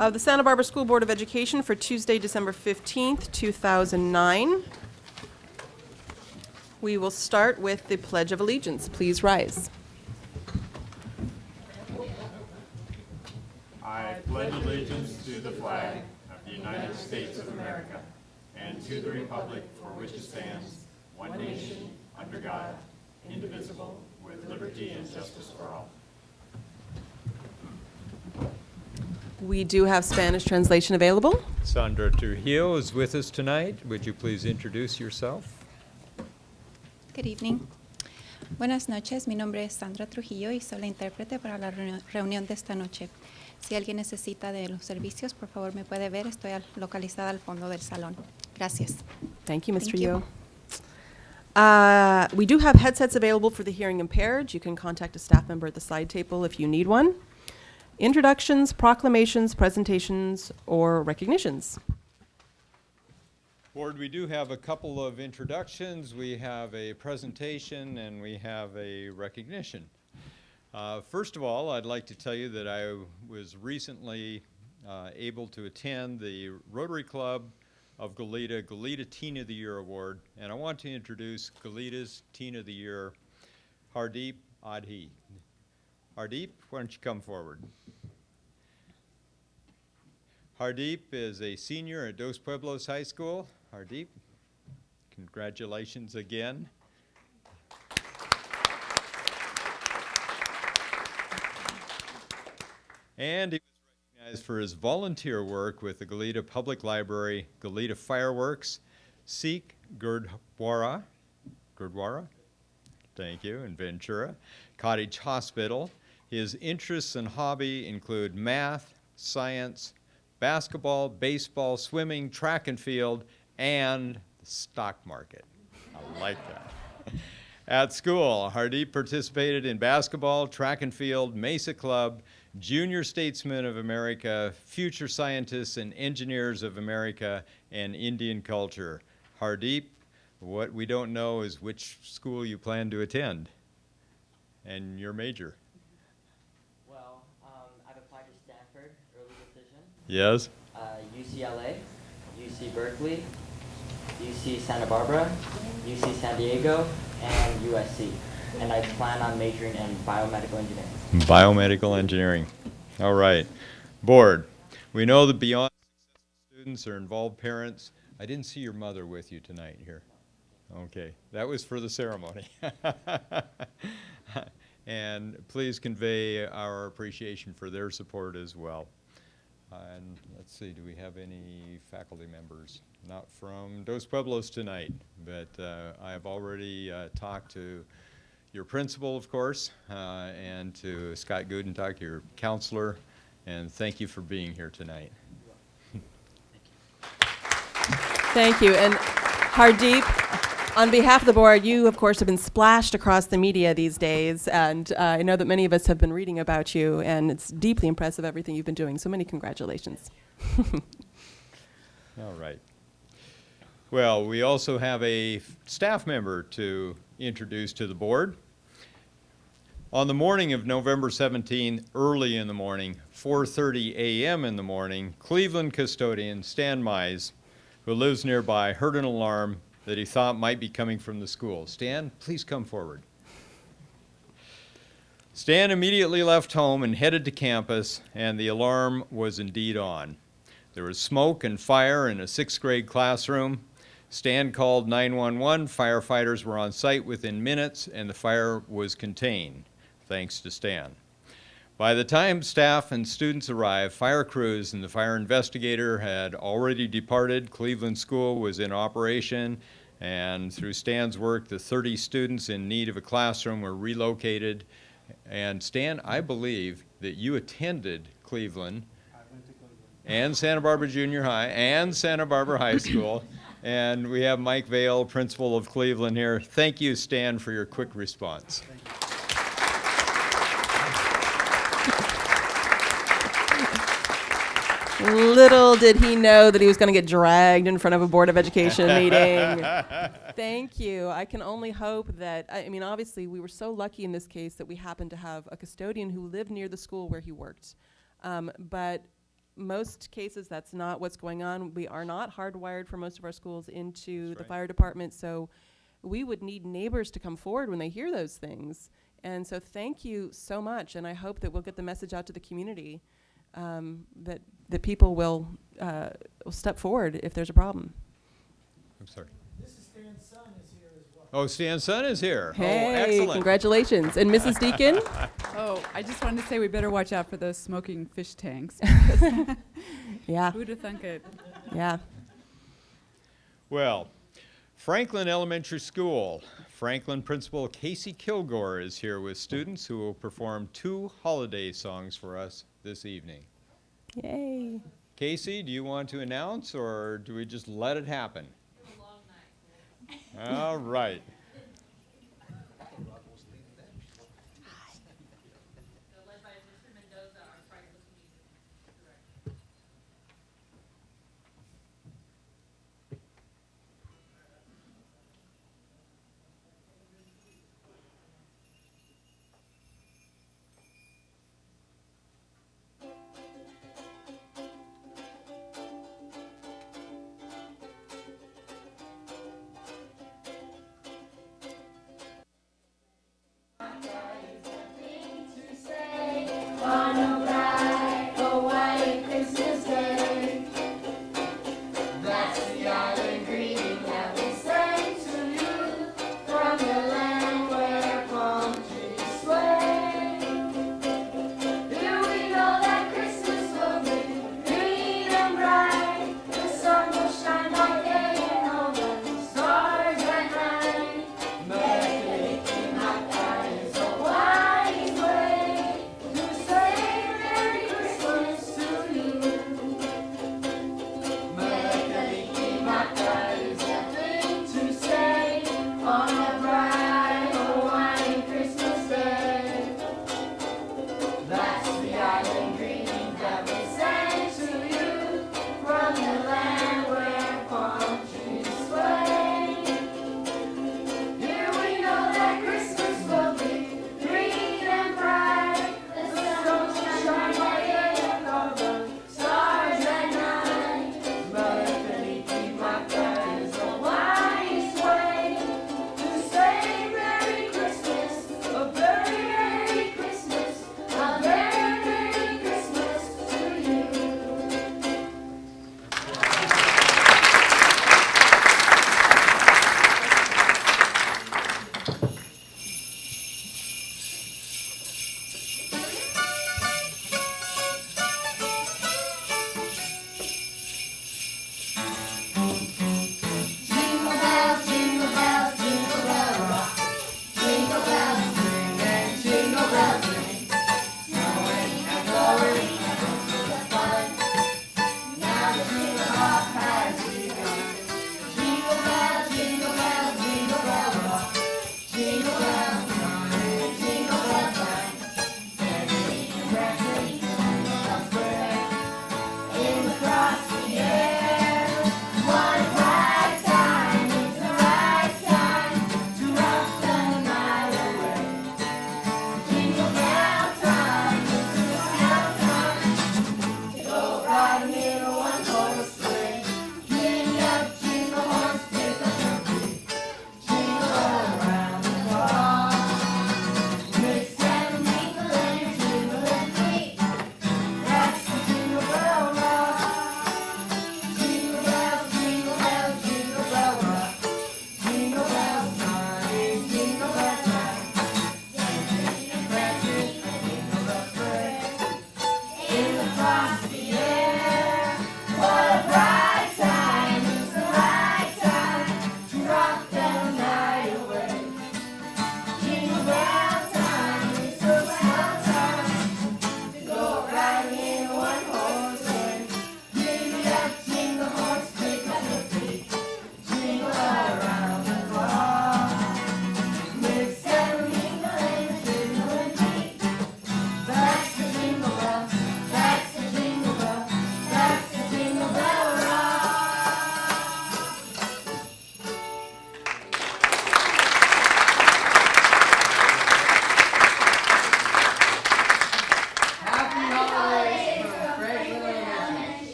of the Santa Barbara School Board of Education for Tuesday, December 15th, 2009. We will start with the Pledge of Allegiance. Please rise. I pledge allegiance to the flag of the United States of America and to the republic for which it stands, one nation, under God, indivisible, with liberty and justice for all. We do have Spanish translation available. Sandra Trujillo is with us tonight. Would you please introduce yourself? Good evening. Buenas noches, mi nombre es Sandra Trujillo y soy la intérprete para la reunión de esta noche. Si alguien necesita de los servicios, por favor me puede ver. Estoy localizada al fondo del salón. Gracias. Thank you, Ms. Thank you. Trujillo. We do have headsets available for the hearing impaired. You can contact a staff member at the side table if you need one. Introductions, proclamations, presentations, or recognitions. Board, we do have a couple of introductions. We have a presentation and we have a recognition. First of all, I'd like to tell you that I was recently able to attend the Rotary Club of Goleta Teen of the Year Award, and I want to introduce Goleta's Teen of the Year, Hardeep Adhi. Hardeep, why don't you come forward? Hardeep is a senior at Dos Pueblos High School. Hardeep, congratulations again. And he was recognized for his volunteer work with the Goleta Public Library, Goleta Fireworks, Sikh Gurdwara, thank you, in Ventura, Cottage Hospital. His interests and hobby include math, science, basketball, baseball, swimming, track and field, and the stock market. I like that. At school, Hardeep participated in basketball, track and field, Mesa Club, Junior Statesmen of America, Future Scientists and Engineers of America, and Indian Culture. Hardeep, what we don't know is which school you plan to attend and your major. Well, I've applied to Stanford, early decision. Yes? UCLA, UC Berkeley, UC Santa Barbara, UC San Diego, and USC. And I plan on majoring in biomedical engineering. Biomedical engineering. All right. Board, we know that beyond successful students or involved parents, I didn't see your mother with you tonight here. Okay, that was for the ceremony. And please convey our appreciation for their support as well. And let's see, do we have any faculty members? Not from Dos Pueblos tonight, but I have already talked to your principal, of course, and to Scott Gudentuck, your counselor, and thank you for being here tonight. Thank you. And Hardeep, on behalf of the board, you, of course, have been splashed across the media these days, and I know that many of us have been reading about you, and it's deeply impressive everything you've been doing. So many congratulations. All right. Well, we also have a staff member to introduce to the board. On the morning of November 17, early in the morning, 4:30 a.m. in the morning, Cleveland custodian Stan Mize, who lives nearby, heard an alarm that he thought might be coming from the school. Stan, please come forward. Stan immediately left home and headed to campus, and the alarm was indeed on. There was smoke and fire in a 6th grade classroom. Stan called 911. Firefighters were on site within minutes, and the fire was contained, thanks to Stan. By the time staff and students arrived, fire crews and the fire investigator had already departed. Cleveland School was in operation, and through Stan's work, the 30 students in need of a classroom were relocated. And Stan, I believe that you attended Cleveland. I went to Cleveland. And Santa Barbara Junior High and Santa Barbara High School. And we have Mike Vale, principal of Cleveland here. Thank you, Stan, for your quick response. Little did he know that he was going to get dragged in front of a Board of Education meeting. Thank you. I can only hope that, I mean, obviously, we were so lucky in this case that we happened to have a custodian who lived near the school where he worked. But most cases, that's not what's going on. We are not hardwired for most of our schools into That's the right. fire department, so we would need neighbors to come forward when they hear those things. And so thank you so much, and I hope that we'll get the message out to the community that people will step forward if there's a problem. I'm sorry. This is Stan's son is here as well. Oh, Stan's son is here. Oh, Hey, excellent. congratulations. And Mrs. Deacon? Oh, I just wanted to say we better watch out for those smoking fish tanks. Yeah, Who'd have thunk it? yeah. Well, Franklin Elementary School. Franklin Principal Casey Kilgore is here with students who will perform 2 holiday songs for us this evening. Yay. Casey, do you want to announce, or do we just let it happen? It's a long night. All right.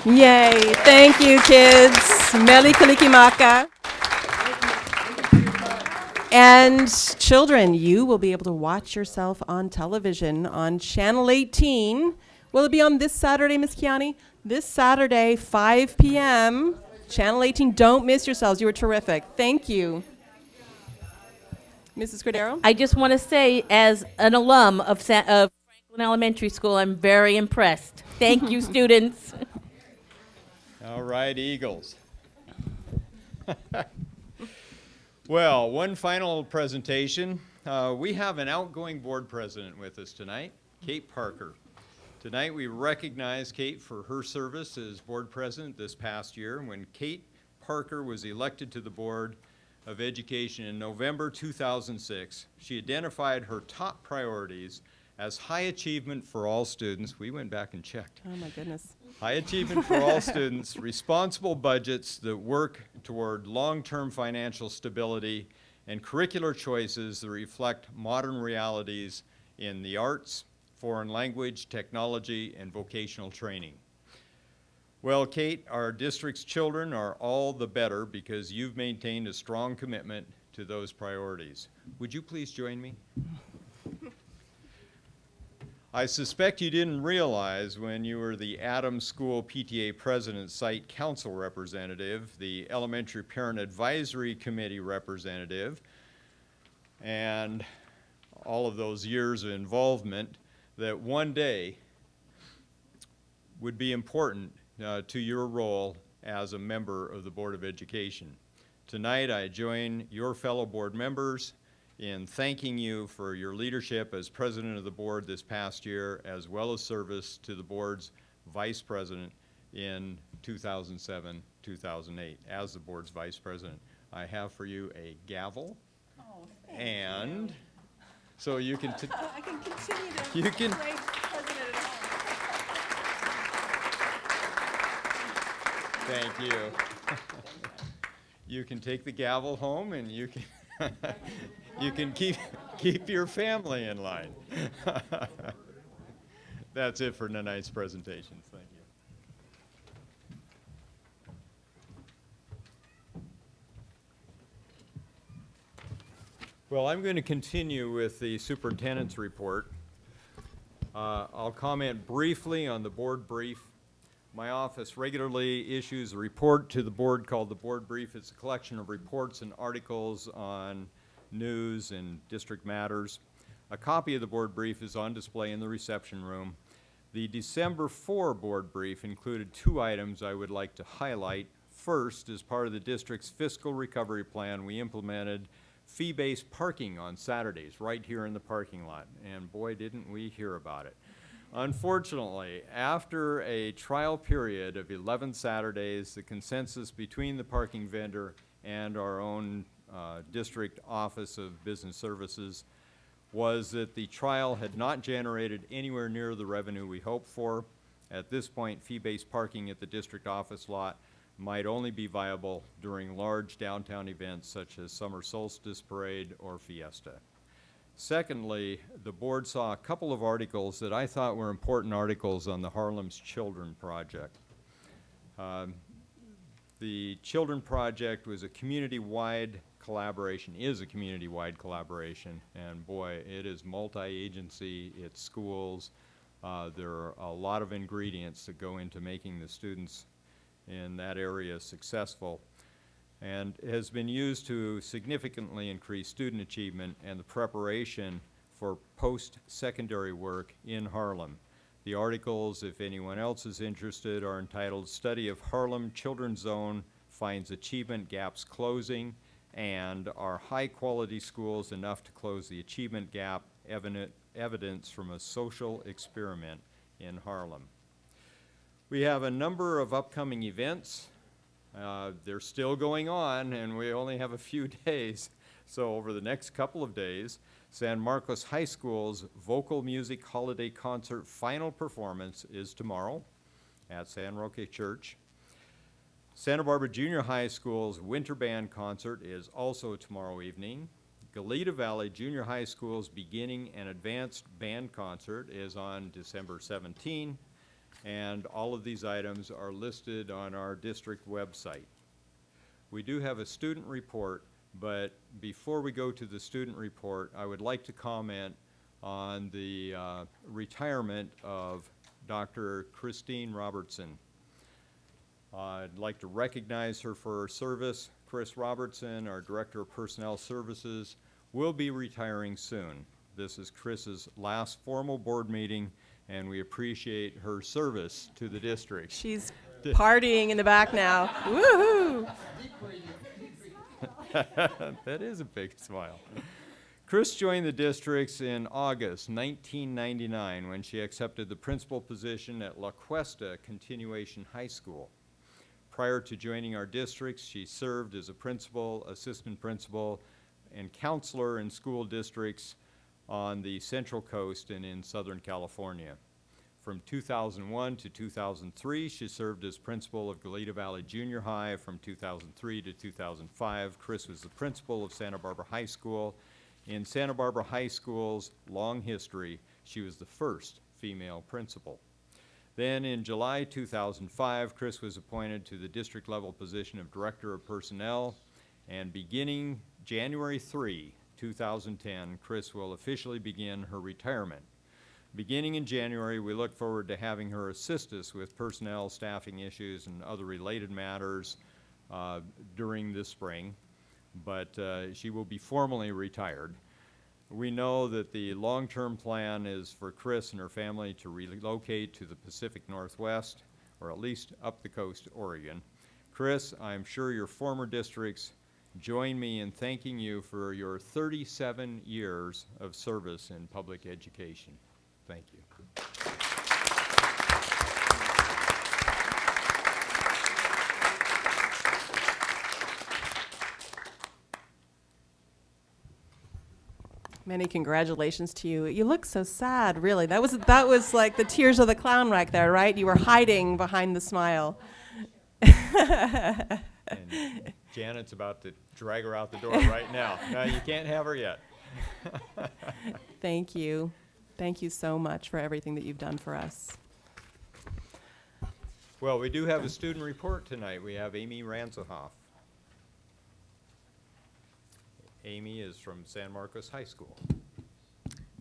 Yay. Thank you, kids. Meli Kalikimaka. And children, you will be able to watch yourself on television on Channel 18. Will it be on this Saturday, Ms. Kiani? This Saturday, 5 p.m., Channel 18. Don't miss yourselves. You were terrific. Thank you. Mrs. Cordero? I just want to say, as an alum of Franklin Elementary School, I'm very impressed. Thank you, students. All right, Eagles. Well, one final presentation. We have an outgoing board president with us tonight, Kate Parker. Tonight we recognize Kate for her service as board president this past year. When Kate Parker was elected to the Board of Education in November 2006, she identified her top priorities as high achievement for all students. We went back and checked. Oh, my goodness. High achievement for all students, responsible budgets that work toward long-term financial stability, and curricular choices that reflect modern realities in the arts, foreign language, technology, and vocational training. Well, Kate, our district's children are all the better because you've maintained a strong commitment to those priorities. Would you please join me? I suspect you didn't realize when you were the Adams School PTA President Site Council representative, the Elementary Parent Advisory Committee representative, and all of those years of involvement, that one day would be important to your role as a member of the Board of Education. Tonight, I join your fellow board members in thanking you for your leadership as president of the board this past year, as well as service to the board's vice president in 2007-2008. As the board's vice president, I have for you a gavel, and so you can I can continue to you can play president at home. Thank you. You can take the gavel home, and you can you can keep your family in line. That's it for tonight's presentations. Thank you. Well, I'm going to continue with the superintendent's report. I'll comment briefly on the board brief. My office regularly issues a report to the board called the Board Brief. It's a collection of reports and articles on news and district matters. A copy of the board brief is on display in the reception room. The December 4 board brief included two items I would like to highlight. First, as part of the district's fiscal recovery plan, we implemented fee-based parking on Saturdays right here in the parking lot, and boy, didn't we hear about it. Unfortunately, after a trial period of 11 Saturdays, the consensus between the parking vendor and our own district Office of Business Services was that the trial had not generated anywhere near the revenue we hoped for. At this point, fee-based parking at the district office lot might only be viable during large downtown events such as Summer Solstice Parade or Fiesta. Secondly, the board saw a couple of articles that I thought were important articles on the Harlem's Children Project. The Children Project was a community-wide collaboration, is a community-wide collaboration, and boy, it is multi-agency, it's schools. There are a lot of ingredients that go into making the students in that area successful, and has been used to significantly increase student achievement and the preparation for post-secondary work in Harlem. The articles, if anyone else is interested, are entitled Study of Harlem Children's Zone Finds Achievement Gaps Closing, and Are High-Quality Schools Enough to Close the Achievement Gap? Evidence from a Social Experiment in Harlem. We have a number of upcoming events. They're still going on, and we only have a few days. So over the next couple of days, San Marcos High School's Vocal Music Holiday Concert final performance is tomorrow at San Roque Church. Santa Barbara Junior High School's Winter Band Concert is also tomorrow evening. Goleta Valley Junior High School's Beginning and Advanced Band Concert is on December 17. and all of these items are listed on our district website. We do have a student report, but before we go to the student report, I would like to comment on the retirement of Dr. Christine Robertson. I'd like to recognize her for her service. Chris Robertson, our Director of Personnel Services, will be retiring soon. This is Chris's last formal board meeting, and we appreciate her service to the district. She's partying in the back now. Woohoo! That is a big smile. Chris joined the districts in August 1999 when she accepted the principal position at La Cuesta Continuation High School. Prior to joining our districts, she served as a principal, assistant principal, and counselor in school districts on the Central Coast and in Southern California. From 2001 to 2003, she served as principal of Goleta Valley Junior High. From 2003 to 2005, Chris was the principal of Santa Barbara High School. In Santa Barbara High School's long history, she was the first female principal. Then in July 2005, Chris was appointed to the district level position of Director of Personnel, and beginning January 3, 2010, Chris will officially begin her retirement. Beginning in January, we look forward to having her assist us with personnel, staffing issues, and other related matters during this spring, but she will be formally retired. We know that the long-term plan is for Chris and her family to relocate to the Pacific Northwest, or at least up the coast to Oregon. Chris, I'm sure your former districts join me in thanking you for your 37 years of service in public education. Thank you. Many congratulations to you. You look so sad, really. That was like the tears of the clown right there, right? You were hiding behind the smile. And Janet's about to drag her out the door right now. No, you can't have her yet. Thank you. Thank you so much for everything that you've done for us. Well, we do have a student report tonight. We have Amy Ranzohoff. Amy is from San Marcos High School.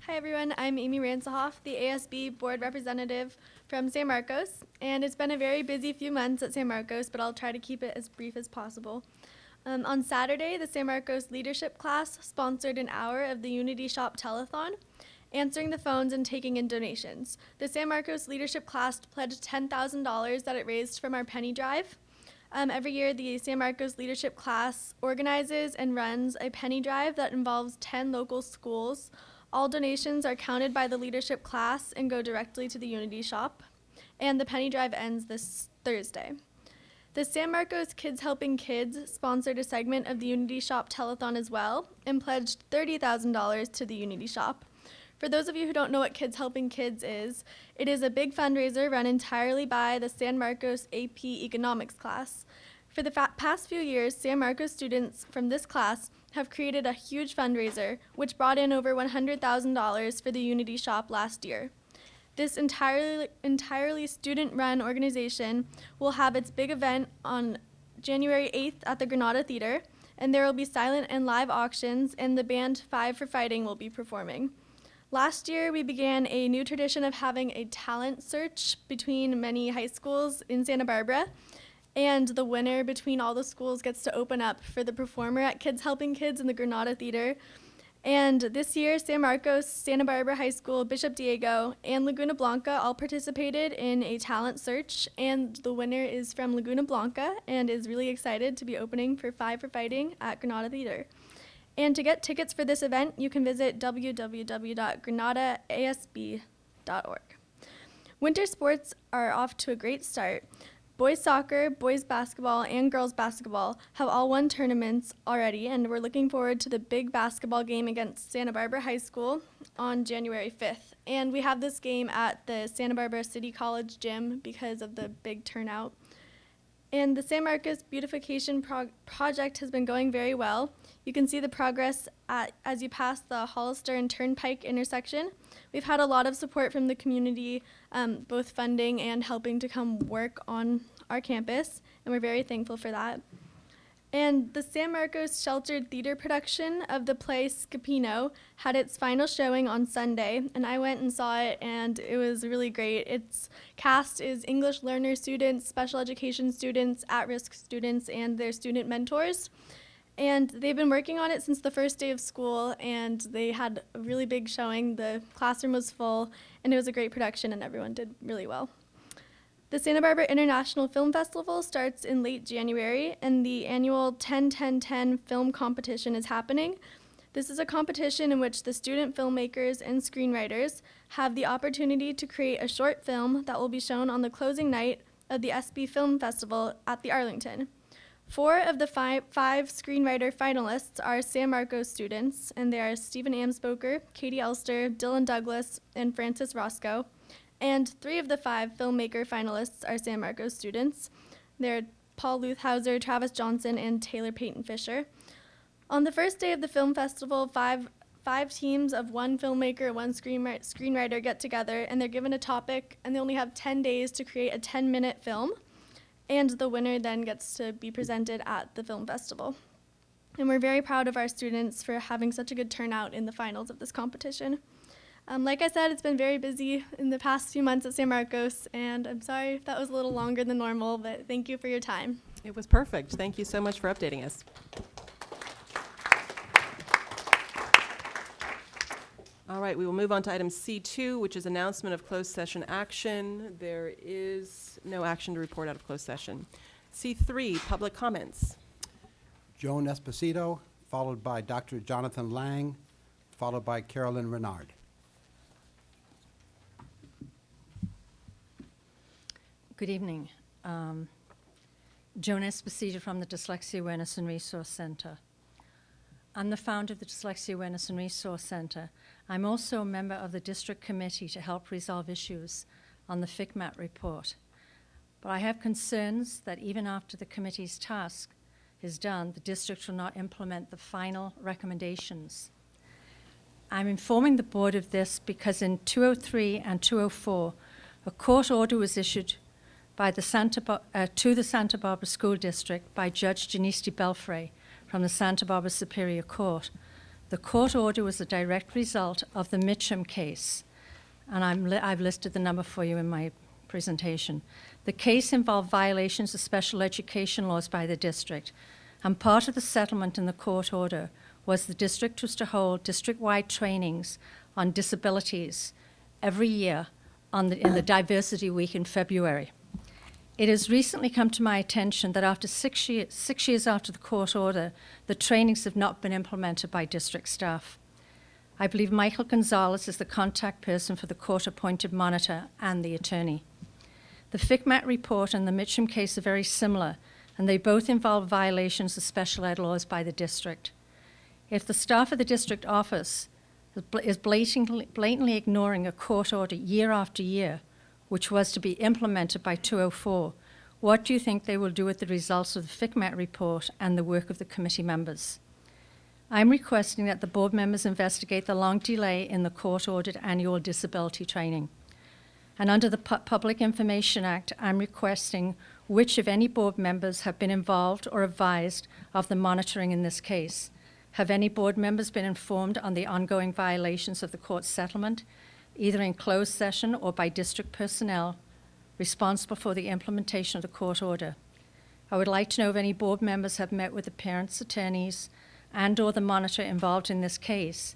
Hi everyone, I'm Amy Ranzohoff, the ASB board representative from San Marcos, and it's been a very busy few months at San Marcos, but I'll try to keep it as brief as possible. On Saturday, the San Marcos leadership class sponsored an hour of the Unity Shop telethon, answering the phones and taking in donations. The San Marcos leadership class pledged $10,000 that it raised from our penny drive. Every year, the San Marcos leadership class organizes and runs a penny drive that involves 10 local schools. All donations are counted by the leadership class and go directly to the Unity Shop. And the penny drive ends this Thursday. The San Marcos Kids Helping Kids sponsored a segment of the Unity Shop telethon as well and pledged $30,000 to the Unity Shop. For those of you who don't know what Kids Helping Kids is, it is a big fundraiser run entirely by the San Marcos AP Economics class. For the past few years, San Marcos students from this class have created a huge fundraiser, which brought in over $100,000 for the Unity Shop last year. This entirely student-run organization will have its big event on January 8th at the Granada Theater, and there will be silent and live auctions, and the band Five for Fighting will be performing. Last year, we began a new tradition of having a talent search between many high schools in Santa Barbara, and the winner between all the schools gets to open up for the performer at Kids Helping Kids in the Granada Theater. And this year, San Marcos, Santa Barbara High School, Bishop Diego, and Laguna Blanca all participated in a talent search, and the winner is from Laguna Blanca and is really excited to be opening for Five for Fighting at Granada Theater. And to get tickets for this event, you can visit www.granadaasb.org. Winter sports are off to a great start. Boys soccer, boys basketball, and girls basketball have all won tournaments already, and we're looking forward to the big basketball game against Santa Barbara High School on January 5th. And we have this game at the Santa Barbara City College gym because of the big turnout. And the San Marcos beautification project has been going very well. You can see the progress as you pass the Hollister and Turnpike intersection. We've had a lot of support from the community, both funding and helping to come work on our campus, and we're very thankful for that. And the San Marcos Sheltered Theater production of the play Scapino had its final showing on Sunday, and I went and saw it, and it was really great. Its cast is English learner students, special education students, at-risk students, and their student mentors. And they've been working on it since the first day of school, and they had a really big showing. The classroom was full, and it was a great production, and everyone did really well. The Santa Barbara International Film Festival starts in late January, and the annual 10-10-10 film competition is happening. This is a competition in which the student filmmakers and screenwriters have the opportunity to create a short film that will be shown on the closing night of the SB Film Festival at the Arlington. 4 of the five screenwriter finalists are San Marcos students, and they are Stephen Amsboker, Katie Elster, Dylan Douglas, and Francis Roscoe. And 3 of the 5 filmmaker finalists are San Marcos students. They're Paul Luthhauser, Travis Johnson, and Taylor Payton Fisher. On the first day of the film festival, five teams of 1 filmmaker, 1 screenwriter get together, and they're given a topic, and they only have 10 days to create a 10-minute film. And the winner then gets to be presented at the film festival. And we're very proud of our students for having such a good turnout in the finals of this competition. Like I said, it's been very busy in the past few months at San Marcos, and I'm sorry if that was a little longer than normal, but thank you for your time. It was perfect. Thank you so much for updating us. All right, we will move on to item C2, which is announcement of closed session action. There is no action to report out of closed session. C3, public comments. Joan Esposito, followed by Dr. Jonathan Lang, followed by Carolyn Renard. Good evening. Joan Esposito from the Dyslexia Awareness and Resource Center. I'm the founder of the Dyslexia Awareness and Resource Center. I'm also a member of the district committee to help resolve issues on the FCMAT report. But I have concerns that even after the committee's task is done, the district will not implement the final recommendations. I'm informing the board of this because in 203 and 204, a court order was issued by to the Santa Barbara School District by Judge Janice DeBelfray from the Santa Barbara Superior Court. The court order was a direct result of the Mitchum case, and I've listed the number for you in my presentation. The case involved violations of special education laws by the district, and part of the settlement in the court order was the district was to hold district-wide trainings on disabilities every year in the Diversity Week in February. It has recently come to my attention that after 6 years after the court order, the trainings have not been implemented by district staff. I believe Michael Gonzalez is the contact person for the court-appointed monitor and the attorney. The FCMAT report and the Mitchum case are very similar, and they both involve violations of special ed laws by the district. If the staff of the district office is blatantly ignoring a court order year after year, which was to be implemented by 204, what do you think they will do with the results of the FCMAT report and the work of the committee members? I'm requesting that the board members investigate the long delay in the court-ordered annual disability training. And under the Public Information Act, I'm requesting which, if any, board members have been involved or advised of the monitoring in this case. Have any board members been informed on the ongoing violations of the court settlement, either in closed session or by district personnel responsible for the implementation of the court order? I would like to know if any board members have met with the parents' attorneys and or the monitor involved in this case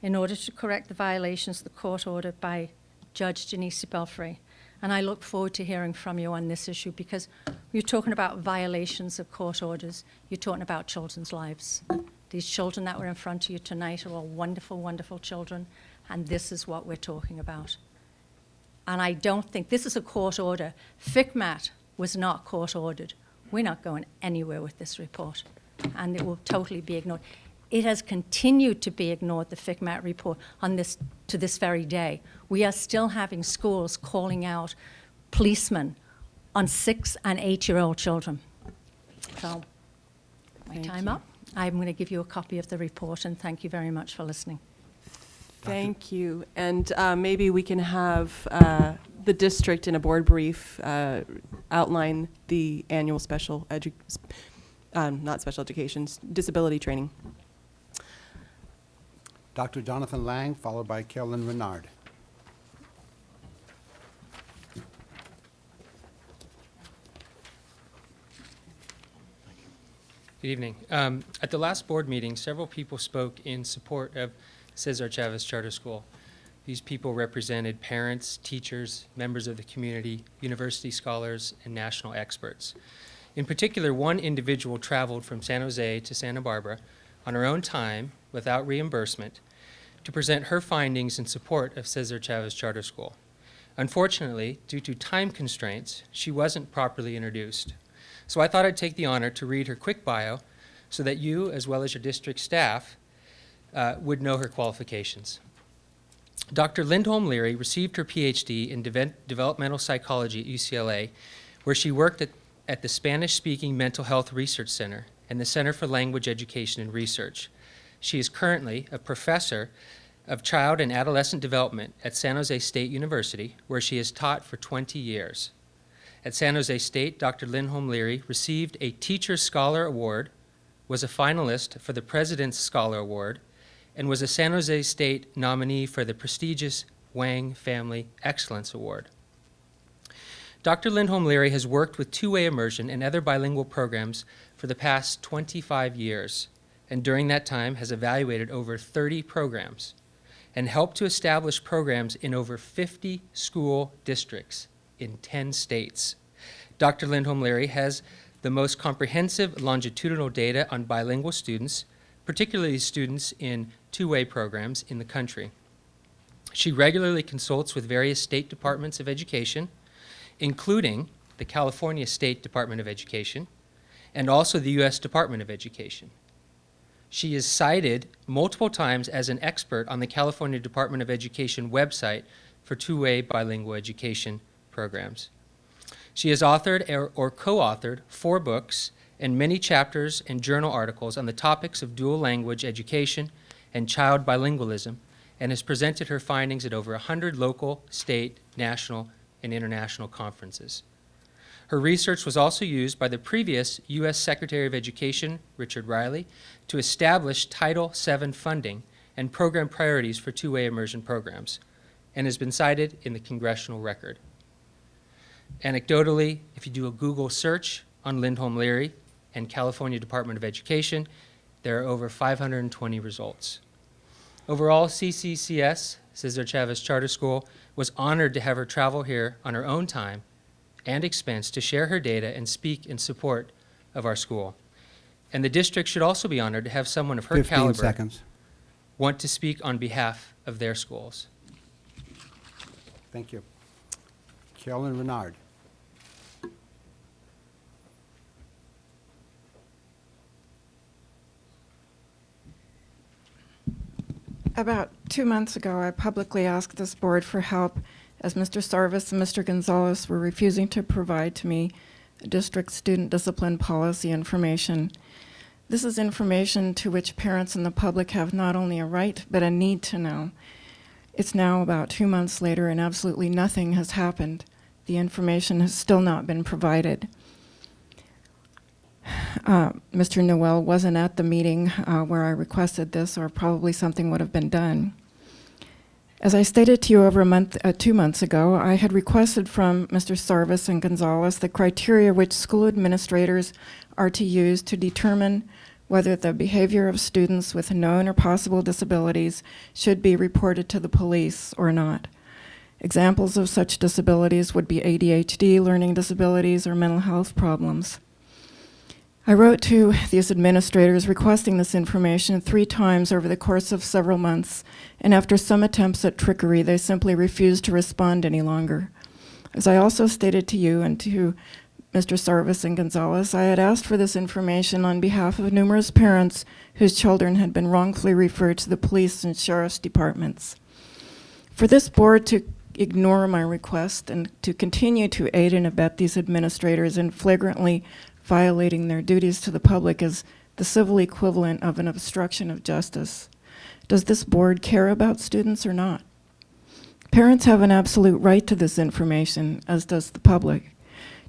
in order to correct the violations of the court order by Judge Janice DeBelfray. And I look forward to hearing from you on this issue, because you're talking about violations of court orders. You're talking about children's lives. These children that were in front of you tonight are all wonderful, wonderful children, and this is what we're talking about. And I don't think this is a court order. FCMAT was not court ordered. We're not going anywhere with this report, and it will totally be ignored. It has continued to be ignored, the FCMAT report, on this to this very day. We are still having schools calling out policemen on 6 and 8-year-old children. So, my Thank time you. up. I'm going to give you a copy of the report, and thank you very much for listening. Thank you. And maybe we can have the district in a board brief outline the annual not special education, disability training. Dr. Jonathan Lang, followed by Carolyn Renard. Good evening. At the last board meeting, several people spoke in support of Cesar Chavez Charter School. These people represented parents, teachers, members of the community, university scholars, and national experts. In particular, one individual traveled from San Jose to Santa Barbara on her own time, without reimbursement, to present her findings in support of Cesar Chavez Charter School. Unfortunately, due to time constraints, she wasn't properly introduced. So I thought I'd take the honor to read her quick bio so that you, as well as your district staff, would know her qualifications. Dr. Lindholm Leary received her PhD in developmental psychology at UCLA, where she worked at the Spanish-speaking Mental Health Research Center and the Center for Language Education and Research. She is currently a professor of child and adolescent development at San Jose State University, where she has taught for 20 years. At San Jose State, Dr. Lindholm Leary received a Teacher Scholar Award, was a finalist for the President's Scholar Award, and was a San Jose State nominee for the prestigious Wang Family Excellence Award. Dr. Lindholm Leary has worked with two-way immersion and other bilingual programs for the past 25 years, and during that time has evaluated over 30 programs and helped to establish programs in over 50 school districts in 10 states. Dr. Lindholm Leary has the most comprehensive longitudinal data on bilingual students, particularly students in two-way programs in the country. She regularly consults with various state departments of education, including the California State Department of Education and also the U.S. Department of Education. She is cited multiple times as an expert on the California Department of Education website for two-way bilingual education programs. She has authored or co-authored 4 books and many chapters and journal articles on the topics of dual language education and child bilingualism, and has presented her findings at over 100 local, state, national, and international conferences. Her research was also used by the previous U.S. Secretary of Education, Richard Riley, to establish Title VII funding and program priorities for two-way immersion programs, and has been cited in the congressional record. Anecdotally, if you do a Google search on Lindholm Leary and California Department of Education, there are over 520 results. Overall, CCCS, Cesar Chavez Charter School, was honored to have her travel here on her own time and expense to share her data and speak in support of our school. And the district should also be honored to have someone of her 15 caliber seconds. want to speak on behalf of their schools. Thank you. Carolyn Renard. About 2 months ago, I publicly asked this board for help as Mr. Sarvis and Mr. Gonzalez were refusing to provide to me district student discipline policy information. This is information to which parents and the public have not only a right, but a need to know. It's now about 2 months later and absolutely nothing has happened. The information has still not been provided. Mr. Noel wasn't at the meeting where I requested this, or probably something would have been done. As I stated to you over 2 months ago, I had requested from Mr. Sarvis and Gonzalez the criteria which school administrators are to use to determine whether the behavior of students with known or possible disabilities should be reported to the police or not. Examples of such disabilities would be ADHD, learning disabilities, or mental health problems. I wrote to these administrators requesting this information 3 times over the course of several months, and after some attempts at trickery, they simply refused to respond any longer. As I also stated to you and to Mr. Sarvis and Gonzalez, I had asked for this information on behalf of numerous parents whose children had been wrongfully referred to the police and sheriff's departments. For this board to ignore my request and to continue to aid and abet these administrators in flagrantly violating their duties to the public is the civil equivalent of an obstruction of justice. Does this board care about students or not? Parents have an absolute right to this information, as does the public.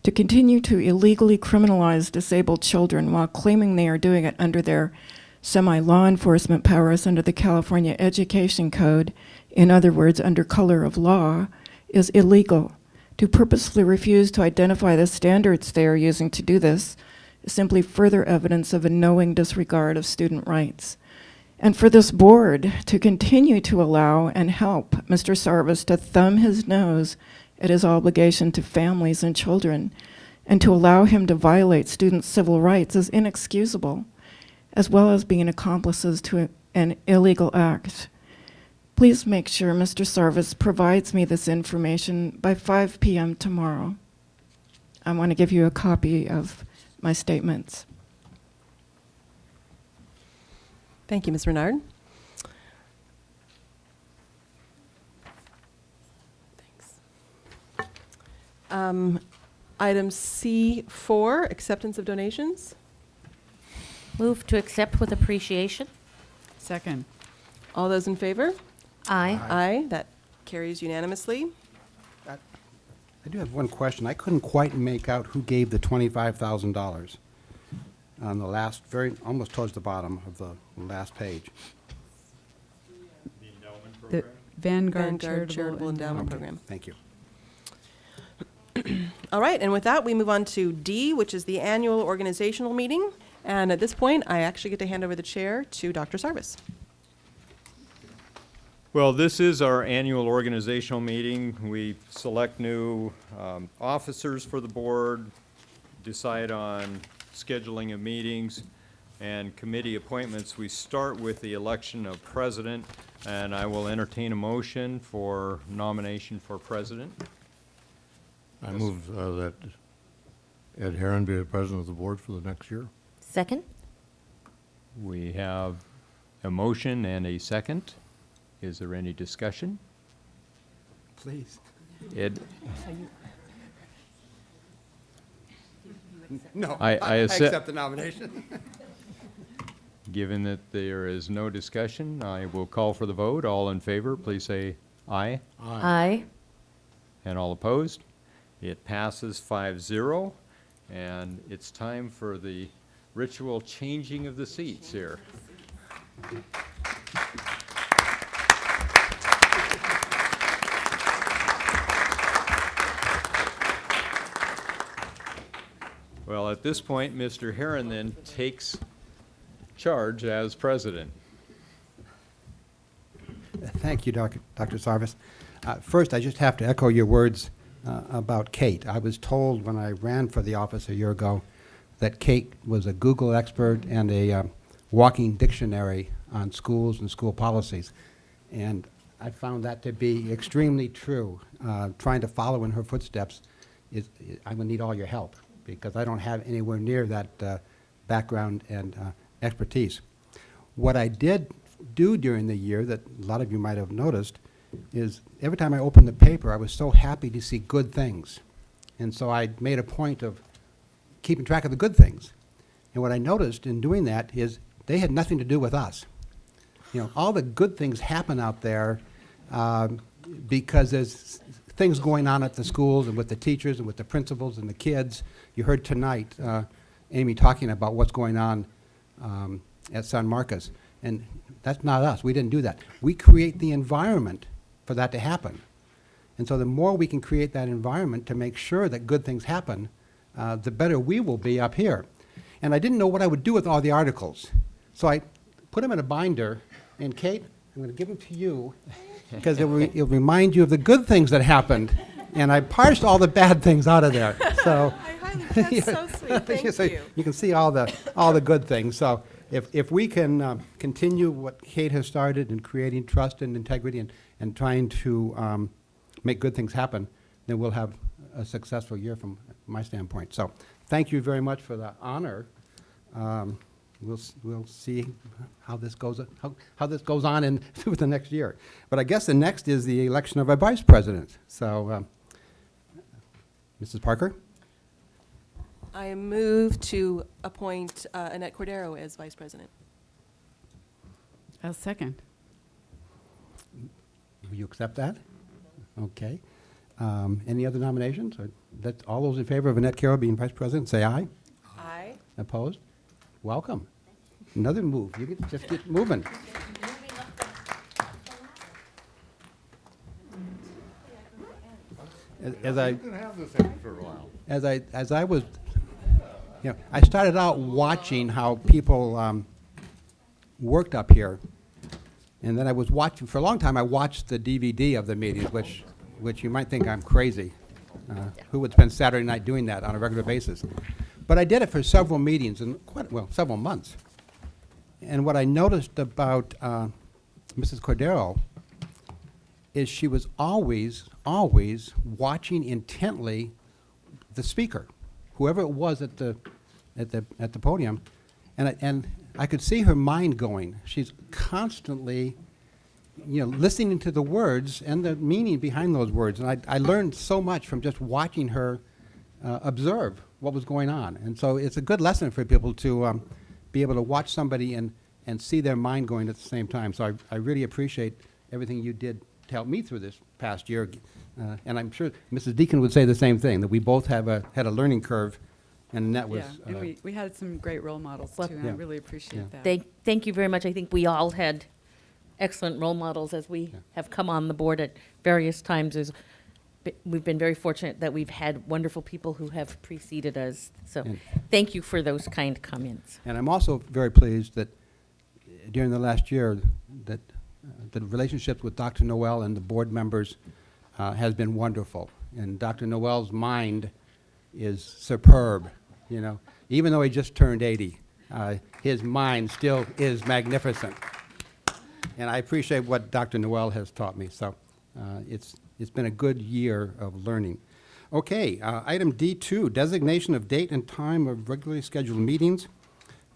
To continue to illegally criminalize disabled children while claiming they are doing it under their semi-law enforcement powers under the California Education Code, in other words, under color of law, is illegal. To purposely refuse to identify the standards they are using to do this is simply further evidence of a knowing disregard of student rights. And for this board to continue to allow and help Mr. Sarvis to thumb his nose at his obligation to families and children, and to allow him to violate students' civil rights is inexcusable, as well as being accomplices to an illegal act. Please make sure Mr. Sarvis provides me this information by 5 p.m. tomorrow. I want to give you a copy of my statements. Thank you, Ms. Renard. Thanks. Item C4, acceptance of donations. Move to accept with appreciation. Second. All those in favor? Aye. Aye. That carries unanimously. I do have one question. I couldn't quite make out who gave the $25,000 on the last, almost towards the bottom of the last page. The Vanguard Charitable Endowment Okay, Program. thank you. All right, and with that, we move on to D, which is the annual organizational meeting. And at this point, I actually get to hand over the chair to Dr. Sarvis. Well, this is our annual organizational meeting. We select new officers for the board, decide on scheduling of meetings, and committee appointments. We start with the election of president, and I will entertain a motion for nomination for president. I move that Ed Herron be the president of the board for the next year. Second. We have a motion and a second. Is there any discussion? Please. Ed? No, I I accept the nomination. Given that there is no discussion, I will call for the vote. All in favor, please say aye. Aye. And all opposed? It passes 5-0, and it's time for the ritual changing of the seats here. Well, at this point, Mr. Herron then takes charge as president. Thank you, Dr. Sarvis. First, I just have to echo your words about Kate. I was told when I ran for the office a year ago that Kate was a Google expert and a walking dictionary on schools and school policies. And I found that to be extremely true. Trying to follow in her footsteps, I'm going to need all your help, because I don't have anywhere near that background and expertise. What I did do during the year that a lot of you might have noticed is every time I opened the paper, I was so happy to see good things. And so I made a point of keeping track of the good things. And what I noticed in doing that is they had nothing to do with us. You know, all the good things happen out there because there's things going on at the schools and with the teachers and with the principals and the kids. You heard tonight Amy talking about what's going on at San Marcos. And that's not us. We didn't do that. We create the environment for that to happen. And so the more we can create that environment to make sure that good things happen, the better we will be up here. And I didn't know what I would do with all the articles. So I put them in a binder. And Kate, I'm going to give them to you because it'll remind you of the good things that happened. And I parsed all the bad things out of there. So That's so sweet. Thank so you. you can see all the good things. So if we can continue what Kate has started in creating trust and integrity and trying to make good things happen, then we'll have a successful year from my standpoint. So thank you very much for the honor. we'll see how this goes, how this goes on in through the next year. But I guess the next is the election of a vice president. So, Mrs. Parker? I move to appoint Annette Cordero as vice president. I'll second. Will you accept that? Okay. Any other nominations? All those in favor of Annette Carroll being vice president, say aye. Aye. Opposed? Welcome. Another move. You can just get moving. As I You can have this for a while. as I was, I started out watching how people worked up here, and then I was watching for a long time. I watched the DVD of the meetings, which you might think I'm crazy. Who would spend Saturday night doing that on a regular basis? But I did it for several meetings and several months. And what I noticed about Mrs. Cordero is she was always watching intently the speaker, whoever it was at the podium, and I could see her mind going. She's constantly, listening to the words and the meaning behind those words. And I learned so much from just watching her observe what was going on. And so it's a good lesson for people to be able to watch somebody and see their mind going at the same time. So I really appreciate everything you did to help me through this past year. And I'm sure Mrs. Deacon would say the same thing, that we both had a learning curve, and that was... Yeah, and we had some great role models, too, and I really appreciate that. Thank you very much. I think we all had excellent role models as we have come on the board at various times. We've been very fortunate that we've had wonderful people who have preceded us. So thank you for those kind comments. And I'm also very pleased that during the last year that the relationships with Dr. Noel and the board members has been wonderful. And Dr. Noel's mind is superb, Even though he just turned 80, his mind still is magnificent. And I appreciate what Dr. Noel has taught me. So it's been a good year of learning. Okay, item D2, designation of date and time of regularly scheduled meetings.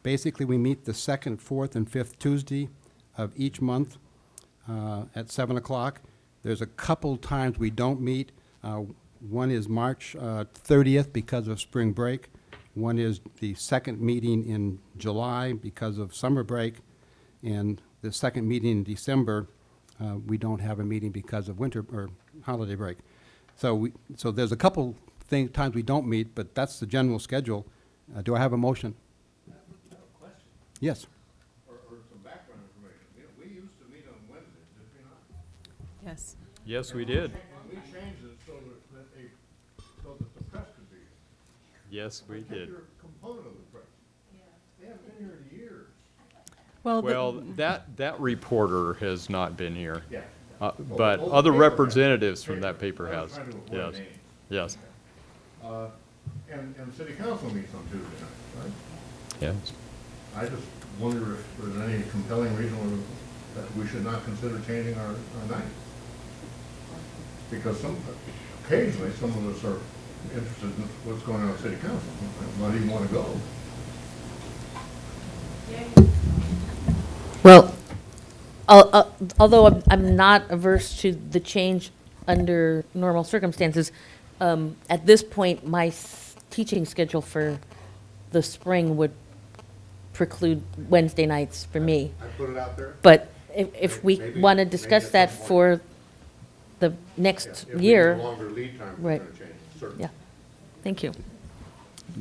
Basically, we meet the second, fourth, and fifth Tuesday of each month at 7 o'clock. There's a couple times we don't meet. One is March 30th because of spring break. One is the second meeting in July because of summer break. And the second meeting in December, we don't have a meeting because of winter or holiday break. So there's a couple times we don't meet, but that's the general schedule. Do I have a motion? I have a question. Yes. Or some background information. We used to meet on Wednesdays, did we not? Yes. Yes, we did. And we changed it so that the press could be here. Yes, we did. You're a component of the press. They haven't been here in years. Well, that reporter has not been here. Yeah. But Oh, other paper representatives has. from that paper I was has. trying to avoid Yes. names. Yes. And city council meets on Tuesday night, right? Yes. I just wonder if there's any compelling reason that we should not consider changing our night. Because occasionally, some of us are interested in what's going on at city council, might even want to go. Well, although I'm not averse to the change under normal circumstances, at this point, my teaching schedule for the spring would preclude Wednesday nights for me. I put it out there. But if we Maybe- want to maybe discuss at that some point. for the next If we year. need a longer lead time, we're Right. going to change, certainly. Yeah. Thank you.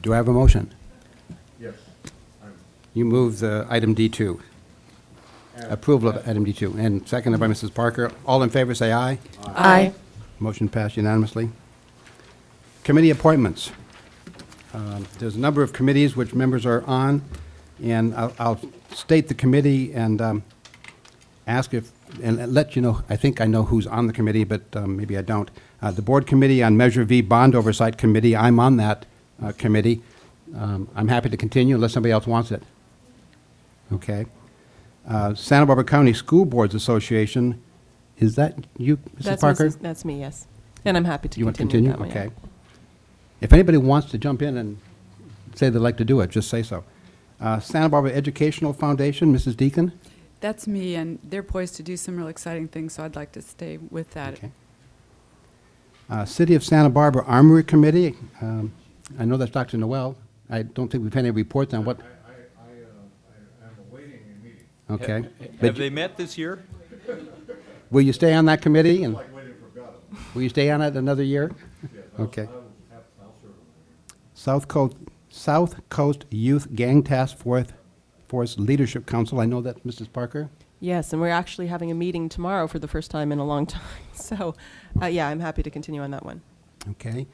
Do I have a motion? Yes. You move the item D2. Approval of item D2. And seconded by Mrs. Parker. All in favor, say aye. Aye. Motion passed unanimously. Committee appointments. There's a number of committees which members are on, and I'll state the committee and ask if, and let you know, I think I know who's on the committee, but maybe I don't. The Board Committee on Measure V Bond Oversight Committee, I'm on that committee. I'm happy to continue unless somebody else wants it. Okay. Santa Barbara County School Boards Association, is that you, Mrs. Parker? That's me, yes. And I'm happy to You want to continue continue? with that one, yeah. Okay. If anybody wants to jump in and say they'd like to do it, just say so. Santa Barbara Educational Foundation, Mrs. Deacon. That's me, and they're poised to do some real exciting things, so I'd like to stay with that. Okay. City of Santa Barbara Armory Committee, I know that's Dr. Noel. I don't think we've had any reports on what, I am awaiting a meeting. okay. Have But they met this year? will you stay on that committee? And Like waiting for God. will you stay on it another year? Yes, Okay. I'll serve on that. South Coast Youth Gang Task Force Leadership Council, I know that, Mrs. Parker. Yes, and we're actually having a meeting tomorrow for the first time in a long time. So, yeah, I'm happy to continue on that one. Okay.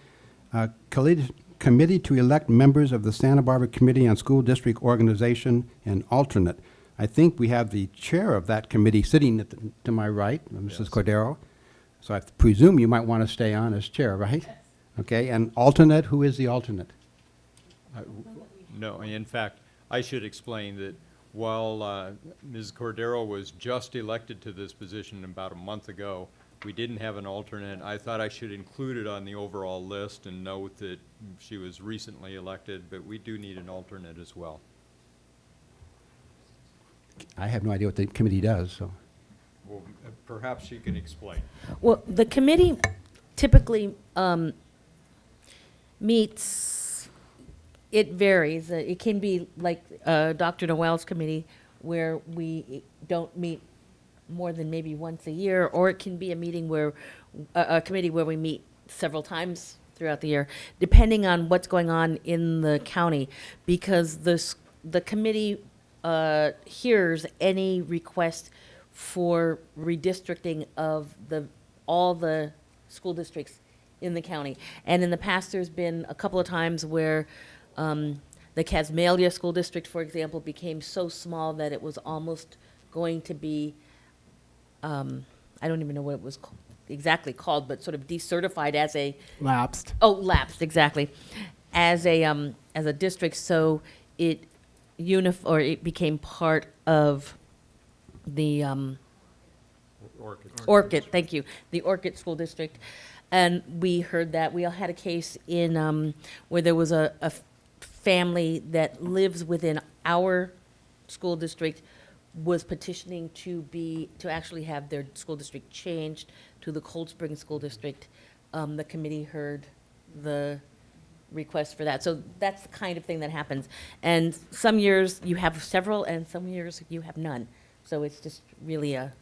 Committee to elect members of the Santa Barbara Committee on School District Organization and alternate. I think we have the chair of that committee sitting to my right, Mrs. Cordero. So I presume you might want to stay on as chair, right? Okay, and alternate, who is the alternate? No, in fact, I should explain that while Ms. Cordero was just elected to this position about a month ago, we didn't have an alternate. I thought I should include it on the overall list and note that she was recently elected, but we do need an alternate as well. I have no idea what the committee does, so. Well, perhaps you can explain. Well, the committee typically meets, it varies. It can be like Dr. Noel's committee, where we don't meet more than maybe once a year, or it can be a meeting where, a committee where we meet several times throughout the year, depending on what's going on in the county, because the committee hears any request for redistricting of all the school districts in the county. And in the past, there's been a couple of times where the Casmalia School District, for example, became so small that it was almost going to be, I don't even know what it was exactly called, but sort of decertified as a... Lapsed. Oh, lapsed, exactly. As a district, so it it became part of the Orchid, thank you, the Orchid School District. And we heard that. We all had a case in where there was a family that lives within our school district was petitioning to actually have their school district changed to the Cold Spring School District. The committee heard the request for that. So that's the kind of thing that happens. And some years you have several, and some years you have none. So it's just really a...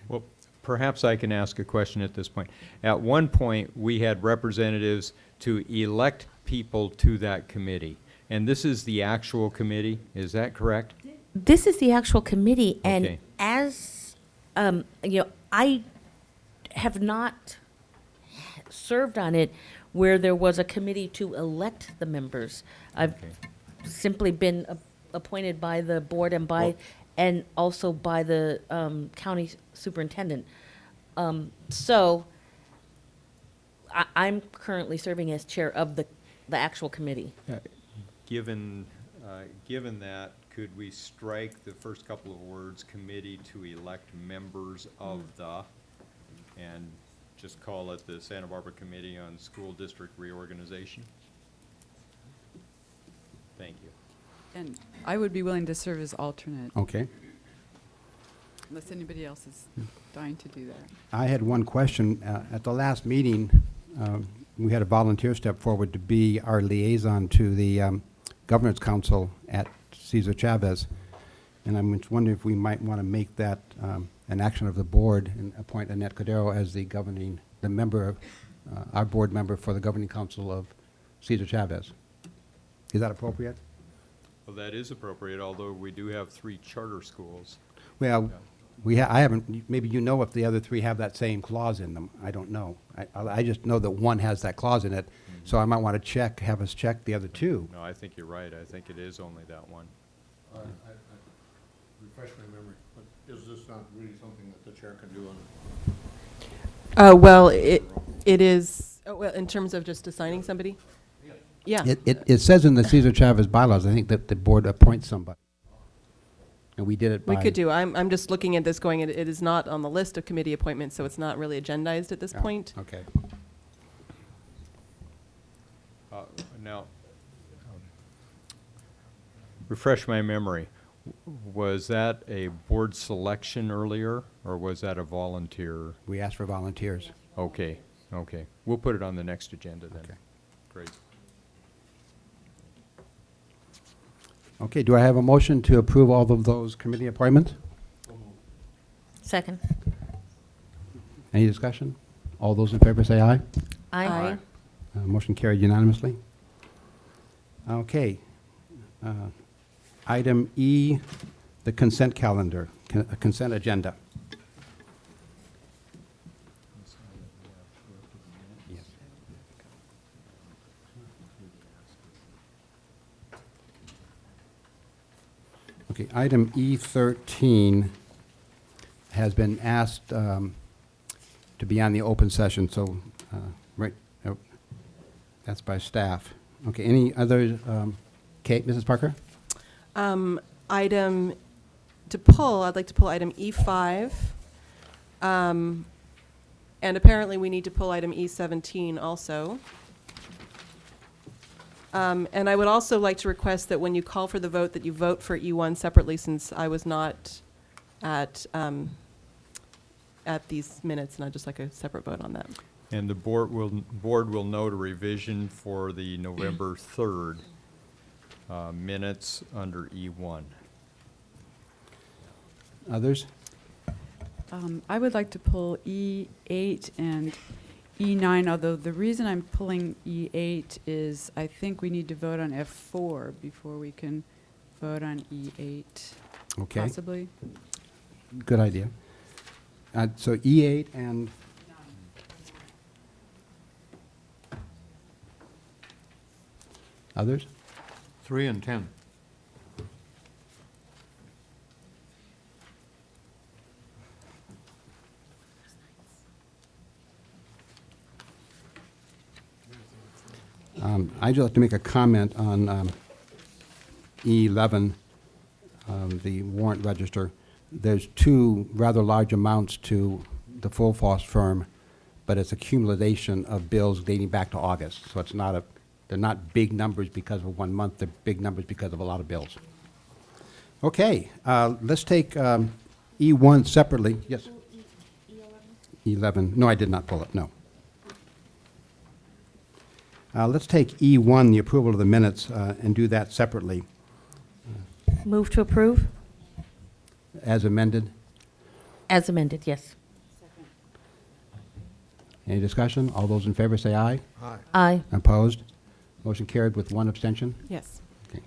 Well, perhaps I can ask a question at this point. At one point, we had representatives to elect people to that committee. And this is the actual committee, is that correct? This is the actual committee, and Okay. as, I have not served on it where there was a committee to elect the members. I've simply been appointed by the board and also by the county superintendent. So I'm currently serving as chair of the actual committee. Given that, could we strike the first couple of words, committee to elect members of the, and just call it the Santa Barbara Committee on School District Reorganization? Thank you. And I would be willing to serve as alternate, Okay. unless anybody else is dying to do that. I had one question. At the last meeting, we had a volunteer step forward to be our liaison to the Governance Council at Cesar Chavez. And I'm just wondering if we might want to make that an action of the board and appoint Annette Cordero as our board member for the Governing Council of Cesar Chavez. Is that appropriate? Well, that is appropriate, although we do have 3 charter schools. Well, I haven't, maybe you know if the other 3 have that same clause in them. I don't know. I just know that one has that clause in it, so I might want to have us check the other 2. No, I think you're right. I think it is only that one. Refresh my memory, but is this not really something that the chair can do Well, it is, well, in terms of just assigning somebody? Yeah. It says in the Cesar Chavez bylaws, I think, that the board appoints somebody. And we did it by... We could do. I'm just looking at this going, it is not on the list of committee appointments, so it's not really agendized at this point. Okay. Now, refresh my memory. Was that a board selection earlier, or was that a volunteer? We asked for volunteers. Okay, okay. We'll put it on the next agenda then. Okay. Great. Okay, do I have a motion to approve all of those committee appointments? Second. Any discussion? All those in favor say aye. Aye. Motion carried unanimously. Okay. Item E, the consent calendar, consent agenda. Okay, item E13 has been asked to be on the open session, so, right, oh, that's by staff. Okay, any other, Kate, Mrs. Parker? Item to pull, I'd like to pull item E5. And apparently we need to pull item E17 also. And I would also like to request that when you call for the vote, that you vote for E1 separately, since I was not at these minutes, and I'd just like a separate vote on that. And the board will note a revision for the November 3rd minutes under E1. Others? I would like to pull E8 and E9, although the reason I'm pulling E8 is I think we need to vote on F4 before we can vote on E8. Okay. Possibly. Good idea. So E8 and? Others? 3 and 10. I'd just like to make a comment on E11, the warrant register. There's two rather large amounts to the Fullfoss firm, but it's accumulation of bills dating back to August. So it's not they're not big numbers because of 1 month, they're big numbers because of a lot of bills. Okay, let's take E1 separately. Yes? 11. No, I did not pull it, no. Let's take E1, the approval of the minutes, and do that separately. Move to approve? As amended. As amended, yes. Any discussion? All those in favor say aye. Aye. Aye. Opposed? Motion carried with one abstention. Yes. Okay.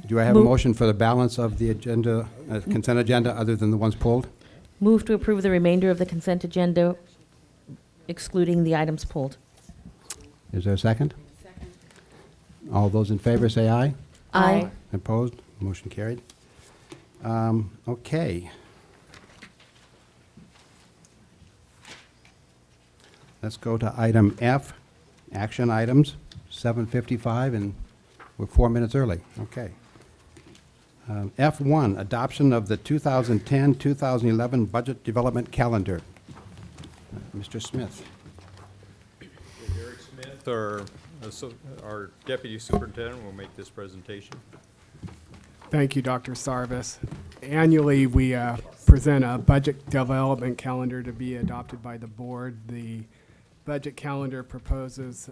Do I have a Move- motion for the balance of the agenda, consent agenda, other than the ones pulled? Move to approve the remainder of the consent agenda, excluding the items pulled. Is there a second? Second. All those in favor say aye. Aye. Opposed? Motion carried. Okay. Let's go to item F, action items, 7:55, and we're 4 minutes early. Okay. F1, adoption of the 2010-2011 budget development calendar. Mr. Smith. Eric Smith, our deputy superintendent, will make this presentation. Thank you, Dr. Sarvis. Annually, we present a budget development calendar to be adopted by the board. The budget calendar proposes,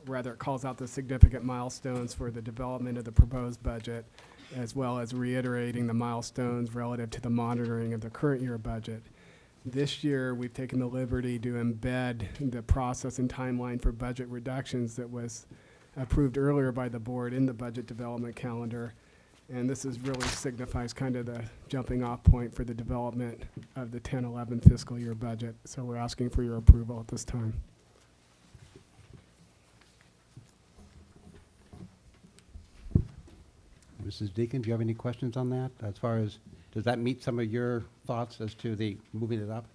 it calls out the significant milestones for the development of the proposed budget, as well as reiterating the milestones relative to the monitoring of the current year budget. This year, we've taken the liberty to embed the process and timeline for budget reductions that was approved earlier by the board in the budget development calendar. And this really signifies kind of the jumping off point for the development of the 10-11 fiscal year budget. So we're asking for your approval at this time. Mrs. Deacon, do you have any questions on that? As far as, does that meet some of your thoughts as to the moving it up?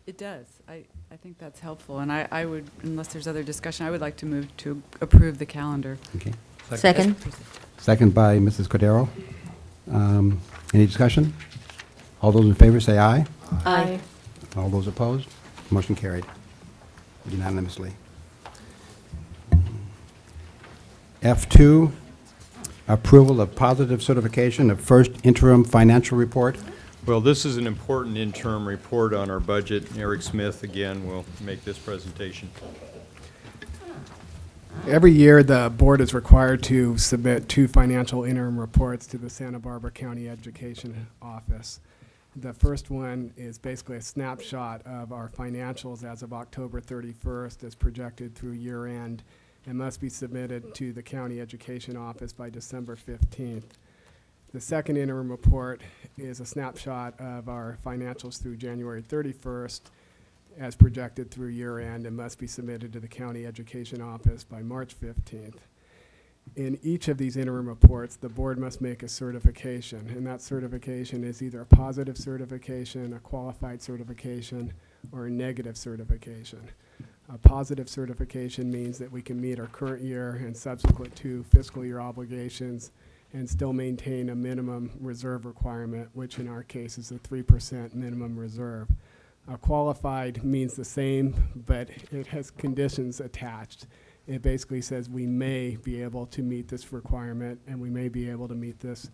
It does. I think that's helpful. And I would, unless there's other discussion, I would like to move to approve the calendar. Okay. Second. Second by Mrs. Cordero. Any discussion? All those in favor say aye. Aye. All those opposed? Motion carried unanimously. F2, approval of positive certification of first interim financial report. Well, this is an important interim report on our budget. Eric Smith, again, will make this presentation. Every year, the board is required to submit 2 financial interim reports to the Santa Barbara County Education Office. The first one is basically a snapshot of our financials as of October 31st as projected through year end and must be submitted to the County Education Office by December 15th. The second interim report is a snapshot of our financials through January 31st as projected through year end and must be submitted to the County Education Office by March 15th. In each of these interim reports, the board must make a certification, and that certification is either a positive certification, a qualified certification, or a negative certification. A positive certification means that we can meet our current year and subsequent 2 fiscal year obligations and still maintain a minimum reserve requirement, which in our case is a 3% minimum reserve. Qualified means the same, but it has conditions attached. It basically says we may be able to meet this requirement and we may be able to meet this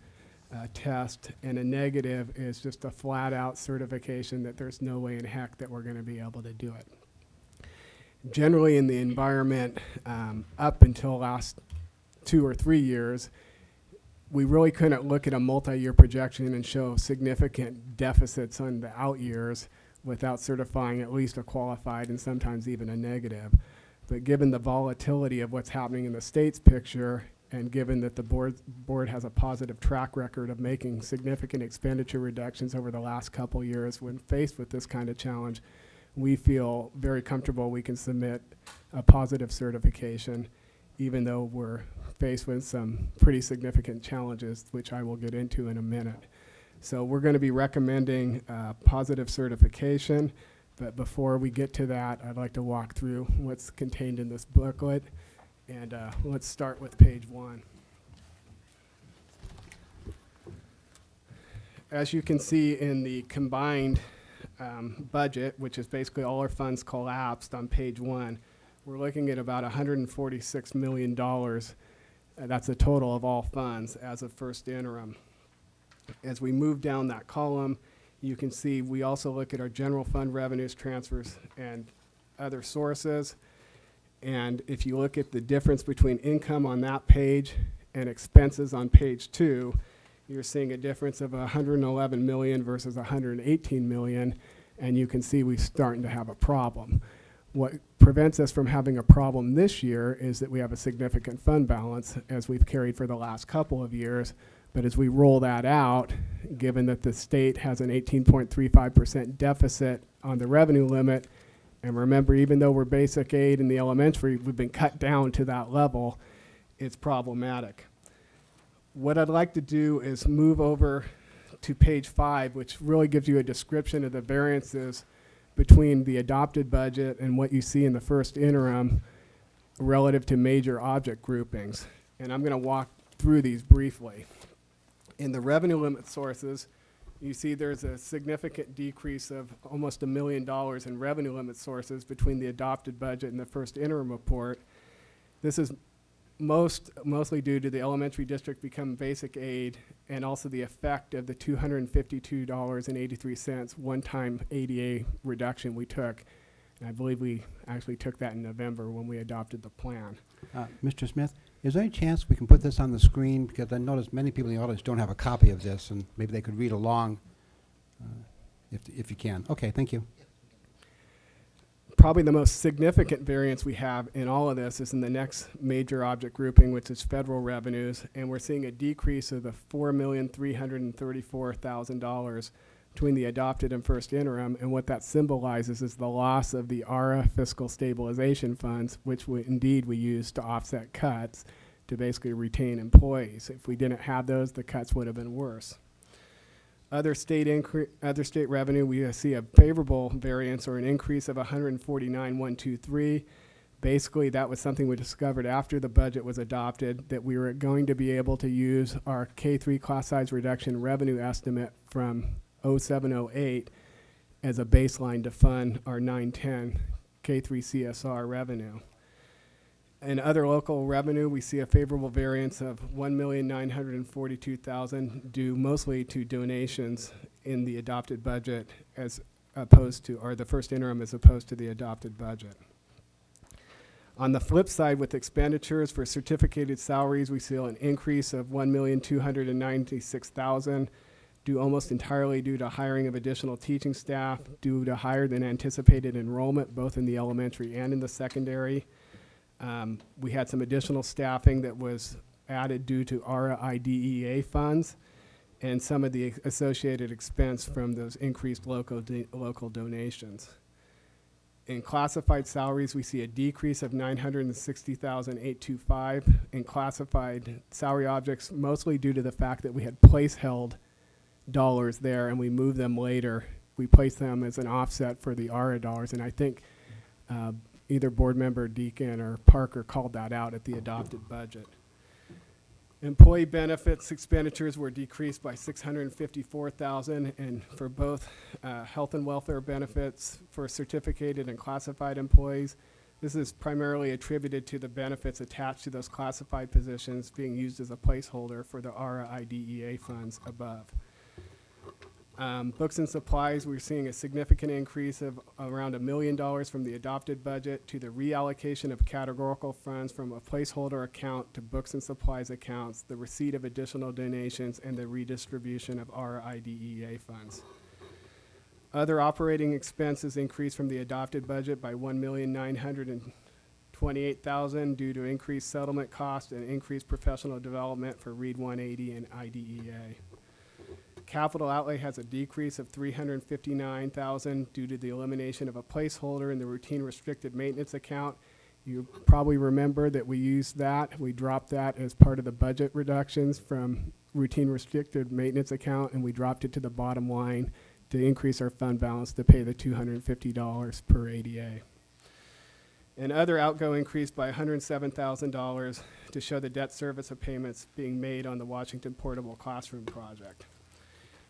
test. And a negative is just a flat out certification that there's no way in heck that we're going to be able to do it. Generally in the environment, up until last 2 or 3 years, we really couldn't look at a multi-year projection and show significant deficits on the out years without certifying at least a qualified and sometimes even a negative. But given the volatility of what's happening in the state's picture, and given that the board has a positive track record of making significant expenditure reductions over the last couple years when faced with this kind of challenge, we feel very comfortable we can submit a positive certification, even though we're faced with some pretty significant challenges, which I will get into in a minute. So we're going to be recommending positive certification, but before we get to that, I'd like to walk through what's contained in this booklet, and let's start with page 1. As you can see in the combined budget, which is basically all our funds collapsed on page 1, we're looking at about $146 million. That's the total of all funds as of first interim. As we move down that column, you can see we also look at our general fund revenues, transfers, and other sources. And if you look at the difference between income on that page and expenses on page 2, you're seeing a difference of $111 million versus $118 million, and you can see we're starting to have a problem. What prevents us from having a problem this year is that we have a significant fund balance as we've carried for the last couple of years. But as we roll that out, given that the state has an 18.35% deficit on the revenue limit, and remember, even though we're basic aid in the elementary, we've been cut down to that level, it's problematic. What I'd like to do is move over to page 5, which really gives you a description of the variances between the adopted budget and what you see in the first interim relative to major object groupings. And I'm going to walk through these briefly. In the revenue limit sources, you see there's a significant decrease of almost $1 million in revenue limit sources between the adopted budget and the first interim report. This is mostly due to the elementary district becoming basic aid and also the effect of the $252.83 one-time ADA reduction we took. And I believe we actually took that in November when we adopted the plan. Mr. Smith, is there any chance we can put this on the screen? Because I noticed many people in the audience don't have a copy of this, and maybe they could read along if you can. Okay, thank you. Probably the most significant variance we have in all of this is in the next major object grouping, which is federal revenues, and we're seeing a decrease of the $4,334,000 between the adopted and first interim, and what that symbolizes is the loss of the ARA fiscal stabilization funds, which we use to offset cuts to basically retain employees. If we didn't have those, the cuts would have been worse. Other state revenue, we see a favorable variance or an increase of $149,123. Basically, that was something we discovered after the budget was adopted, that we were going to be able to use our K-3 class size reduction revenue estimate from 07-08 as a baseline to fund our 9-10 K-3 CSR revenue. In other local revenue, we see a favorable variance of $1,942,000 due mostly to donations in the adopted budget as opposed to, or the first interim as opposed to the adopted budget. On the flip side, with expenditures for certificated salaries, we see an increase of $1,296,000 due almost entirely due to hiring of additional teaching staff due to higher than anticipated enrollment both in the elementary and in the secondary. We had some additional staffing that was added due to ARA IDEA funds and some of the associated expense from those increased local donations. In classified salaries, we see a decrease of $960,825 in classified salary objects, mostly due to the fact that we had place-held dollars there and we moved them later. We placed them as an offset for the ARA dollars, and I think either board member Deacon or Parker called that out at the adopted budget. Employee benefits expenditures were decreased by $654,000, and for both health and welfare benefits for certificated and classified employees, this is primarily attributed to the benefits attached to those classified positions being used as a placeholder for the ARA IDEA funds above. Books and supplies, we're seeing a significant increase of around $1 million from the adopted budget to the reallocation of categorical funds from a placeholder account to books and supplies accounts, the receipt of additional donations, and the redistribution of our IDEA funds. Other operating expenses increased from the adopted budget by $1,928,000 due to increased settlement costs and increased professional development for READ 180 and IDEA. Capital outlay has a decrease of $359,000 due to the elimination of a placeholder in the routine restricted maintenance account. You probably remember that we used that. We dropped that as part of the budget reductions from routine restricted maintenance account, and we dropped it to the bottom line to increase our fund balance to pay the $250 per ADA. And other outgo increased by $107,000 to show the debt service of payments being made on the Washington Portable Classroom project.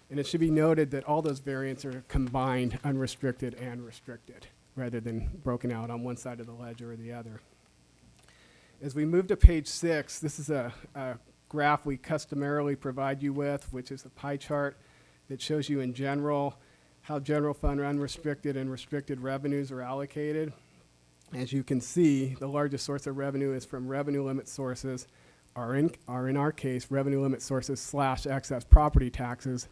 And it should be noted that all those variants are combined, unrestricted and restricted, rather than broken out on one side of the ledger or the other. As we move to page 6, this is a graph we customarily provide you with, which is a pie chart that shows you in general how general fund unrestricted and restricted revenues are allocated. As you can see, the largest source of revenue is from revenue limit sources, are in our case revenue limit sources / excess property taxes,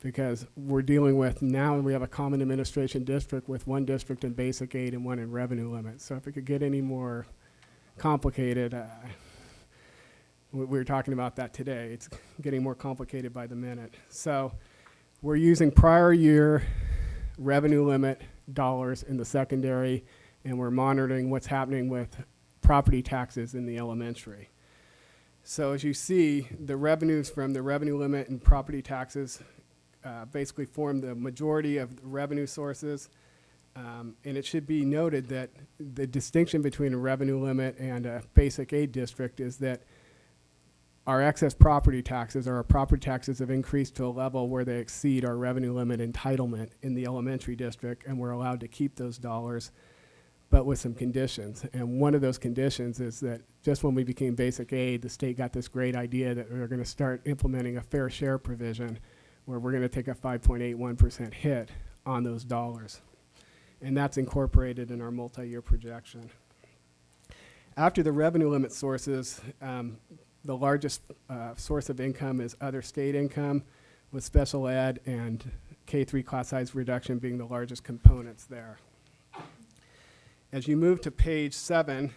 because we're dealing with, now we have a common administration district with one district in basic aid and one in revenue limit. So if it could get any more complicated, we were talking about that today. It's getting more complicated by the minute. So we're using prior year revenue limit dollars in the secondary, and we're monitoring what's happening with property taxes in the elementary. So as you see, the revenues from the revenue limit and property taxes basically form the majority of the revenue sources. And it should be noted that the distinction between a revenue limit and a basic aid district is that our excess property taxes, or our property taxes, have increased to a level where they exceed our revenue limit entitlement in the elementary district, and we're allowed to keep those dollars, but with some conditions. And one of those conditions is that just when we became basic aid, the state got this great idea that we were going to start implementing a fair share provision where we're going to take a 5.81% hit on those dollars. And that's incorporated in our multi-year projection. After the revenue limit sources, the largest source of income is other state income, with special ed and K-3 class size reduction being the largest components there. As you move to page 7,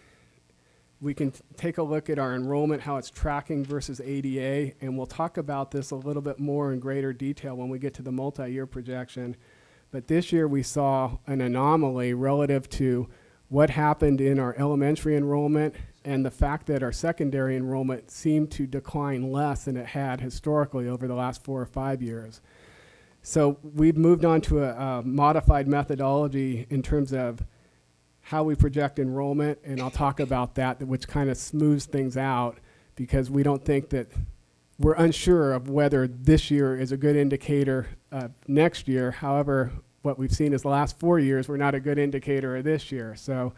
we can take a look at our enrollment, how it's tracking versus ADA, and we'll talk about this a little bit more in greater detail when we get to the multi-year projection. But this year we saw an anomaly relative to what happened in our elementary enrollment and the fact that our secondary enrollment seemed to decline less than it had historically over the last 4 or 5 years. So we've moved on to a modified methodology in terms of how we project enrollment, and I'll talk about that, which kind of smooths things out, because we don't think that, we're unsure of whether this year is a good indicator of next year. However, what we've seen is the last 4 years were not a good indicator of this year. So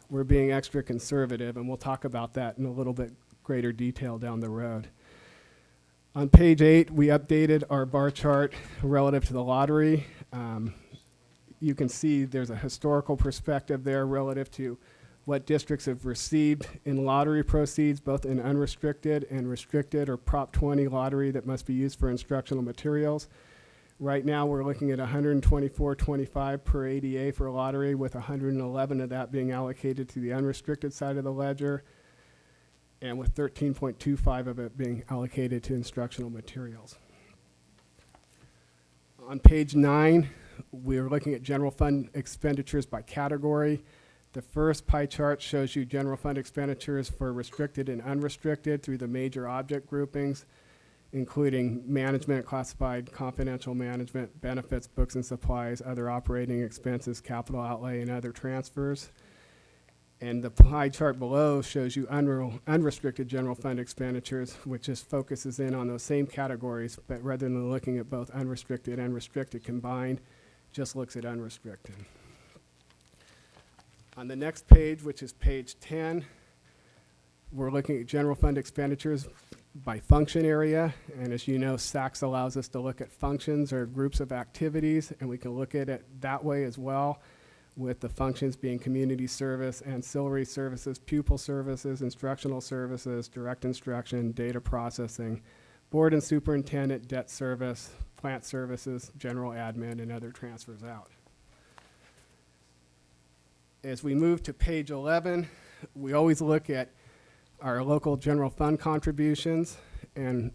we're being extra conservative, and we'll talk about that in a little bit greater detail down the road. On page 8, we updated our bar chart relative to the lottery. You can see there's a historical perspective there relative to what districts have received in lottery proceeds, both in unrestricted and restricted or Prop 20 lottery that must be used for instructional materials. Right now, we're looking at $124.25 per ADA for lottery, with 111 of that being allocated to the unrestricted side of the ledger, and with 13.25 of it being allocated to instructional materials. On page 9, we're looking at general fund expenditures by category. The first pie chart shows you general fund expenditures for restricted and unrestricted through the major object groupings, including management, classified, confidential management, benefits, books and supplies, other operating expenses, capital outlay, and other transfers. And the pie chart below shows you unrestricted general fund expenditures, which just focuses in on those same categories, but rather than looking at both unrestricted and restricted combined, just looks at unrestricted. On the next page, which is page 10, we're looking at general fund expenditures by function area. And as you know, SACS allows us to look at functions or groups of activities, and we can look at it that way as well, with the functions being community service, ancillary services, pupil services, instructional services, direct instruction, data processing, board and superintendent, debt service, plant services, general admin, and other transfers out. As we move to page 11, we always look at our local general fund contributions, and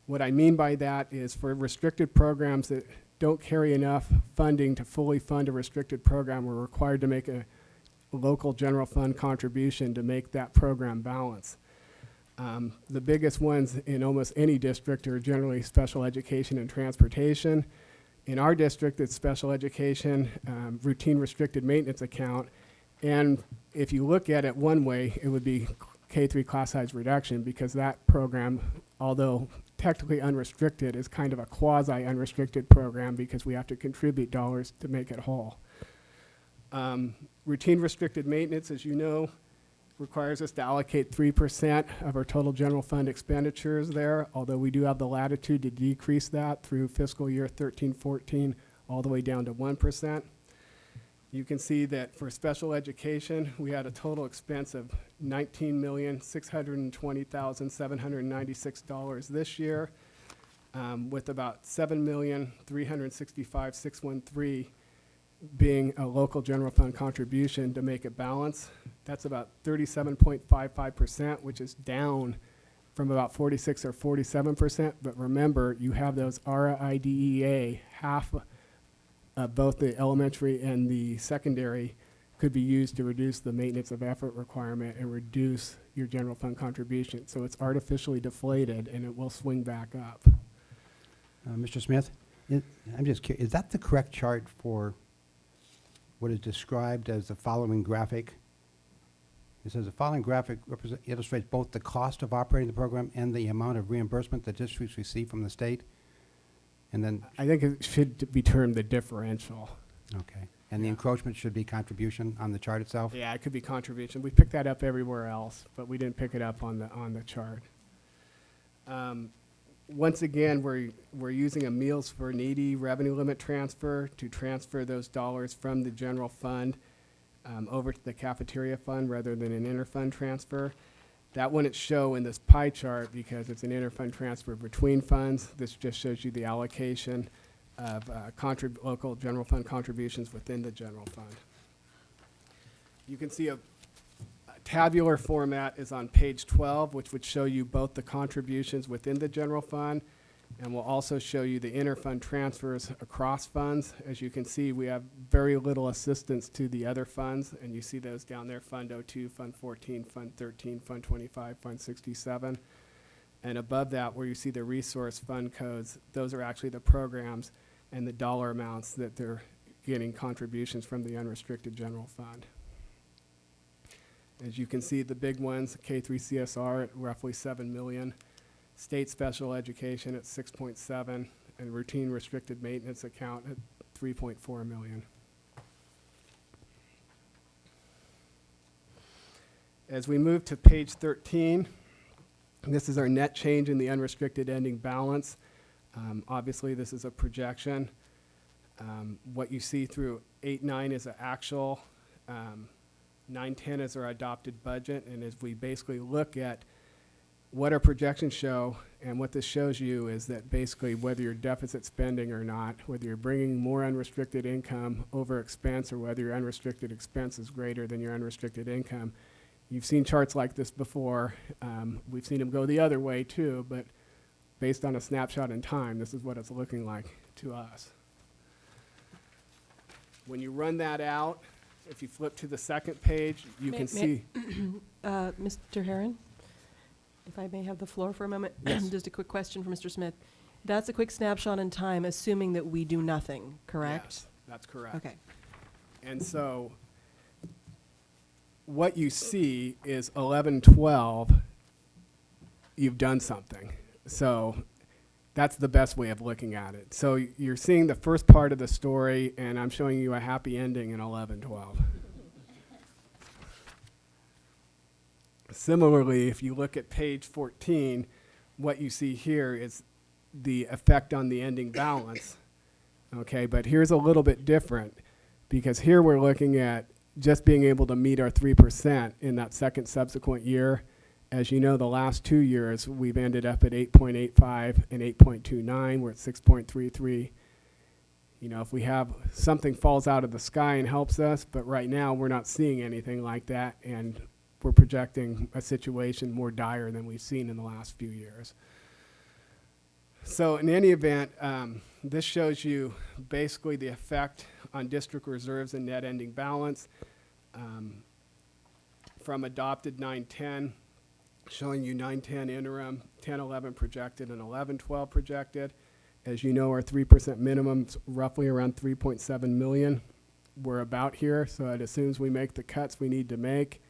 what I mean by that is for restricted programs that don't carry enough funding to fully fund a restricted program, we're required to make a local general fund contribution to make that program balance. The biggest ones in almost any district are generally special education and transportation. In our district, it's special education, routine restricted maintenance account, and if you look at it one way, it would be K-3 class size reduction, because that program, although technically unrestricted, is kind of a quasi-unrestricted program because we have to contribute dollars to make it whole. Routine restricted maintenance, as you know, requires us to allocate 3% of our total general fund expenditures there, although we do have the latitude to decrease that through fiscal year 13-14 all the way down to 1%. You can see that for special education, we had a total expense of $19,620,796 this year, with about $7,365,613 being a local general fund contribution to make it balance. That's about 37.55%, which is down from about 46 or 47%. But remember, you have those RIDEA, half of both the elementary and the secondary could be used to reduce the maintenance of effort requirement and reduce your general fund contribution. So it's artificially deflated, and it will swing back up. Mr. Smith, I'm just curious, is that the correct chart for what is described as the following graphic? It says the following graphic illustrates both the cost of operating the program and the amount of reimbursement that districts receive from the state. And then I think it should be termed the differential. okay, and the encroachment should be contribution on the chart itself. Yeah, it could be contribution. We picked that up everywhere else, but we didn't pick it up on the chart. Once again, we're using a Meals for Needy revenue limit transfer to transfer those dollars from the general fund over to the cafeteria fund rather than an interfund transfer. That wouldn't show in this pie chart because it's an interfund transfer between funds. This just shows you the allocation of local general fund contributions within the general fund. You can see a tabular format is on page 12, which would show you both the contributions within the general fund, and will also show you the interfund transfers across funds. As you can see, we have very little assistance to the other funds, and you see those down there: Fund 02, Fund 14, Fund 13, Fund 25, Fund 67. And above that, where you see the resource fund codes, those are actually the programs and the dollar amounts that they're getting contributions from the unrestricted general fund. As you can see, the big ones, K3 CSR at roughly $7 million, state special education at 6.7, and routine restricted maintenance account at 3.4 million. As we move to page 13, this is our net change in the unrestricted ending balance. Obviously, this is a projection. What you see through 8-9 is an actual. 9-10 is our adopted budget. And as we basically look at what our projections show, and what this shows you is that basically whether you're deficit spending or not, whether you're bringing more unrestricted income over expense, or whether your unrestricted expense is greater than your unrestricted income. You've seen charts like this before. We've seen them go the other way too, but based on a snapshot in time, this is what it's looking like to us. When you run that out, if you flip to the second page, you can see. Mr. Herron, if I may have the floor for a moment. Yes. Just a quick question for Mr. Smith. That's a quick snapshot in time, assuming that we do nothing, correct? Yes, that's correct. Okay. And so what you see is 11-12, you've done something. So that's the best way of looking at it. So you're seeing the first part of the story, and I'm showing you a happy ending in 11-12. Similarly, if you look at page 14, what you see here is the effect on the ending balance. Okay, but here's a little bit different, because here we're looking at just being able to meet our 3% in that second subsequent year. As you know, the last 2 years, we've ended up at 8.85 and 8.29. We're at 6.33. You know, if we have something falls out of the sky and helps us, but right now we're not seeing anything like that, and we're projecting a situation more dire than we've seen in the last few years. So in any event, this shows you basically the effect on district reserves and net ending balance from adopted 9-10, showing you 9-10 interim, 10-11 projected, and 11-12 projected. As you know, our 3% minimum's roughly around 3.7 million. We're about here, so it assumes we make the cuts we need to make,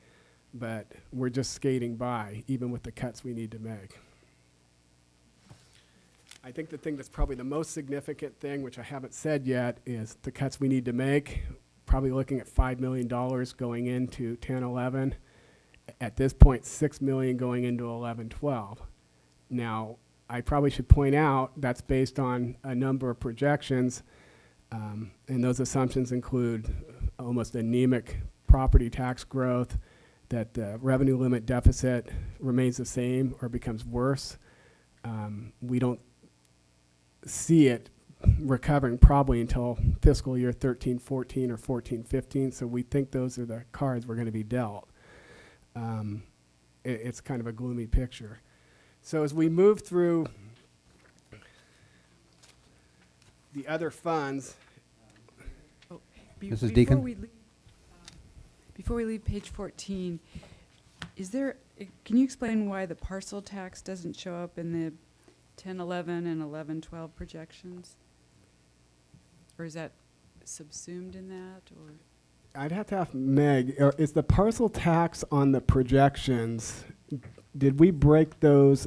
but we're just skating by, even with the cuts we need to make. I think the thing that's probably the most significant thing, which I haven't said yet, is the cuts we need to make. Probably looking at $5 million going into 10-11. At this point, $6 million going into 11-12. Now, I probably should point out that's based on a number of projections, and those assumptions include almost anemic property tax growth, that the revenue limit deficit remains the same or becomes worse. We don't see it recovering probably until fiscal year 13-14 or 14-15, so we think those are the cards we're going to be dealt. It's kind of a gloomy picture. So as we move through the other funds. Mrs. Deacon? Before we leave page 14, can you explain why the parcel tax doesn't show up in the 10-11 and 11-12 projections? Or is that subsumed in that, or? I'd have to ask Meg, is the parcel tax on the projections, did we break those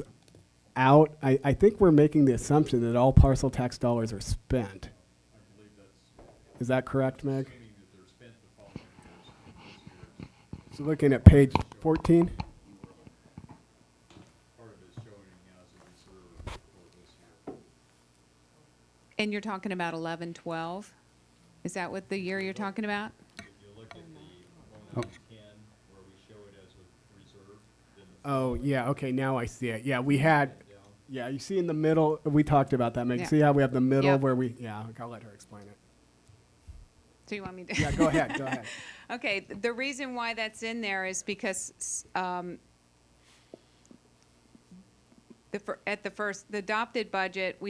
out? I think we're making the assumption that all parcel tax dollars are spent. I believe that's. Is that correct, Meg? Assuming that they're spent the following years. So looking at page 14? Part of it's showing as a reserve for this year. And you're talking about 11-12? Is that what the year you're talking about? If you look at the 10, where we show it as a reserve, then the Oh, yeah, okay, now I see it. Yeah, we had, yeah, you see in the middle, we talked about that, Meg. Yeah. See how we have the middle Yep. where we, yeah, I'll let her explain it. So you want me to? Yeah, go ahead, go ahead. Okay, the reason why that's in there is because the adopted budget,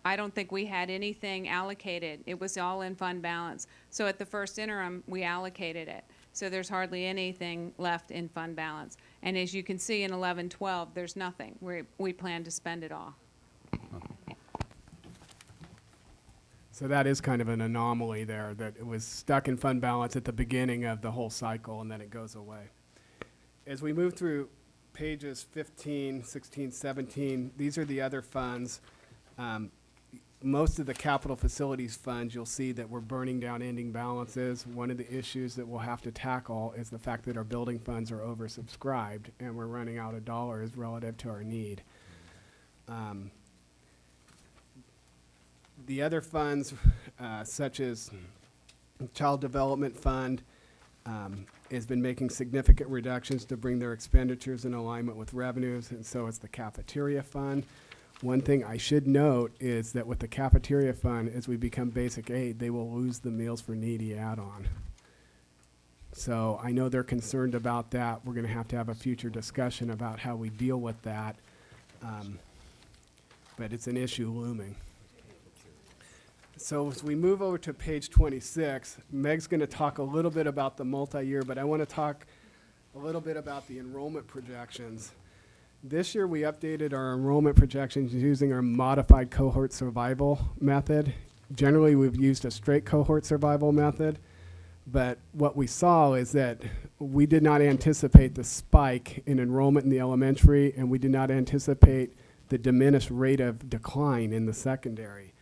I don't think we had anything allocated. It was all in fund balance. So at the first interim, we allocated it. So there's hardly anything left in fund balance. And as you can see in 11-12, there's nothing. We plan to spend it all. So that is kind of an anomaly there, that it was stuck in fund balance at the beginning of the whole cycle, and then it goes away. As we move through pages 15, 16, 17, these are the other funds. most of the capital facilities funds, you'll see that we're burning down ending balances. One of the issues that we'll have to tackle is the fact that our building funds are oversubscribed and we're running out of dollars relative to our need. The other funds, such as Child Development Fund, has been making significant reductions to bring their expenditures in alignment with revenues, and so is the Cafeteria Fund. One thing I should note is that with the Cafeteria Fund, as we become basic aid, they will lose the Meals for Needy add-on. So I know they're concerned about that. We're going to have a future discussion about how we deal with that. But it's an issue looming. So as we move over to page 26, Meg's going to talk a little bit about the multi-year, but I want to talk a little bit about the enrollment projections. This year we updated our enrollment projections using our modified cohort survival method. Generally we've used a straight cohort survival method, but what we saw is that we did not anticipate the spike in enrollment in the elementary, and we did not anticipate the diminished rate of decline in the secondary.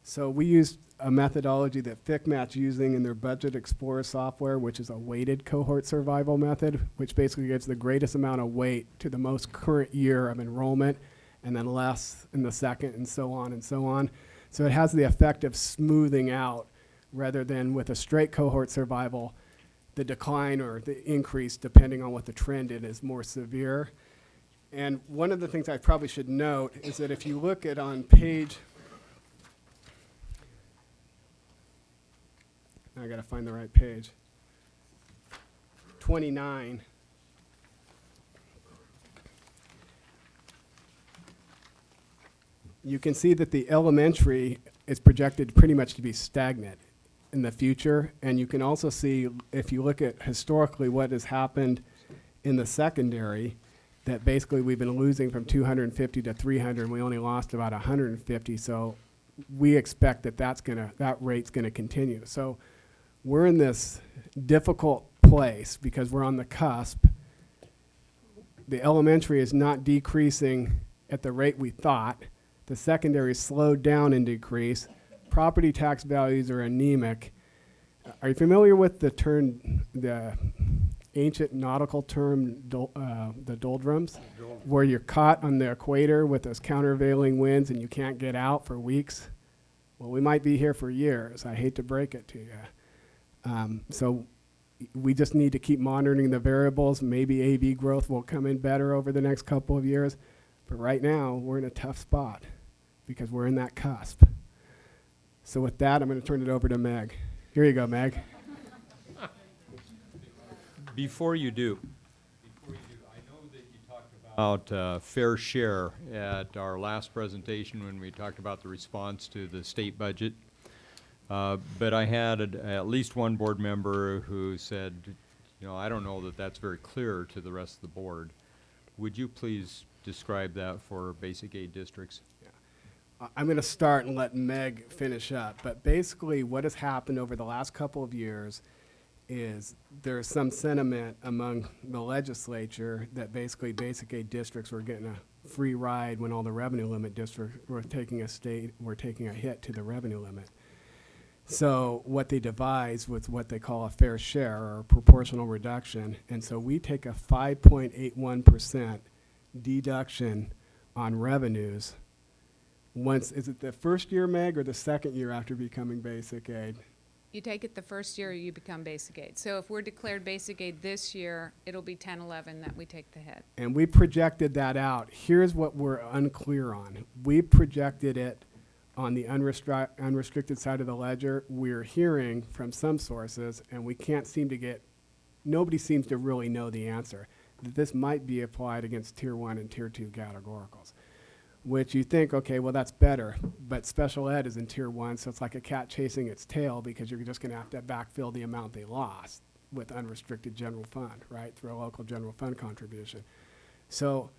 So we used a methodology that FCMAT's using in their Budget Explorer software, which is a weighted cohort survival method, which basically gives the greatest amount of weight to the most current year of enrollment, and then less in the second, and so on and so on. So it has the effect of smoothing out, rather than with a straight cohort survival, the decline or the increase, depending on what the trend is more severe. And one of the things I probably should note is that if you look at on page, I gotta find the right page, 29, you can see that the elementary is projected pretty much to be stagnant in the future. And you can also see, if you look at historically what has happened in the secondary, that basically we've been losing from 250 to 300, and we only lost about 150. So we expect that that rate's gonna continue. So we're in this difficult place because we're on the cusp. The elementary is not decreasing at the rate we thought. The secondary slowed down and decreased. Property tax values are anemic. Are you familiar with the term, the ancient nautical term, the doldrums, where you're caught on the equator with those countervailing winds and you can't get out for weeks? Well, we might be here for years. I hate to break it to you. So we just need to keep monitoring the variables. Maybe AV growth will come in better over the next couple of years. But right now, we're in a tough spot because we're in that cusp. So with that, I'm going to turn it over to Meg. Here you go, Meg. Before you do, I know that you talked about fair share at our last presentation when we talked about the response to the state budget. But I had at least one board member who said, you know, I don't know that that's very clear to the rest of the board. Would you please describe that for basic aid districts? Yeah. I'm going to start and let Meg finish up. But basically what has happened over the last couple of years is there's some sentiment among the legislature that basically basic aid districts were getting a free ride when all the revenue limit districts were taking a hit to the revenue limit. So what they devised was what they call a fair share or proportional reduction. And so we take a 5.81% deduction on revenues. Once, is it the first year, Meg, or the second year after becoming basic aid? You take it the first year you become basic aid. So if we're declared basic aid this year, it'll be 10-11 that we take the hit. And we projected that out. Here's what we're unclear on. We projected it on the unrestricted side of the ledger. We're hearing from some sources, and we can't seem to get, nobody seems to really know the answer, that this might be applied against Tier 1 and Tier 2 categoricals, which you think, okay, well, that's better, but special ed is in Tier 1, so it's like a cat chasing its tail because you're just going to have to backfill the amount they lost with unrestricted general fund, right, through a local general fund contribution. So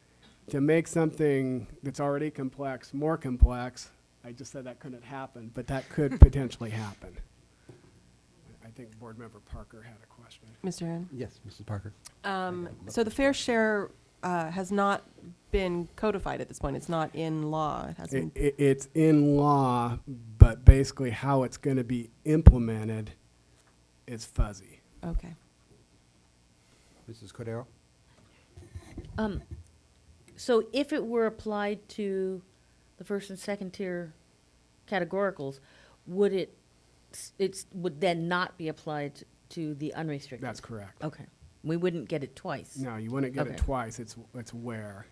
to make something that's already complex more complex, I just said that couldn't happen, but that could potentially happen. I think Board Member Parker had a question. Mr. Aaron? Yes, Mrs. Parker. So the fair share has not been codified at this point. It's not in law. It hasn't. It's in law, but basically how it's going to be implemented is fuzzy. Okay. Mrs. Cordero? So if it were applied to the first and second tier categoricals, would it would then not be applied to the unrestricted? That's correct. Okay. We wouldn't get it twice. No, you wouldn't get Okay. it twice. It's where.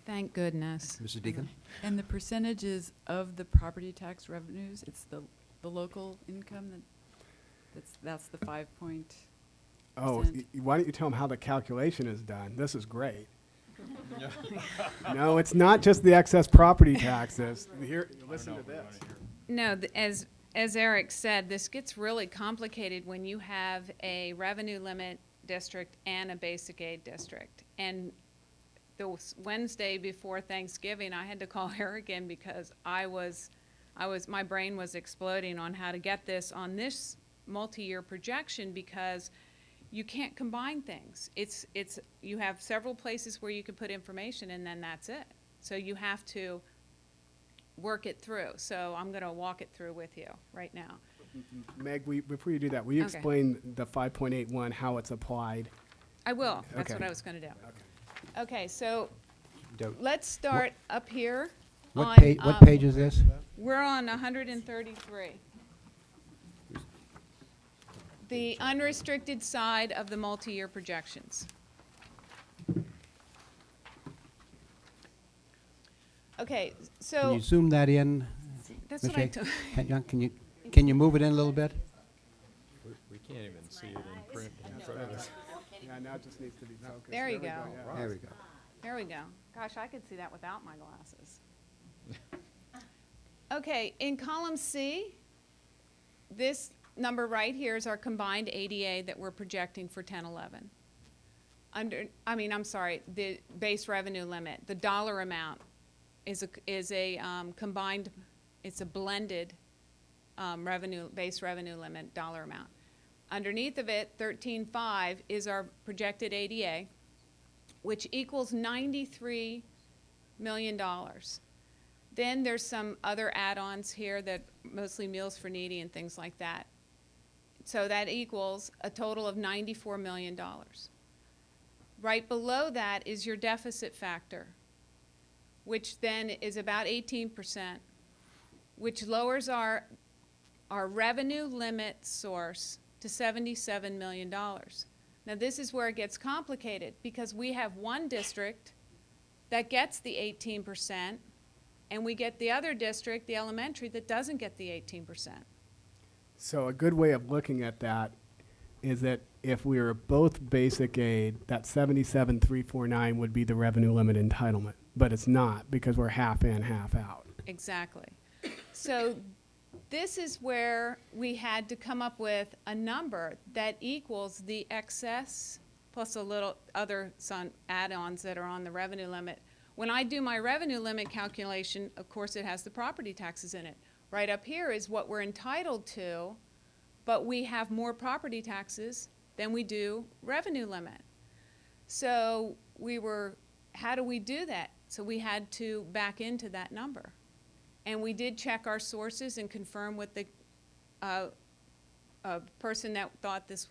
Thank goodness. Mrs. Deacon? And the percentages of the property tax revenues, it's the local income that's the 5 point. Oh, why don't you tell them how the calculation is done? This is great. No, it's not just the excess property taxes. Here, listen to this. No, as Eric said, this gets really complicated when you have a revenue limit district and a basic aid district. And the Wednesday before Thanksgiving, I had to call Eric in because my brain was exploding on how to get this on this multi-year projection, because you can't combine things. You have several places where you can put information, and then that's it. So you have to work it through. So I'm going to walk it through with you right now. Meg, before you do that, will you Okay. explain the 5.81, how it's applied? I will. That's Okay. what I was going to do. Okay, so Do- let's start up here. What page is this? We're on 133. The unrestricted side of the multi-year projections. Okay, Can so you zoom that in? that's Ms. what I Hay? took. Young, can you move it in a little bit? We can't even see it in print in front of us. Yeah, now it just needs to be focused. There you go. yeah. There we go. There we go. Gosh, I could see that without my glasses. Okay, in column C, this number right here is our combined ADA that we're projecting for 10-11. The base revenue limit, the dollar amount is a combined, it's a blended base revenue limit dollar amount. Underneath of it, 13.5 is our projected ADA, which equals $93 million. Then there's some other add-ons here that mostly Meals for Needy and things like that. So that equals a total of $94 million. Right below that is your deficit factor, which then is about 18%, which lowers our revenue limit source to $77 million. Now this is where it gets complicated, because we have one district that gets the 18%, and we get the other district, the elementary, that doesn't get the 18%. So a good way of looking at that is that if we were both basic aid, that 77,349 would be the revenue limit entitlement, but it's not, because we're half in, half out. Exactly. So this is where we had to come up with a number that equals the excess plus a little other add-ons that are on the revenue limit. When I do my revenue limit calculation, of course it has the property taxes in it. Right up here is what we're entitled to, but we have more property taxes than we do revenue limit. So how do we do that? So we had to back into that number. And we did check our sources and confirm with the person that thought this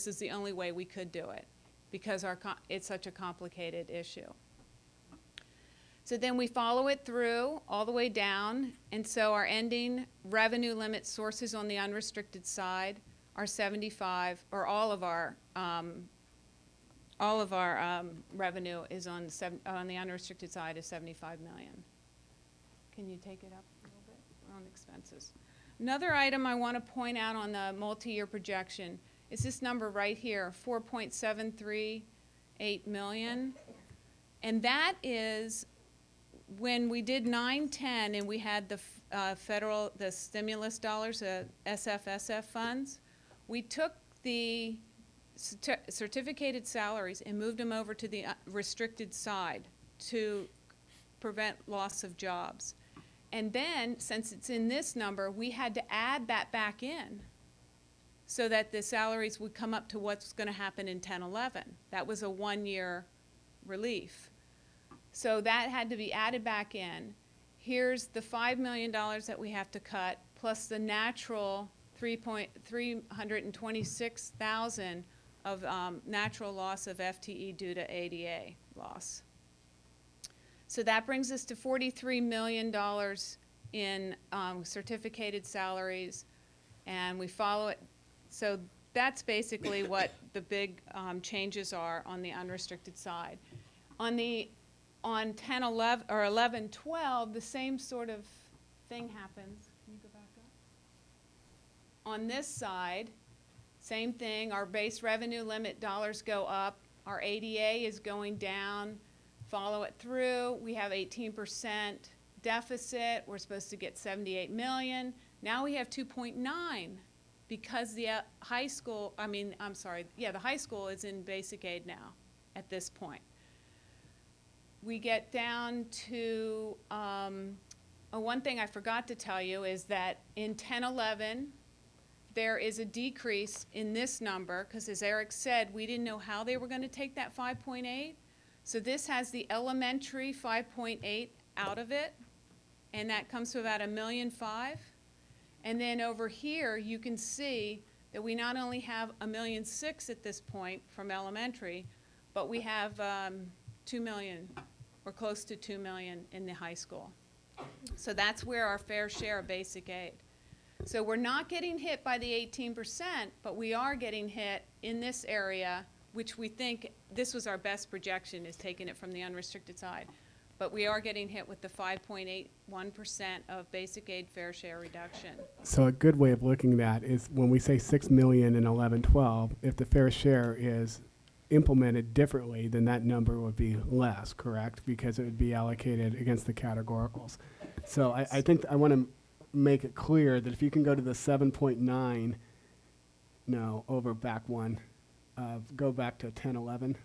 is the only way we could do it, because it's such a complicated issue. So then we follow it through all the way down, and so our ending revenue limit sources on the unrestricted side are 75, or all of our revenue is on the unrestricted side is 75 million. Can you take it up a little bit? We're on expenses. Another item I want to point out on the multi-year projection is this number right here, 4.738 million. And that is when we did 9-10 and we had the the stimulus dollars, SFSF funds, we took the certificated salaries and moved them over to the restricted side to prevent loss of jobs. And then, since it's in this number, we had to add that back in so that the salaries would come up to what's going to happen in 10-11. That was a one-year relief. So that had to be added back in. Here's the $5 million that we have to cut, plus the natural 326,000 of natural loss of FTE due to ADA loss. So that brings us to $43 million in certificated salaries, and we follow it. So that's basically what the big changes are on the unrestricted side. On 10, 11, or 11, 12, the same sort of thing happens. Can you go back up? On this side, same thing. Our base revenue limit dollars go up. Our ADA is going down. Follow it through. We have 18% deficit. We're supposed to get 78 million. Now we have 2.9 because the high school, the high school is in basic aid now at this point. We get down to, one thing I forgot to tell you is that in 10-11, there is a decrease in this number, because as Eric said, we didn't know how they were going to take that 5.8. So this has the elementary 5.8 out of it, and that comes to about $1.5 million. And then over here, you can see that we not only have $1.6 million at this point from elementary, but we have 2 million, or close to 2 million in the high school. So that's where our fair share of basic aid. So we're not getting hit by the 18%, but we are getting hit in this area, which we think this was our best projection, is taking it from the unrestricted side. But we are getting hit with the 5.81% of basic aid fair share reduction. So a good way of looking at that is when we say 6 million in 11-12, if the fair share is implemented differently, then that number would be less, correct? Because it would be allocated against the categoricals. So I think I want to make it clear that if you can go to the 7.9, no, over back one, go back to 10-11,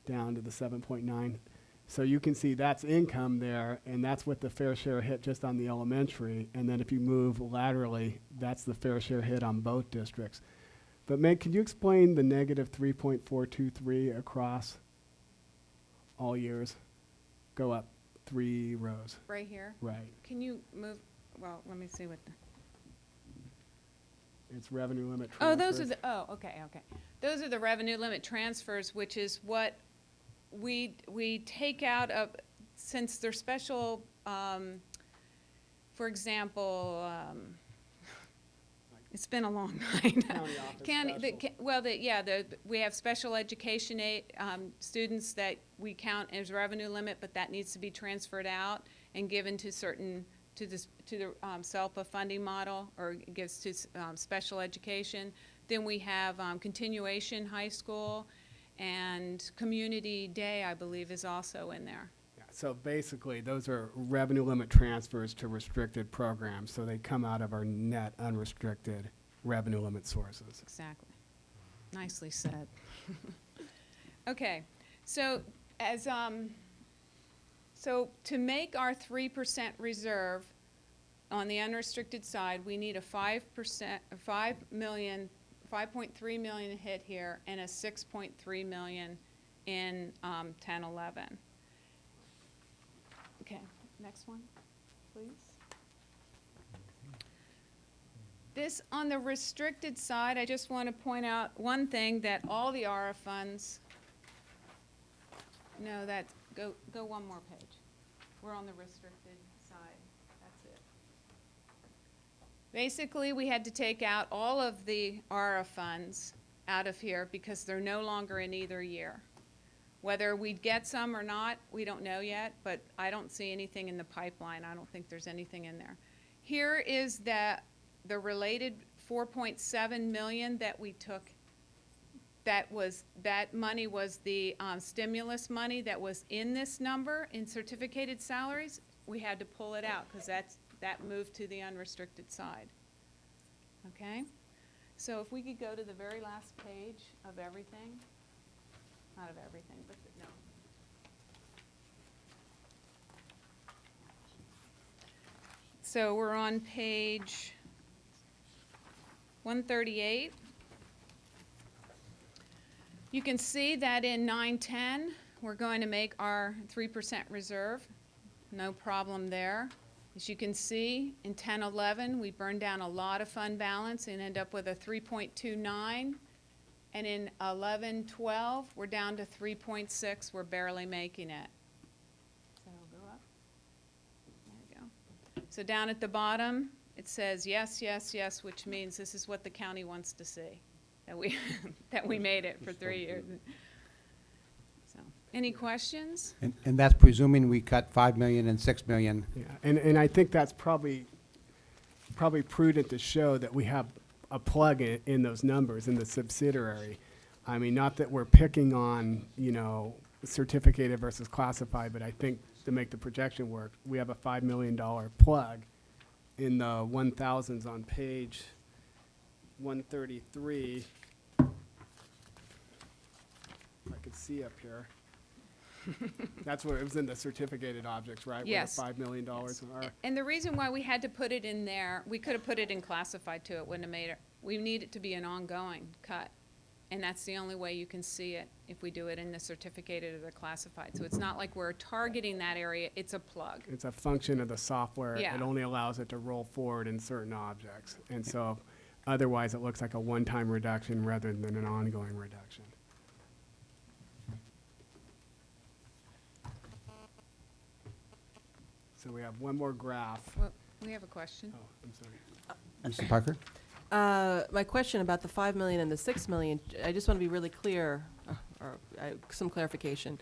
down to the 7.9. So you can see that's income there, and that's what the fair share hit just on the elementary. And then if you move laterally, that's the fair share hit on both districts. But Meg, could you explain the negative 3.423 across all years? Go up 3 rows. Right here? Right. Can you move, well, let me see what the. It's revenue limit Oh, transfers. okay. Those are the revenue limit transfers, which is what we take out of, since they're special, for example, it's been a long night. We have special education aid, students that we count as revenue limit, but that needs to be transferred out and given to certain, to the SELPA funding model, or gives to special education. Then we have continuation high school, and community day, I believe, is also in there. Yeah, so basically, those are revenue limit transfers to restricted programs, so they come out of our net unrestricted revenue limit sources. Exactly. Nicely said. Okay, so as so to make our 3% reserve on the unrestricted side, we need a 5.3 million hit here and a 6.3 million in 10-11. Okay, next one, please. This, on the restricted side, I just want to point out one thing, that all the ARA funds, no, that's, go one more page. We're on the restricted side, that's it. Basically, we had to take out all of the ARA funds out of here because they're no longer in either year. Whether we'd get some or not, we don't know yet, but I don't see anything in the pipeline. I don't think there's anything in there. Here is the related 4.7 million that we took. That money was the stimulus money that was in this number in certificated salaries. We had to pull it out because that moved to the unrestricted side. Okay? So if we could go to the very last page of everything. Not of everything, but no. So we're on page 138. You can see that in 9-10, we're going to make our 3% reserve. No problem there. As you can see, in 10-11, we burned down a lot of fund balance and end up with a 3.29. And in 11-12, we're down to 3.6. We're barely making it. So go up. There we go. So down at the bottom, it says yes, yes, yes, which means this is what the county wants to see, that we that we made it for 3 years. So, any questions? And that's presuming we cut 5 million and 6 million. Yeah, and I think that's probably prudent to show that we have a plug in those numbers in the subsidiary. I mean, not that we're picking on, you know, certificated versus classified, but I think to make the projection work, we have a $5 million plug in the 1000s on page 133. I could see up here. That's where it was in the certificated objects, right? Yes. Where the $5 million Yes. are. And the reason why we had to put it in there, we could have put it in classified too, it wouldn't have made it. We need it to be an ongoing cut. And that's the only way you can see it, if we do it in the certificated or the classified. So it's not like we're targeting that area, it's a plug. It's a function of the software. Yeah. It only allows it to roll forward in certain objects. And so otherwise, it looks like a one-time reduction rather than an ongoing reduction. So we have one more graph. Well, we have a question. Oh, I'm sorry. Mrs. Parker? My question about the 5 million and the 6 million, I just want to be really clear, or some clarification.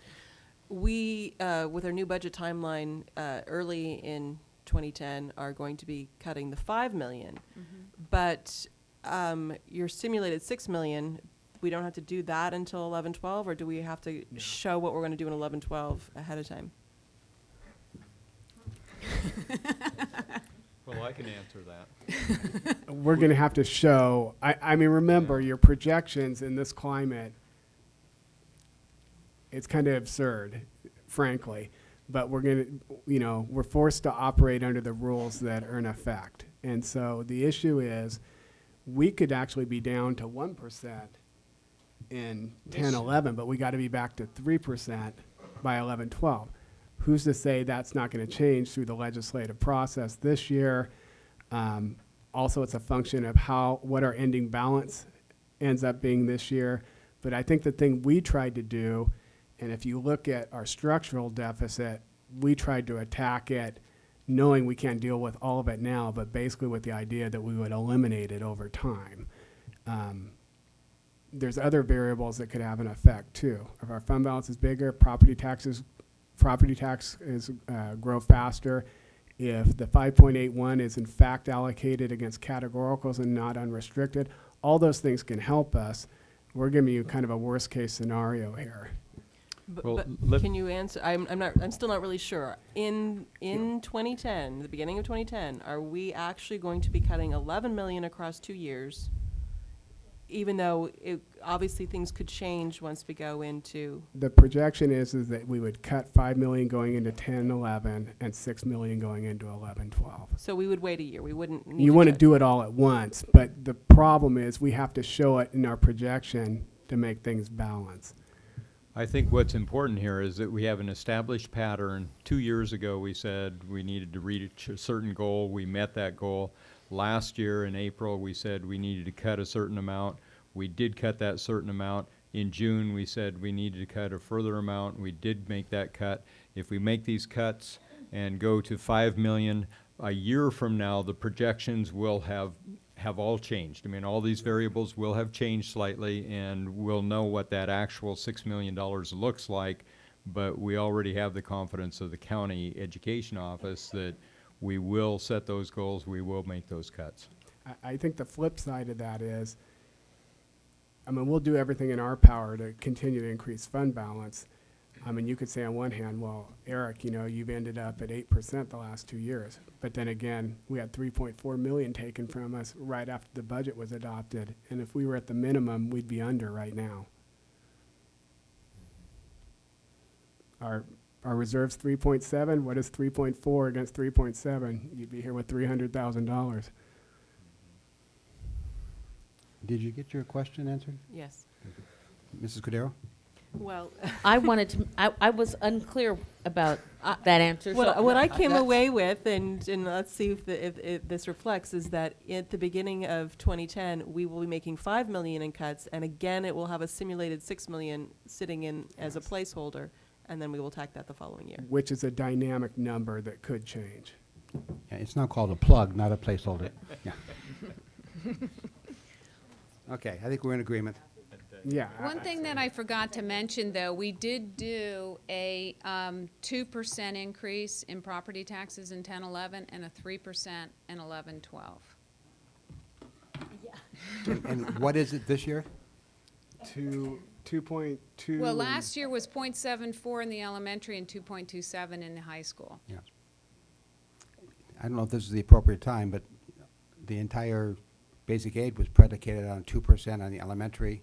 We, with our new budget timeline, early in 2010, are going to be cutting the 5 million. But your simulated 6 million, we don't have to do that until 11-12, or do we have to show what we're going to do in 11-12 ahead of time? Well, I can answer that. We're going to have to show, I mean, remember, your projections in this climate, it's kind of absurd, frankly. But we're going to, you know, we're forced to operate under the rules that are in effect. And so the issue is, we could actually be down to 1% in 10-11, but we got to be back to 3% by 11-12. Who's to say that's not going to change through the legislative process this year? Also, it's a function of what our ending balance ends up being this year. But I think the thing we tried to do, and if you look at our structural deficit, we tried to attack it knowing we can't deal with all of it now, but basically with the idea that we would eliminate it over time. There's other variables that could have an effect too. If our fund balance is bigger, property taxes grow faster. If the 5.81 is in fact allocated against categoricals and not unrestricted, all those things can help us. We're giving you kind of a worst case scenario here. But can you answer? I'm still not really sure. In 2010, the beginning of 2010, are we actually going to be cutting 11 million across 2 years? Even though obviously things could change once we go into. The projection is that we would cut 5 million going into 10-11 and 6 million going into 11-12. So we would wait a year. We wouldn't need You want to do it all at once, but the problem is we have to show it in our projection to make things balance. I think what's important here is that we have an established pattern. 2 years ago, we said we needed to reach a certain goal. We met that goal. Last year in April, we said we needed to cut a certain amount. We did cut that certain amount. In June, we said we needed to cut a further amount. We did make that cut. If we make these cuts and go to 5 million, a year from now, the projections will have all changed. I mean, all these variables will have changed slightly, and we'll know what that actual $6 million looks like, but we already have the confidence of the county education office that we will set those goals, we will make those cuts. I think the flip side of that is, I mean, we'll do everything in our power to continue to increase fund balance. I mean, you could say on one hand, well, Eric, you know, you've ended up at 8% the last 2 years. But then again, we had 3.4 million taken from us right after the budget was adopted. And if we were at the minimum, we'd be under right now. Our reserve's 3.7. What is 3.4 against 3.7? You'd be here with $300,000. Did you get your question answered? Yes. Mrs. Cordero? Well, I wanted to, I was unclear about that answer. so- what I came away with, and let's see if this reflects, is that at the beginning of 2010, we will be making $5 million in cuts, and again, it will have a simulated $6 million sitting in as a placeholder, and then we will tack that the following year. Which is a dynamic number that could change. Yeah, it's now called a plug, not a placeholder. Yeah. Okay, I think we're in agreement. Yeah. One thing that I forgot to mention, though, we did do a 2% increase in property taxes in 10-11 and a 3% in 11-12. And what is it this year? 2.2. Well, last year was 0.74 in the elementary and 2.27 in the high school. Yeah. I don't know if this is the appropriate time, but the entire basic aid was predicated on 2% on the elementary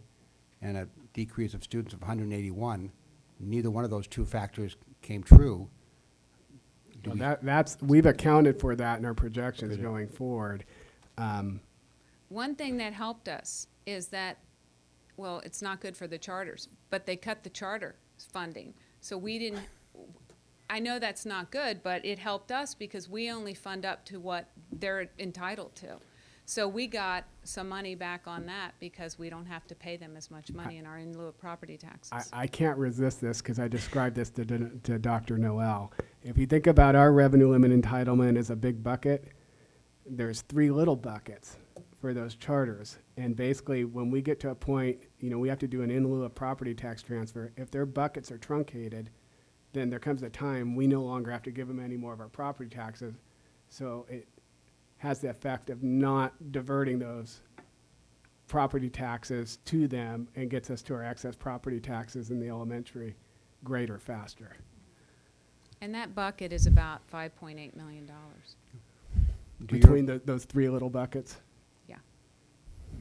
and a decrease of students of 181. Neither one of those two factors came true. Do we- We've accounted for that in our projections going forward. One thing that helped us is that, well, it's not good for the charters, but they cut the charter funding. So we didn't, I know that's not good, but it helped us because we only fund up to what they're entitled to. So we got some money back on that because we don't have to pay them as much money in our in lieu of property taxes. I can't resist this because I described this to Dr. Noel. If you think about our revenue limit entitlement as a big bucket, there's 3 little buckets for those charters. And basically, when we get to a point, we have to do an in lieu of property tax transfer. If their buckets are truncated, then there comes a time we no longer have to give them any more of our property taxes. So it has the effect of not diverting those property taxes to them and gets us to our excess property taxes in the elementary grade or faster. And that bucket is about $5.8 million. Between those 3 little buckets? Yeah.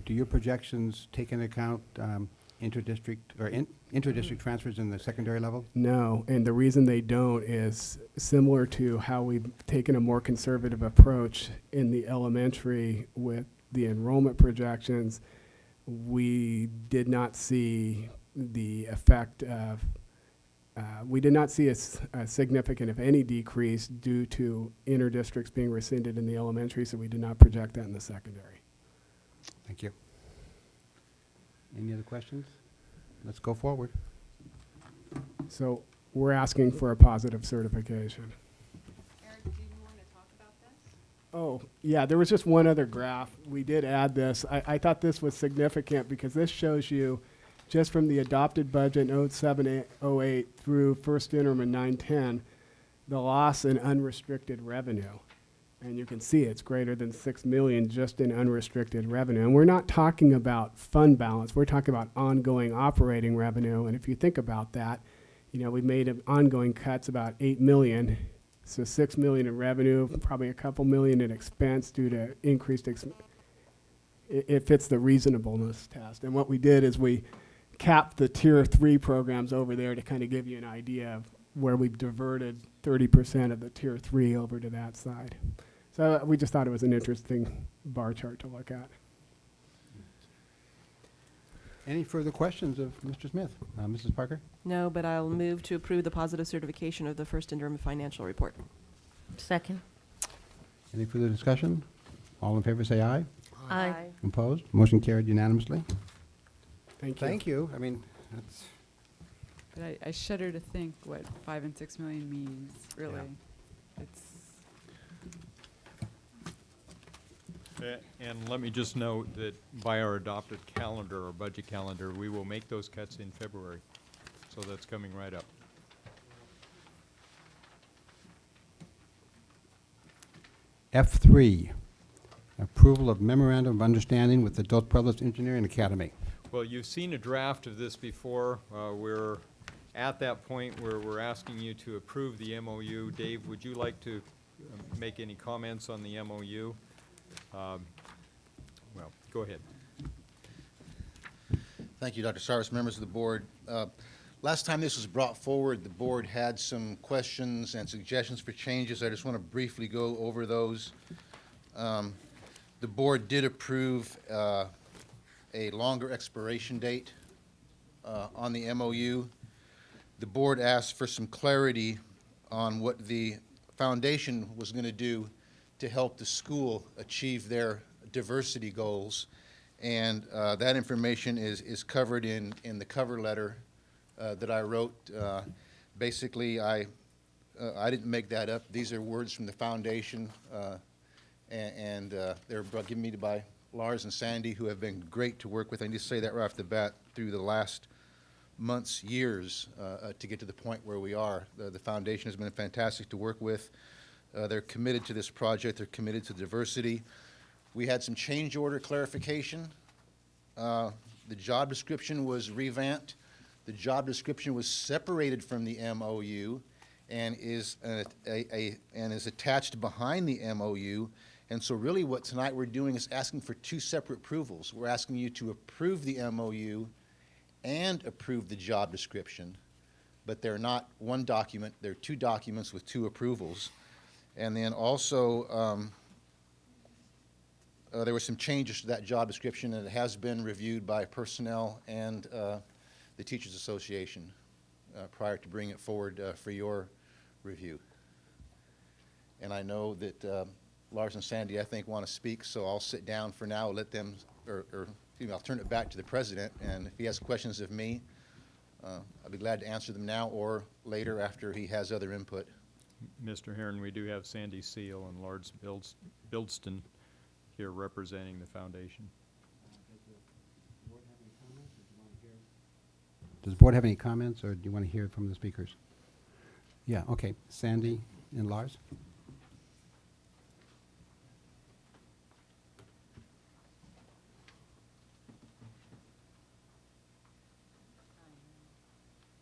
Do your projections take into account inter-district or inter-district transfers in the secondary level? No, and the reason they don't is similar to how we've taken a more conservative approach in the elementary with the enrollment projections. We did not see the effect of, we did not see a significant, if any, decrease due to inter-districts being rescinded in the elementary, so we did not project that in the secondary. Thank you. Any other questions? Let's go forward. So we're asking for a positive certification. Eric, do you want to talk about this? Oh, yeah, there was just one other graph. We did add this. I thought this was significant because this shows you just from the adopted budget in 07-08 through first interim in 9-10, the loss in unrestricted revenue. And you can see it's greater than $6 million just in unrestricted revenue. And we're not talking about fund balance. We're talking about ongoing operating revenue. And if you think about that, we made ongoing cuts about $8 million. So $6 million in revenue, probably a couple million in expense due to increased it fits the reasonableness test. And what we did is we capped the tier 3 programs over there to kind of give you an idea of where we've diverted 30% of the tier 3 over to that side. So we just thought it was an interesting bar chart to look at. Any further questions of Mr. Smith? Mrs. Parker? No, but I'll move to approve the positive certification of the first interim financial report. Second. Any further discussion? All in favor say aye. Aye. Opposed? Motion carried unanimously. Thank you. Thank you. I mean, that's... But I shudder to think what 5 and 6 million means, really. Yeah. It's, And let me just note that by our adopted calendar, or budget calendar, we will make those cuts in February. So that's coming right up. F3, approval of memorandum of understanding with the Dos Pueblos Engineering Academy. Well, you've seen a draft of this before. We're at that point where we're asking you to approve the MOU. Dave, would you like to make any comments on the MOU? Well, go ahead. Thank you, Dr. Sarvis, members of the board. Last time this was brought forward, the board had some questions and suggestions for changes. I just want to briefly go over those. The board did approve a longer expiration date on the MOU. The board asked for some clarity on what the foundation was going to do to help the school achieve their diversity goals. And that information is covered in the cover letter that I wrote. Basically, I didn't make that up. These are words from the foundation, and they're given me by Lars and Sandy, who have been great to work with. I need to say that right off the bat, through the last months, years, to get to the point where we are. The foundation has been fantastic to work with. They're committed to this project. They're committed to diversity. We had some change order clarification. The job description was revamped. The job description was separated from the MOU and is attached behind the MOU. And so really what tonight we're doing is asking for two separate approvals. We're asking you to approve the MOU and approve the job description, but they're not one document. They're two documents with two approvals. And then also, there were some changes to that job description, and it has been reviewed by personnel and the Teachers Association prior to bringing it forward for your review. And I know that Lars and Sandy, I think, want to speak, so I'll sit down for now, let them, I'll turn it back to the president, and if he has questions of me, I'll be glad to answer them now or later after he has other input. Mr. Heron, we do have Sandy Seal and Lars Bildston here representing the foundation. Does the board have any comments, or do you want to hear from the speakers? Yeah, okay. Sandy and Lars?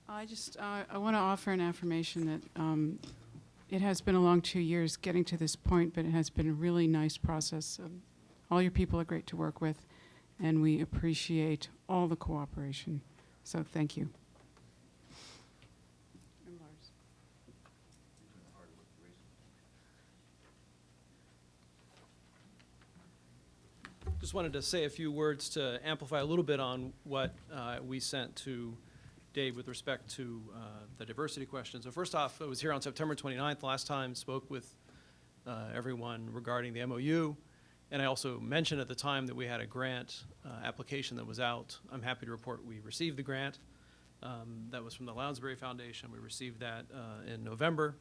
I want to offer an affirmation that it has been a long 2 years getting to this point, but it has been a really nice process. All your people are great to work with, and we appreciate all the cooperation. So thank you. And Lars. Just wanted to say a few words to amplify a little bit on what we sent to Dave with respect to the diversity question. So first off, I was here on September 29th last time, spoke with everyone regarding the MOU, and I also mentioned at the time that we had a grant application that was out. I'm happy to report we received the grant. That was from the Lounsbury Foundation. We received that in November,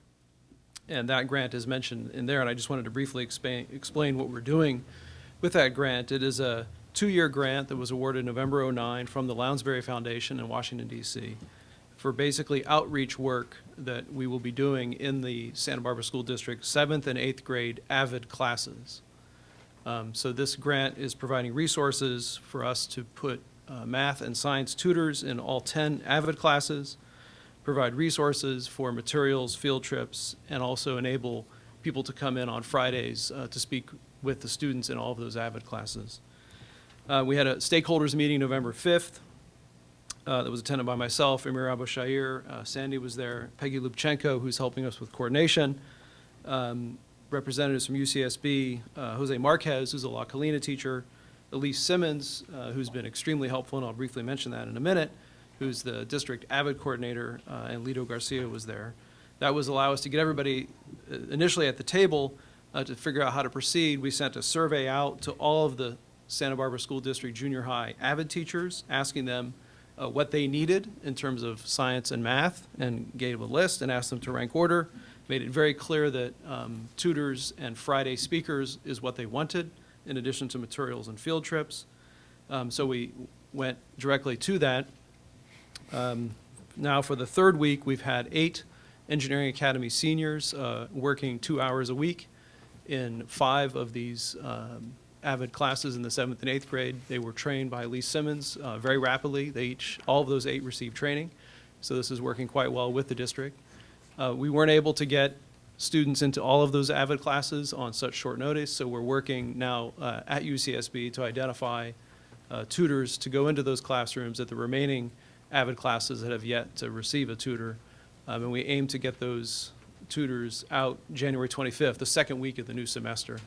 and that grant is mentioned in there, and I just wanted to briefly explain what we're doing with that grant. It is a 2-year grant that was awarded in November '09 from the Lounsbury Foundation in Washington, D.C. for basically outreach work that we will be doing in the Santa Barbara School District 7th and 8th grade AVID classes. So this grant is providing resources for us to put math and science tutors in all 10 AVID classes, provide resources for materials, field trips, and also enable people to come in on Fridays to speak with the students in all of those AVID classes. We had a stakeholders meeting November 5th that was attended by myself, Amir Abou-Shair, Sandy was there, Peggy Lubchenko, who's helping us with coordination, representatives from UCSB, Jose Marquez, who's a La Colina teacher, Elise Simmons, who's been extremely helpful, and I'll briefly mention that in a minute, who's the district AVID coordinator, and Lido Garcia was there. That was allow us to get everybody initially at the table to figure out how to proceed. We sent a survey out to all of the Santa Barbara School District junior high AVID teachers, asking them what they needed in terms of science and math, and gave a list and asked them to rank order. Made it very clear that tutors and Friday speakers is what they wanted, in addition to materials and field trips. So we went directly to that. Now for the third week, we've had 8 Engineering Academy seniors working 2 hours a week in 5 of these AVID classes in the 7th and 8th grade. They were trained by Elise Simmons very rapidly. All of those 8 received training. So this is working quite well with the district. We weren't able to get students into all of those AVID classes on such short notice, so we're working now at UCSB to identify tutors to go into those classrooms at the remaining AVID classes that have yet to receive a tutor. And we aim to get those tutors out January 25th, the second week of the new semester.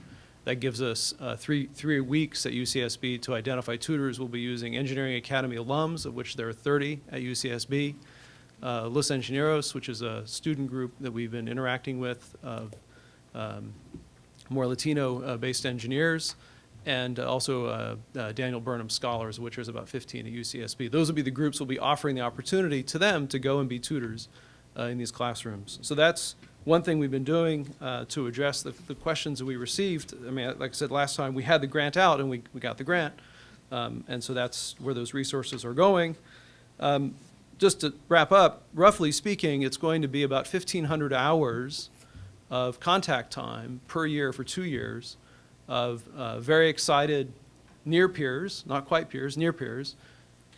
That gives us three weeks at UCSB to identify tutors. We'll be using Engineering Academy alums, of which there are 30 at UCSB. Los Ingenieros, which is a student group that we've been interacting with of more Latino-based engineers, and also Daniel Burnham Scholars, which is about 15 at UCSB. Those will be the groups we'll be offering the opportunity to them to go and be tutors in these classrooms. So that's one thing we've been doing to address the questions that we received. I mean, like I said last time, we had the grant out and we got the grant. And so that's where those resources are going. Just to wrap up, roughly speaking, it's going to be about 1,500 hours of contact time per year for 2 years of very excited near peers, not quite peers, near peers,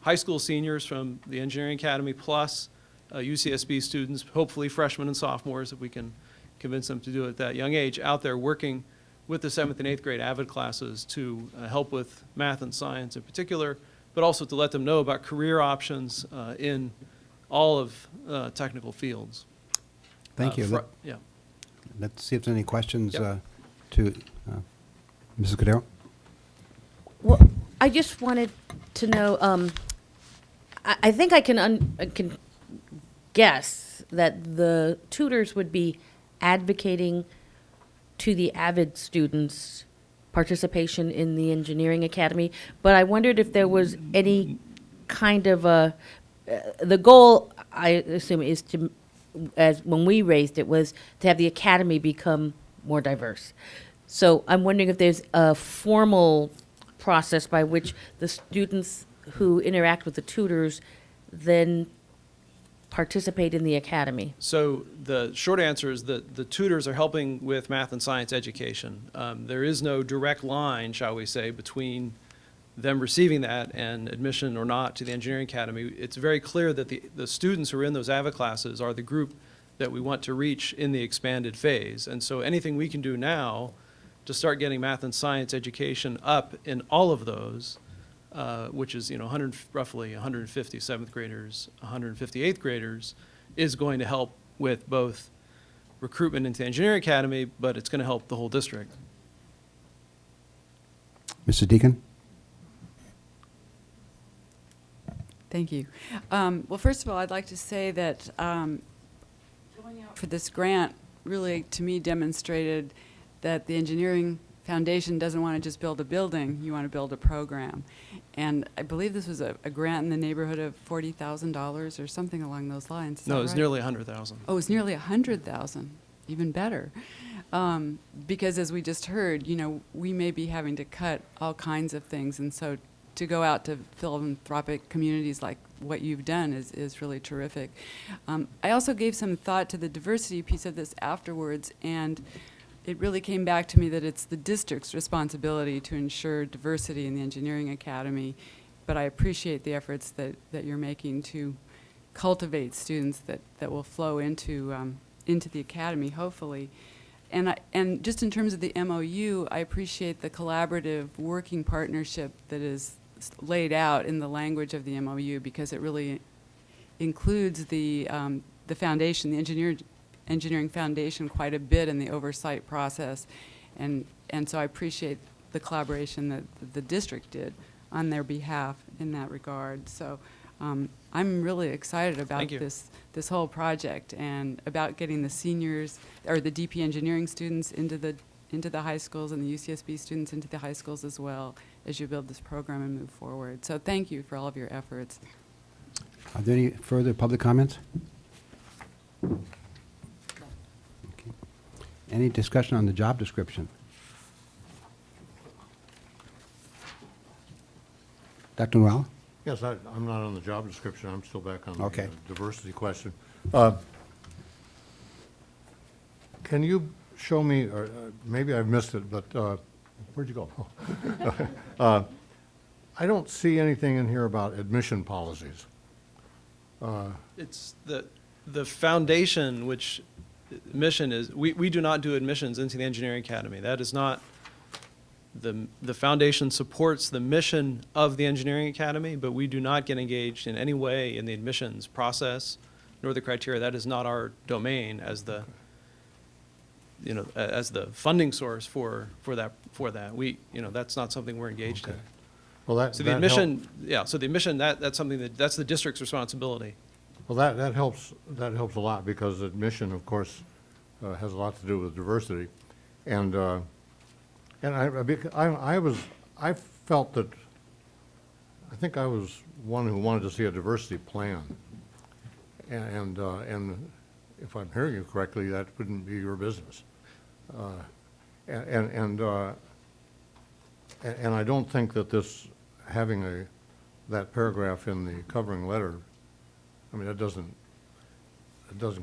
high school seniors from the Engineering Academy plus UCSB students, hopefully freshmen and sophomores if we can convince them to do it at that young age, out there working with the 7th and 8th grade AVID classes to help with math and science in particular, but also to let them know about career options in all of technical fields. Thank you. Yeah. Let's see if there's any questions Yep. to Mrs. Cordero. Well, I just wanted to know, I think I can guess that the tutors would be advocating to the AVID students participation in the Engineering Academy, but I wondered if there was any kind of the goal, I assume, is to, as when we raised it, was to have the academy become more diverse. So I'm wondering if there's a formal process by which the students who interact with the tutors then participate in the academy. So the short answer is that the tutors are helping with math and science education. There is no direct line, shall we say, between them receiving that and admission or not to the Engineering Academy. It's very clear that the students who are in those AVID classes are the group that we want to reach in the expanded phase. And so anything we can do now to start getting math and science education up in all of those, which is roughly 150 7th graders, 150 8th graders, is going to help with both recruitment into the Engineering Academy, but it's going to help the whole district. Mr. Deacon? Thank you. Well, first of all, I'd like to say that going out for this grant really, to me, demonstrated that the Engineering Foundation doesn't want to just build a building, you want to build a program. And I believe this was a grant in the neighborhood of $40,000 or something along those lines. Is No, that it was right? nearly 100,000. Oh, it was nearly 100,000, even better. Because as we just heard, we may be having to cut all kinds of things. And so to go out to philanthropic communities like what you've done is really terrific. I also gave some thought to the diversity piece of this afterwards, and it really came back to me that it's the district's responsibility to ensure diversity in the Engineering Academy, but I appreciate the efforts that you're making to cultivate students that will flow into the academy, hopefully. And just in terms of the MOU, I appreciate the collaborative working partnership that is laid out in the language of the MOU, because it really includes the foundation, the Engineering Foundation, quite a bit in the oversight process. And so I appreciate the collaboration that the district did on their behalf in that regard. So I'm really excited about this whole project and about getting the seniors or the DP engineering students into the high schools and the UCSB students into the high schools as well as you build this program and move forward. So thank you for all of your efforts. Are there any further public comments? Okay. Any discussion on the job description? Dr. Noel? Yes, I'm not on the job description. I'm still back on Okay. the diversity question. Can you show me, or maybe I've missed it, but where'd you go? I don't see anything in here about admission policies. It's the foundation, which mission is, we do not do admissions into the Engineering Academy. That is not, the foundation supports the mission of the Engineering Academy, but we do not get engaged in any way in the admissions process, nor the criteria. That is not our domain as the as the funding source for that. We, that's not something we're engaged in. Well, that, So the that admission, help- yeah, so the admission, that's something that's the district's responsibility. Well, that helps a lot, because admission, of course, has a lot to do with diversity. And I felt that, I think I was one who wanted to see a diversity plan. And if I'm hearing you correctly, that wouldn't be your business. And I don't think that having that paragraph in the covering letter, I mean, it doesn't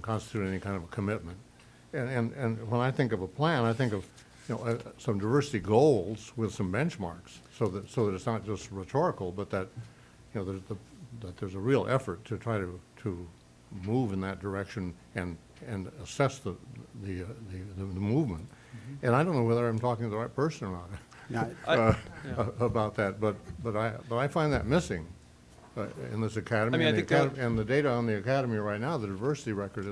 constitute any kind of a commitment. And when I think of a plan, I think of, some diversity goals with some benchmarks, so that it's not just rhetorical, but that, that there's a real effort to try to move in that direction and assess the movement. Mm-hmm. And I don't know whether I'm talking to the right person or not about that, but I find that missing in this academy. I mean, I and, think the academy and the data on the academy right now, the diversity record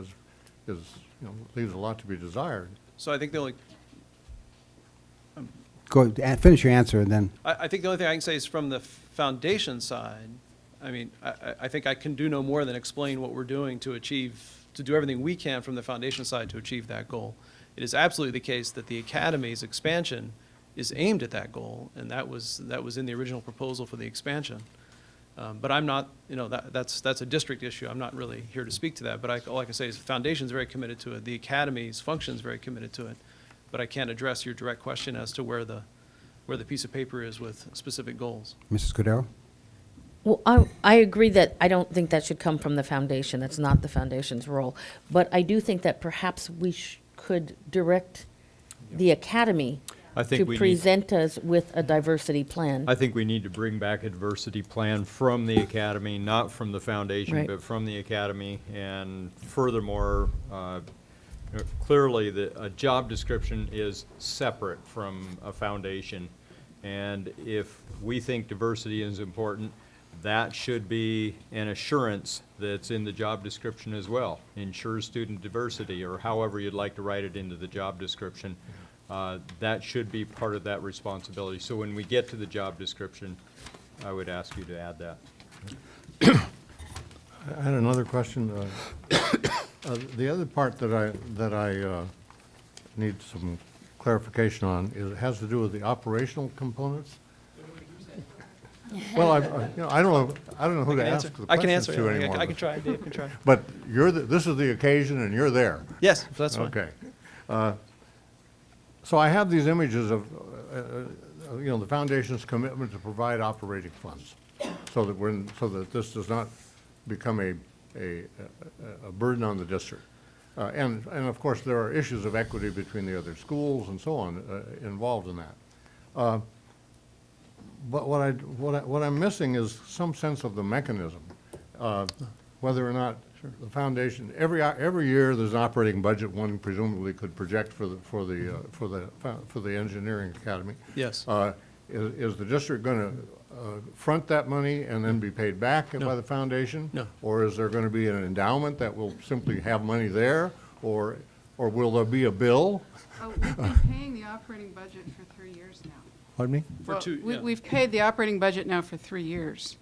leaves a lot to be desired. So I think the only, Go, finish your answer, and then. I think the only thing I can say is from the foundation side, I mean, I think I can do no more than explain what we're doing to do everything we can from the foundation side to achieve that goal. It is absolutely the case that the academy's expansion is aimed at that goal, and that was in the original proposal for the expansion. But I'm not, that's a district issue. I'm not really here to speak to that. But all I can say is the foundation's very committed to it. The academy's function is very committed to it. But I can't address your direct question as to where the piece of paper is with specific goals. Mrs. Cordero? Well, I agree that I don't think that should come from the foundation. That's not the foundation's role. But I do think that perhaps we could direct the academy I think to we need- present us with a diversity plan. I think we need to bring back a diversity plan from the academy, not from the foundation, Right. but from the academy. And furthermore, clearly, a job description is separate from a foundation. And if we think diversity is important, that should be an assurance that's in the job description as well. Ensure student diversity, or however you'd like to write it into the job description. That should be part of that responsibility. So when we get to the job description, I would ask you to add that. I had another question. The other part that I need some clarification on has to do with the operational components. Well, I don't know who to ask the I can questions answer. to Yeah, anymore. I can try. Dave can try. But this is the occasion, and you're there. Yes, that's fine. Okay. So I have these images of, the foundation's commitment to provide operating funds, so that this does not become a burden on the district. And of course, there are issues of equity between the other schools and so on involved in that. But what I'm missing is some sense of the mechanism, whether or not the foundation, every year there's an operating budget one presumably could project for the engineering academy. Yes. Is the district going to front that money and then be paid back by the foundation? No. Or is there going to be an endowment that will simply have money there, or will there be a bill? Oh, we've been paying the operating budget for 3 years now. Pardon me? We've paid the operating budget now for 3 years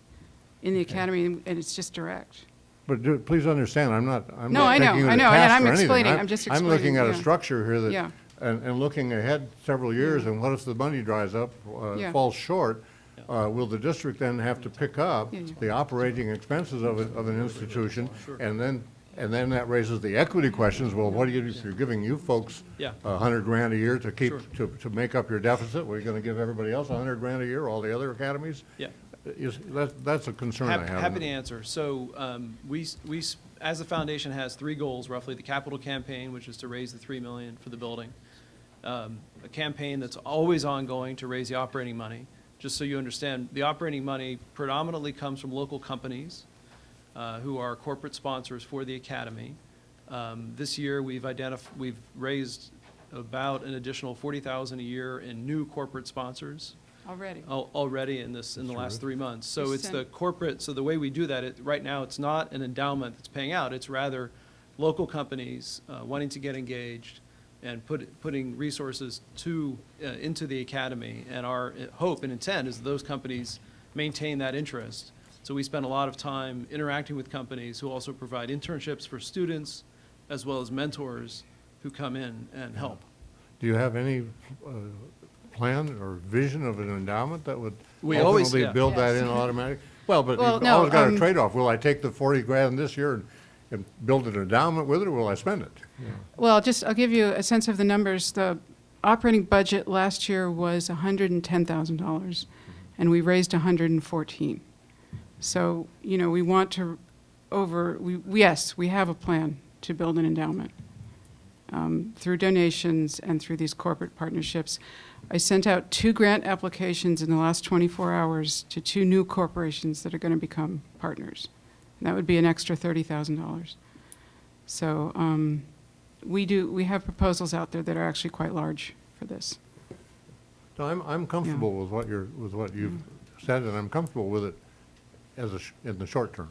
in the academy, and it's just direct. But please understand, I'm not No, I know, taking you to I know, and task I'm for anything. explaining, I'm just I'm looking explaining, at a yeah. structure here that, Yeah. and looking ahead several years, and what if the money dries up, Yeah. falls short? Will the district then have to pick up Yeah, yeah. the operating expenses of an institution? And then that raises the equity questions. Well, what do you do if you're giving you folks Yeah. $100,000 a year to keep, Sure. to make up your deficit? We're going to give everybody else $100,000 a year, all the other academies? Yeah. That's a concern I have. Happy to answer. So as the foundation has 3 goals, roughly: the capital campaign, which is to raise the $3 million for the building, a campaign that's always ongoing to raise the operating money. Just so you understand, the operating money predominantly comes from local companies who are corporate sponsors for the academy. This year, we've raised about an additional $40,000 a year in new corporate sponsors. Already. In the last 3 months. So We it's the sent- corporate, so the way we do that, right now, it's not an endowment that's paying out. It's rather local companies wanting to get engaged, and putting resources into the academy. And our hope and intent is that those companies maintain that interest. So we spend a lot of time interacting with companies who also provide internships for students as well as mentors who come in and help. Do you have any plan or vision of an endowment that would We always- ultimately yeah. build that Yes. in automatic? Well, but Well, you've no, always got a trade-off. Will I take the 40 grand this year and build an endowment with it, or will I spend it? Well, I'll give you a sense of the numbers. The operating budget last year was $110,000, and we raised 114. So, you know, we want to yes, we have a plan to build an endowment through donations and through these corporate partnerships. I sent out 2 grant applications in the last 24 hours to 2 new corporations that are going to become partners. And that would be an extra $30,000. So we have proposals out there that are actually quite large for this. So I'm comfortable with what you've said, and I'm comfortable with it in the short term.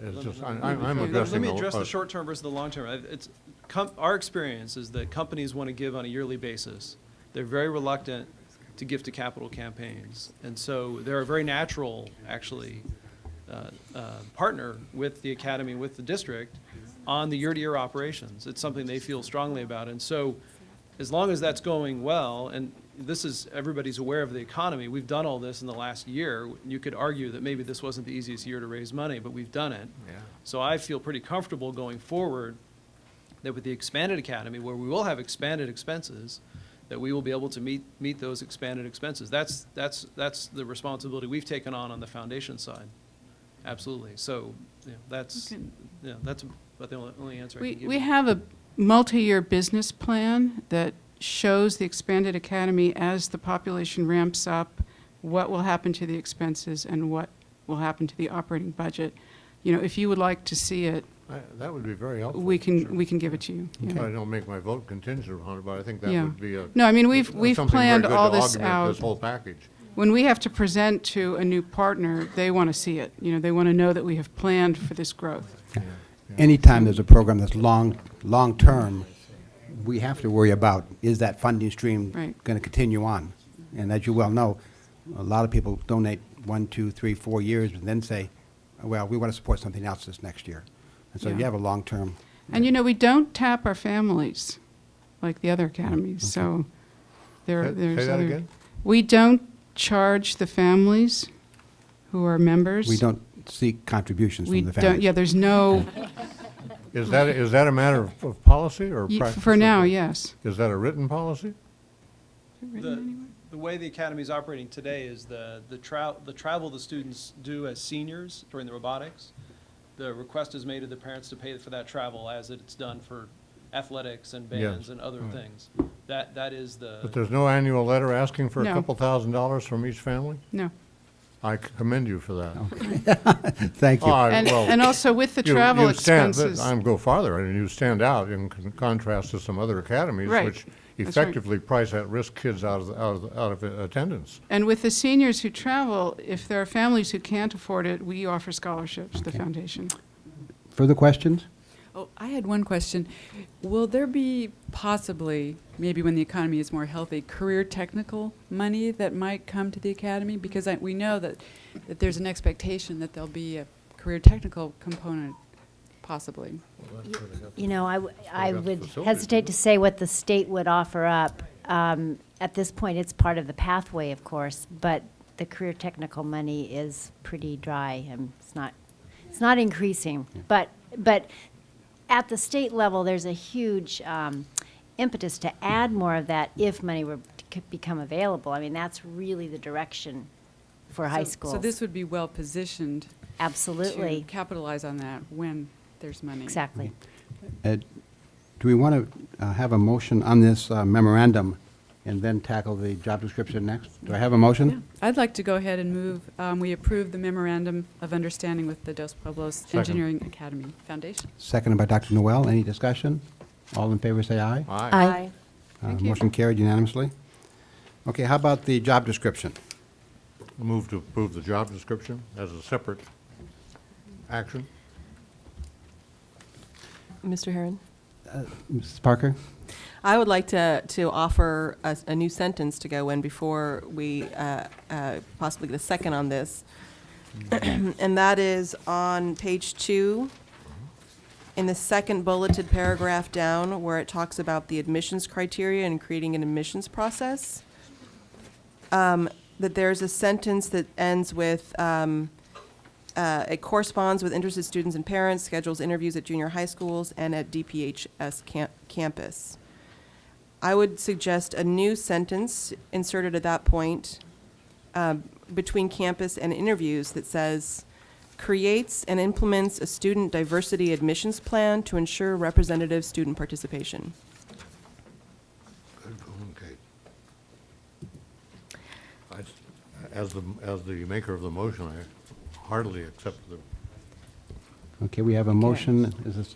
It's just, I'm addressing. Let me address the short term versus the long term. Our experience is that companies want to give on a yearly basis. They're very reluctant to give to capital campaigns. And so they're a very natural, actually, partner with the academy, with the district, on the year-to-year operations. It's something they feel strongly about. And so as long as that's going well, and everybody's aware of the economy, we've done all this in the last year. You could argue that maybe this wasn't the easiest year to raise money, but we've done it. Yeah. So I feel pretty comfortable going forward that with the expanded academy, where we will have expanded expenses, that we will be able to meet those expanded expenses. That's the responsibility we've taken on the foundation side. Absolutely. So that's about the only answer I can give you. We have a multi-year business plan that shows the expanded academy as the population ramps up, what will happen to the expenses and what will happen to the operating budget. You know, if you would like to see it, that would be very helpful. we can give it to you. I Yeah. don't make my vote contingent on it, but I think that Yeah. would be No, I mean, we've something very planned good all to this augment out. this whole package. When we have to present to a new partner, they want to see it. You know, they want to know that we have planned for this growth. Anytime there's a program that's long-term, we have to worry about, is that funding stream Right. going to continue on? And as you well know, a lot of people donate 1, 2, 3, 4 years and then say, well, we want to support something else this next year. And so Yeah. you have a long-term. And, you know, we don't tap our families like the other academies, so there's Say that other- again? We don't charge the families who are members. We don't seek contributions We from the don't, families. yeah, there's no, Is that a matter of policy or practice? for now, yes. Is that a written policy? The way the academy is operating today is the travel the students do as seniors during the robotics. The request is made to the parents to pay for that travel as it's done for athletics and bands Yes. and other Right. things. That is the. But there's no annual letter asking for a No. couple $1,000s from each family? No. I commend you for that. Thank you. And also with the travel expenses. I'm go farther, and you stand out in contrast to some other academies, Right. which That's right. effectively price at-risk kids out of attendance. And with the seniors who travel, if there are families who can't afford it, we offer scholarships, the foundation. Further questions? Oh, I had one question. Will there be possibly, maybe when the economy is more healthy, career technical money that might come to the academy? Because we know that there's an expectation that there'll be a career technical component, possibly. You know, I got would facilities, hesitate to say what the state would offer up. At this point, it's part of the pathway, of course, but the career technical money is pretty dry, and it's not increasing. But at the state level, there's a huge impetus to add more of that if money were to become available. I mean, that's really the direction for high schools. So this would be well positioned. Absolutely. To capitalize on that when there's money. Exactly. Do we want to have a motion on this memorandum and then tackle the job description next? Do I have a motion? I'd like to go ahead and move, we approve the memorandum of understanding with the Dos Pueblos Second. Engineering Academy Foundation. Seconded by Dr. Noel. Any discussion? All in favor, say aye. Aye. Aye. Thank you. Motion carried unanimously. Okay, how about the job description? Move to approve the job description as a separate action. Mr. Herron? Mrs. Parker? I would like to offer a new sentence to go in before we possibly get a second on this. And that is on page 2, in the second bulleted paragraph down, where it talks about the admissions criteria and creating an admissions process. That there's a sentence that ends with, it corresponds with interested students and parents, schedules interviews at junior high schools and at DPHS campus. I would suggest a new sentence inserted at that point between campus and interviews that says, creates and implements a student diversity admissions plan to ensure representative student participation. Good going, Kate. As the maker of the motion, I heartily accept the. Okay, we have a motion. Is this,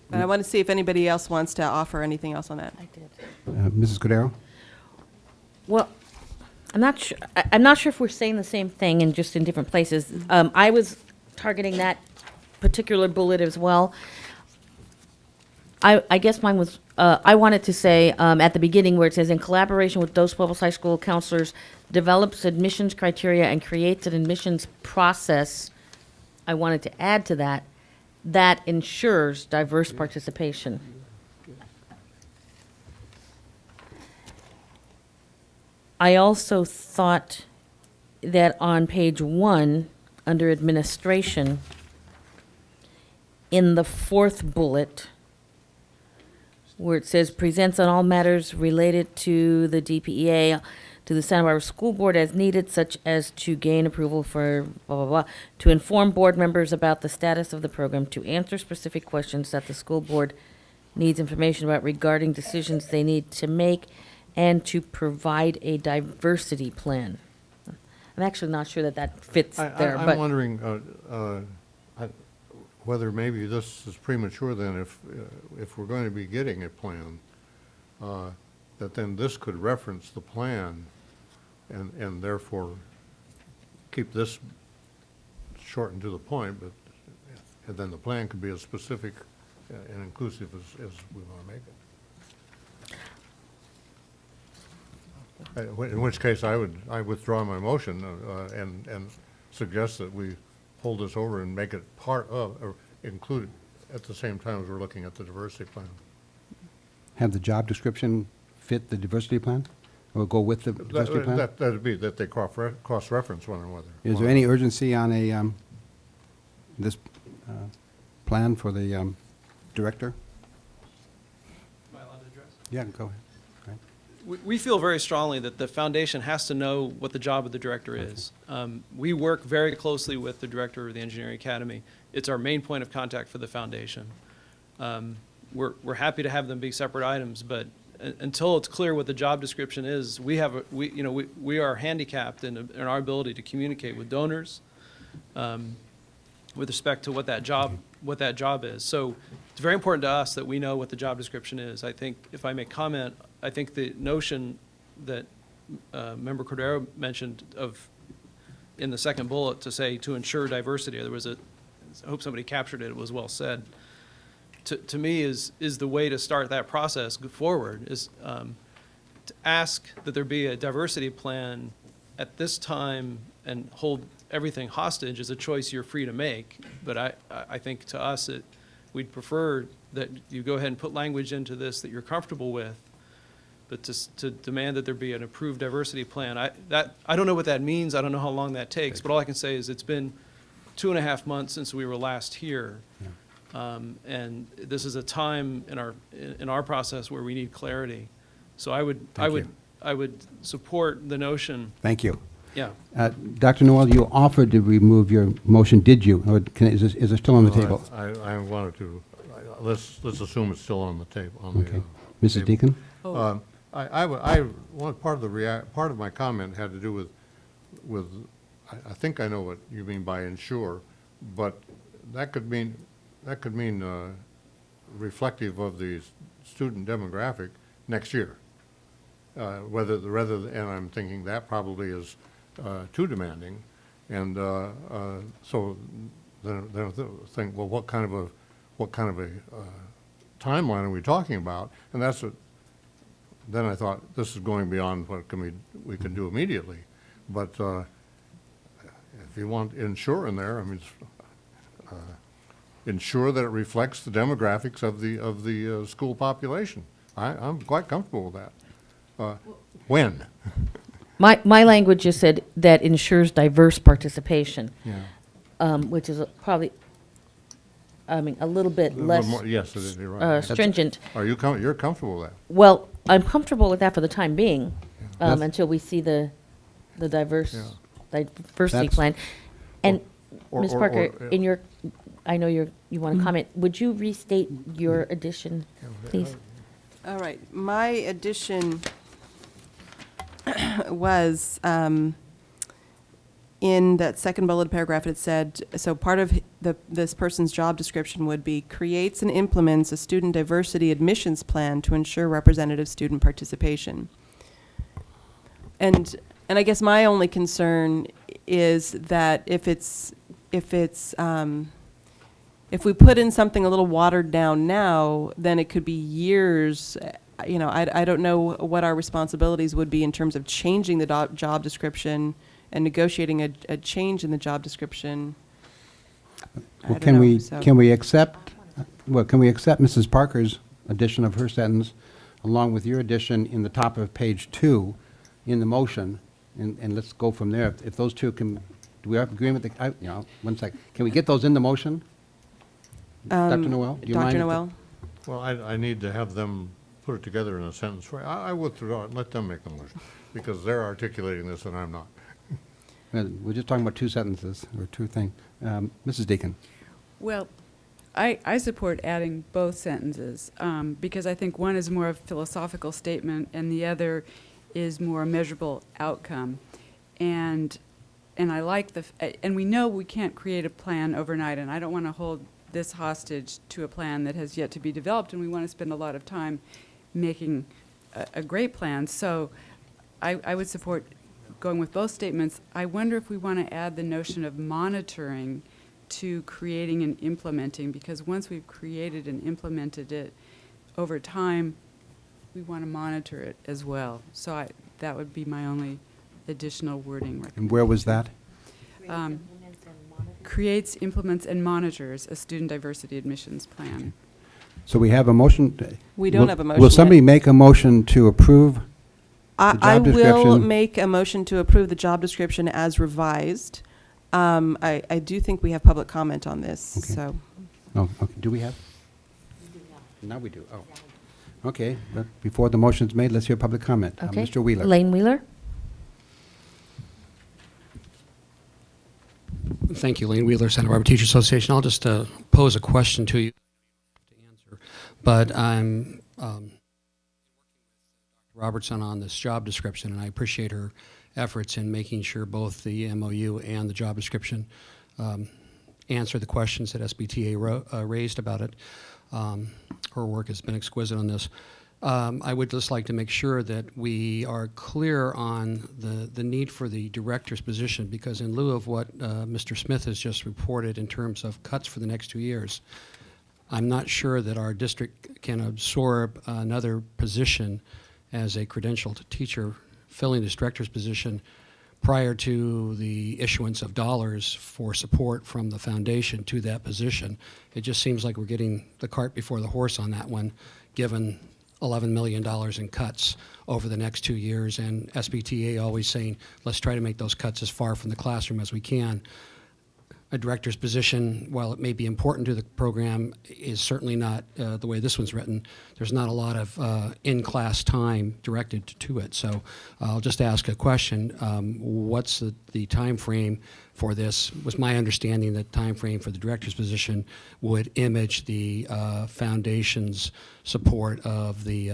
But I want to see if anybody else wants to offer anything else on that. I did. Mrs. Cordero? Well, I'm not sure. I'm not sure if we're saying the same thing and just in different places. I was targeting that particular bullet as well. I guess mine was. I wanted to say at the beginning where it says, in collaboration with Dos Pueblos High School counselors, develops admissions criteria and creates an admissions process. I wanted to add to that ensures diverse participation. I also thought that on page 1, under administration, in the 4th bullet, where it says presents on all matters related to the DPEA to the Santa Barbara School Board as needed, such as to gain approval for blah, blah, blah, to inform board members about the status of the program, to answer specific questions that the school board needs information about regarding decisions they need to make, and to provide a diversity plan. I'm actually not sure that fits there, but. I'm wondering whether maybe this is premature then, if we're going to be getting a plan, that then this could reference the plan and therefore keep this short and to the point, but and then the plan could be as specific and inclusive as we want to make it. In which case, I withdraw my motion and suggest that we hold this over and make it part of, or include it at the same time as we're looking at the diversity plan. Have the job description fit the diversity plan? Or go with the diversity plan? That'd be that they cross-reference one another. Is there any urgency on this plan for the director? Am I allowed to address? Yeah, go ahead. We feel very strongly that the foundation has to know what the job of the director is. We work very closely with the director of the Engineering Academy. It's our main point of contact for the foundation. We're happy to have them be separate items, but until it's clear what the job description is, we are handicapped in our ability to communicate with donors with respect to what that job is. So it's very important to us that we know what the job description is. I think, if I may comment, I think the notion that Member Cordero mentioned in the second bullet to say to ensure diversity, I hope somebody captured it, it was well said. To me is the way to start that process forward, is to ask that there be a diversity plan at this time and hold everything hostage is a choice you're free to make. But I think to us, we'd prefer that you go ahead and put language into this that you're comfortable with, but to demand that there be an approved diversity plan, I don't know what that means. I don't know how long that takes, but all I can say is it's been 2.5 months since we were last here. Yeah. And this is a time in our process where we need clarity. So I would support the notion. Thank you. Yeah. Dr. Noel, you offered to remove your motion, did you? Or is it still on the table? I wanted to, let's assume it's still on the table. Okay. Mrs. Deacon? Part of my comment had to do with I think I know what you mean by ensure, but that could mean reflective of the student demographic next year. And I'm thinking that probably is too demanding, and so then I think, well, what kind of a timeline are we talking about? And that's then I thought, this is going beyond what we can do immediately. But if you want ensure in there, I mean, ensure that it reflects the demographics of the school population. I'm quite comfortable with that. When? My language just said that ensures diverse participation. Yeah. Which is probably, I mean, a little bit less Yes, you're right. stringent. You're comfortable with that? Well, I'm comfortable with that for the time being, That's- until we see the diversity That's- plan. And or- Ms. or- Parker, or- in your, I know you want to comment. Would you restate your addition, please? All right, my addition was, in that second bullet paragraph, it said, so part of this person's job description would be creates and implements a student diversity admissions plan to ensure representative student participation. And I guess my only concern is that if we put in something a little watered down now, then it could be years. You know, I don't know what our responsibilities would be in terms of changing the job description and negotiating a change in the job description. Well, can we accept Mrs. Parker's addition of her sentence along with your addition in the top of page 2 in the motion, and let's go from there. If those two can, do we have agreement? One sec. Can we get those in the motion? Dr. Noel, do you mind? Dr. Noel? Well, I need to have them put it together in a sentence. I withdraw it, let them make the motion, because they're articulating this and I'm not. We're just talking about two sentences, or two things. Mrs. Deacon. Well, I support adding both sentences, because I think one is more of a philosophical statement and the other is more a measurable outcome. And I like and we know we can't create a plan overnight, and I don't want to hold this hostage to a plan that has yet to be developed, and we want to spend a lot of time making a great plan. So I would support going with both statements. I wonder if we want to add the notion of monitoring to creating and implementing, because once we've created and implemented it over time, we want to monitor it as well. So that would be my only additional wording recommendation. And where was that? Creates, implements, and monitors a student diversity admissions plan. So we have a motion. We don't have a motion Will somebody yet. make a motion to approve the I job will description? make a motion to approve the job description as revised. I do think we have public comment on this, Okay. so. Oh, okay. Do we have? Now we do. Oh. Okay, but before the motion's made, let's hear public comment. Okay. Mr. Wheeler. Lane Wheeler? Thank you, Lane Wheeler, Santa Barbara Teacher Association. I'll just pose a question to you to answer. But I'm working with Dr. Robertson on this job description, and I appreciate her efforts in making sure both the MOU and the job description answer the questions that SBTA raised about it. Her work has been exquisite on this. I would just like to make sure that we are clear on the need for the director's position, because in lieu of what Mr. Smith has just reported in terms of cuts for the next 2 years, I'm not sure that our district can absorb another position as a credentialed teacher filling this director's position prior to the issuance of dollars for support from the foundation to that position. It just seems like we're getting the cart before the horse on that one, given $11 million in cuts over the next 2 years, and SBTA always saying, let's try to make those cuts as far from the classroom as we can. A director's position, while it may be important to the program, is certainly not the way this one's written. There's not a lot of in-class time directed to it. So I'll just ask a question. What's the time frame for this? Was my understanding that time frame for the director's position would image the foundation's support of the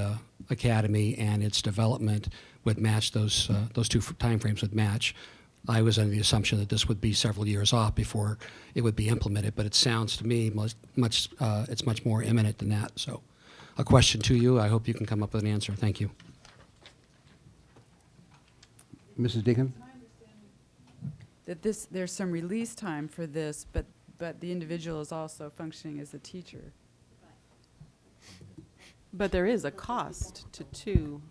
academy, and its development would match those two time frames would match. I was under the assumption that this would be several years off before it would be implemented, but it sounds to me it's much more imminent than that. So a question to you. I hope you can come up with an answer. Thank you. Mrs. Deacon? That there's some release time for this, but the individual is also functioning as a teacher. But there is a cost to two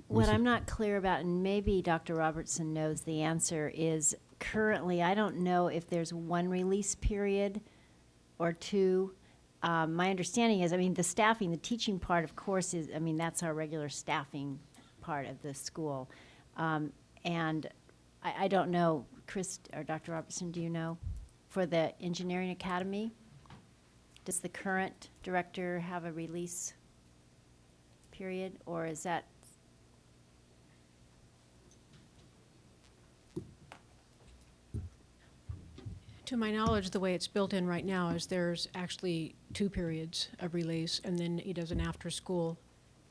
What I'm not clear about, and maybe Dr. Robertson knows the answer, is currently, I don't know if there's one release period or two. My understanding is, I mean, the staffing, the teaching part, of course, is, I mean, that's our regular staffing part of the school. And I don't know, Chris or Dr. Robertson, do you know? For the engineering academy, does the current director have a release period, or is that? To my knowledge, the way it's built in right now is there's actually 2 periods of release, and then he does an after-school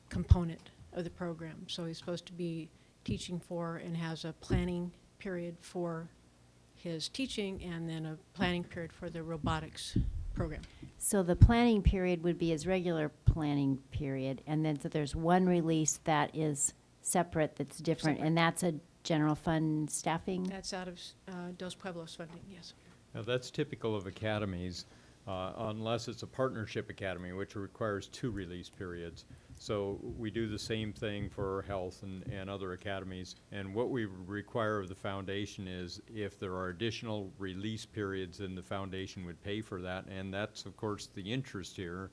component of the program. So he's supposed to be teaching for and has a planning period for his teaching and then a planning period for the robotics program. So the planning period would be his regular planning period, and then so there's one release that is separate, that's different, and that's a general fund staffing? That's out of Dos Pueblos funding, yes. Now, that's typical of academies, unless it's a partnership academy, which requires 2 release periods. So we do the same thing for health and other academies. And what we require of the foundation is if there are additional release periods, then the foundation would pay for that. And that's, of course, the interest here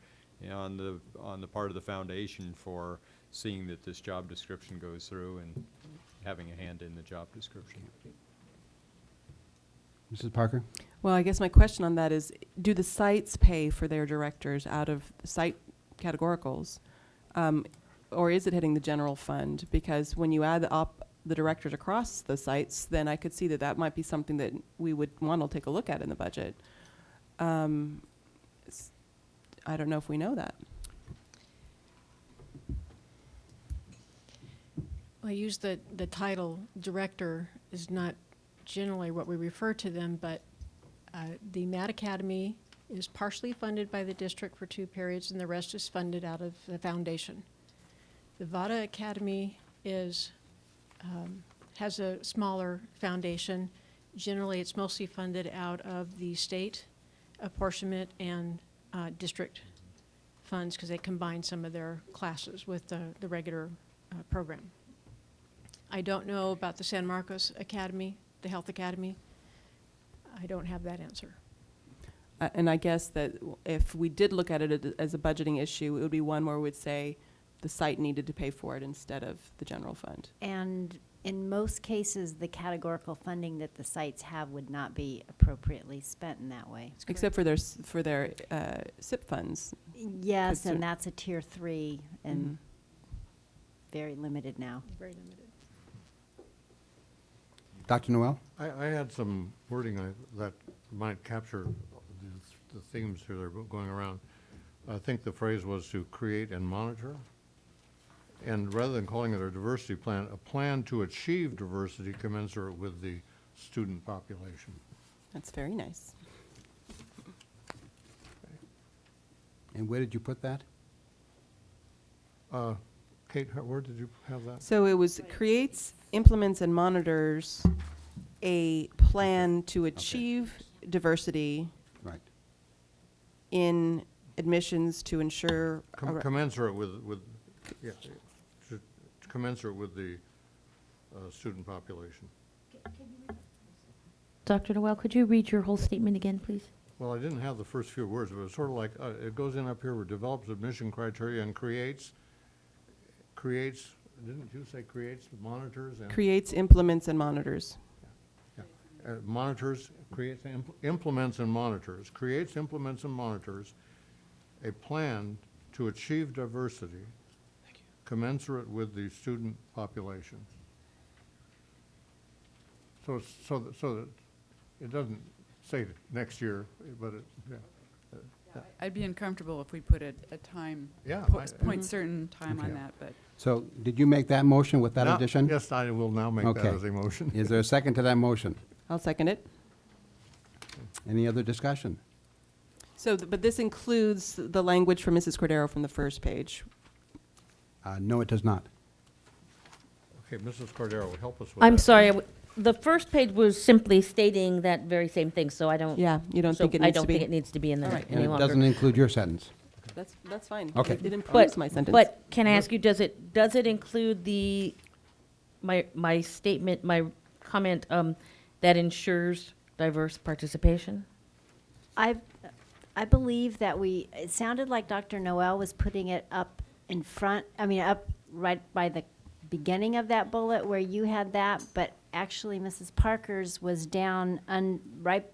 on the part of the foundation for seeing that this job description goes through and having a hand in the job description. Mrs. Parker? Well, I guess my question on that is, do the sites pay for their directors out of site categoricals? Or is it hitting the general fund? Because when you add up the directors across the sites, then I could see that that might be something that we would want to take a look at in the budget. I don't know if we know that. I use the title director is not generally what we refer to them, but the Matt Academy is partially funded by the district for 2 periods, and the rest is funded out of the foundation. The Vada Academy is has a smaller foundation. Generally, it's mostly funded out of the state apportionment and district funds because they combine some of their classes with the regular program. I don't know about the San Marcos Academy, the Health Academy. I don't have that answer. And I guess that if we did look at it as a budgeting issue, it would be one where we'd say the site needed to pay for it instead of the general fund. And in most cases, the categorical funding that the sites have would not be appropriately spent in that way. Except for their SIP funds. Yes, and that's a tier 3 and very limited now. Very limited. Dr. Noel? I had some wording that might capture the themes here that are going around. I think the phrase was to create and monitor. And rather than calling it a diversity plan, a plan to achieve diversity commensurate with the student population. That's very nice. And where did you put that? Kate, where did you have that? So it was creates, implements, and monitors a plan to achieve diversity Right. in admissions to ensure Commensurate with yeah, commensurate with the student population. Dr. Noel, could you read your whole statement again, please? Well, I didn't have the first few words, but it's sort of like, it goes in up here where develops admission criteria and creates, didn't you say creates, monitors? And creates, implements, and monitors. Monitors, creates, implements and monitors, creates, implements and monitors a plan to achieve diversity commensurate with the student population. So that it doesn't say next year, but it, yeah. I'd be uncomfortable if we put a time, Yeah, point certain time on Okay. that, but. So did you make that motion with that Now- addition? Yes, I will now make that Okay. as a motion. Is there a second to that motion? I'll second it. Any other discussion? So, but this includes the language from Mrs. Cordero from the first page. No, it does not. Okay, Mrs. Cordero, help us with I'm that. sorry, the first page was simply stating that very same thing, so I don't. Yeah, you don't so think it I needs to don't be? think it needs to be in there All right. any And it longer. doesn't include your sentence. That's fine. Okay. It improves my sentence. But can I ask you, does it include my statement, my comment, that ensures diverse participation? I believe that it sounded like Dr. Noel was putting it up in front, up right by the beginning of that bullet where you had that, but actually Mrs. Parker's was down right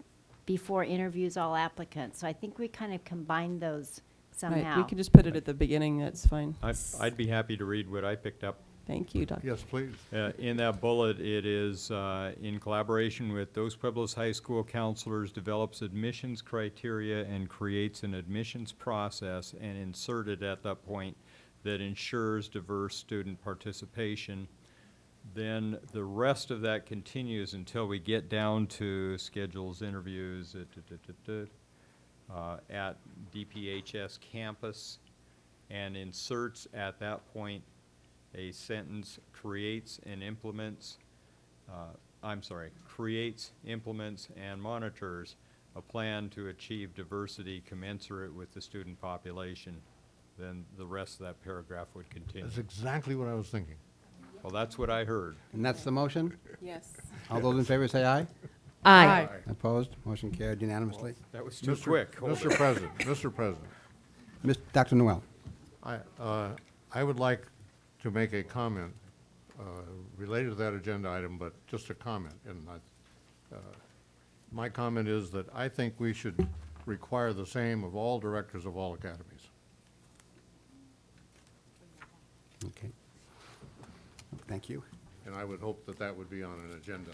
before interviews all applicants. So I think we kind of combined those somehow. Right, we can just put it at the beginning, that's fine. I'd be happy to read what I picked up. Thank you, Doctor. Yes, please. In that bullet, it is, in collaboration with Dos Pueblos High School counselors, develops admissions criteria and creates an admissions process and inserted at that point that ensures diverse student participation. Then the rest of that continues until we get down to schedules, interviews, at DPHS campus, and inserts at that point a sentence, creates, implements, and monitors a plan to achieve diversity commensurate with the student population. Then the rest of that paragraph would continue. That's exactly what I was thinking. Well, that's what I heard. And that's the motion? Yes. All those in favor say aye. Aye. Opposed? Motion carried unanimously. That was too quick. Mr. President, Mr. President, Dr. Noel. I would like to make a comment related to that agenda item, but just a comment. And my comment is that I think we should require the same of all directors of all academies. Okay. Thank you. And I would hope that that would be on an agenda.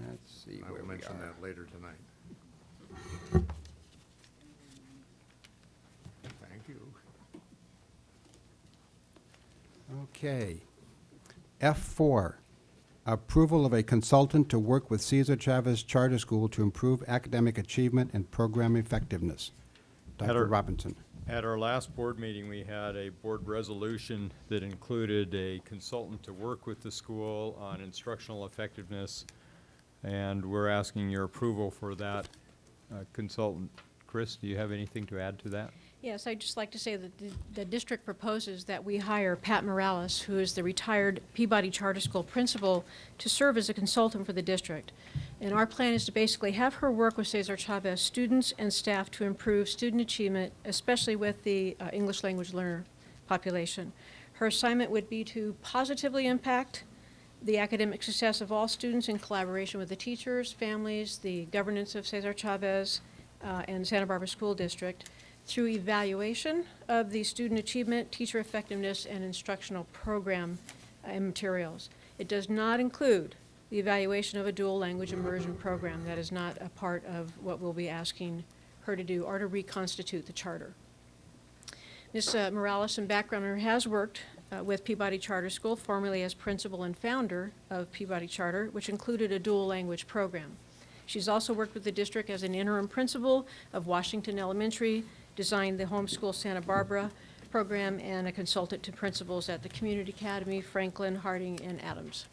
Let's see I where will we mention are. that later tonight. Thank you. Okay. F4, approval of a consultant to work with Cesar Chavez Charter School to improve academic achievement and program effectiveness. Dr. Robinson. At our last board meeting, we had a board resolution that included a consultant to work with the school on instructional effectiveness, and we're asking your approval for that consultant. Chris, do you have anything to add to that? Yes, I'd just like to say that the district proposes that we hire Pat Morales, who is the retired Peabody Charter School principal, to serve as a consultant for the district. And our plan is to basically have her work with Cesar Chavez students and staff to improve student achievement, especially with the English language learner population. Her assignment would be to positively impact the academic success of all students in collaboration with the teachers, families, the governance of Cesar Chavez, and Santa Barbara School District, through evaluation of the student achievement, teacher effectiveness, and instructional program and materials. It does not include the evaluation of a dual language immersion program. That is not a part of what we'll be asking her to do or to reconstitute the charter. Ms. Morales, in background, has worked with Peabody Charter School, formerly as principal and founder of Peabody Charter, which included a dual language program. She's also worked with the district as an interim principal of Washington Elementary, designed the Homeschool Santa Barbara program, and a consultant to principals at the Community Academy, Franklin, Harding, and Adams.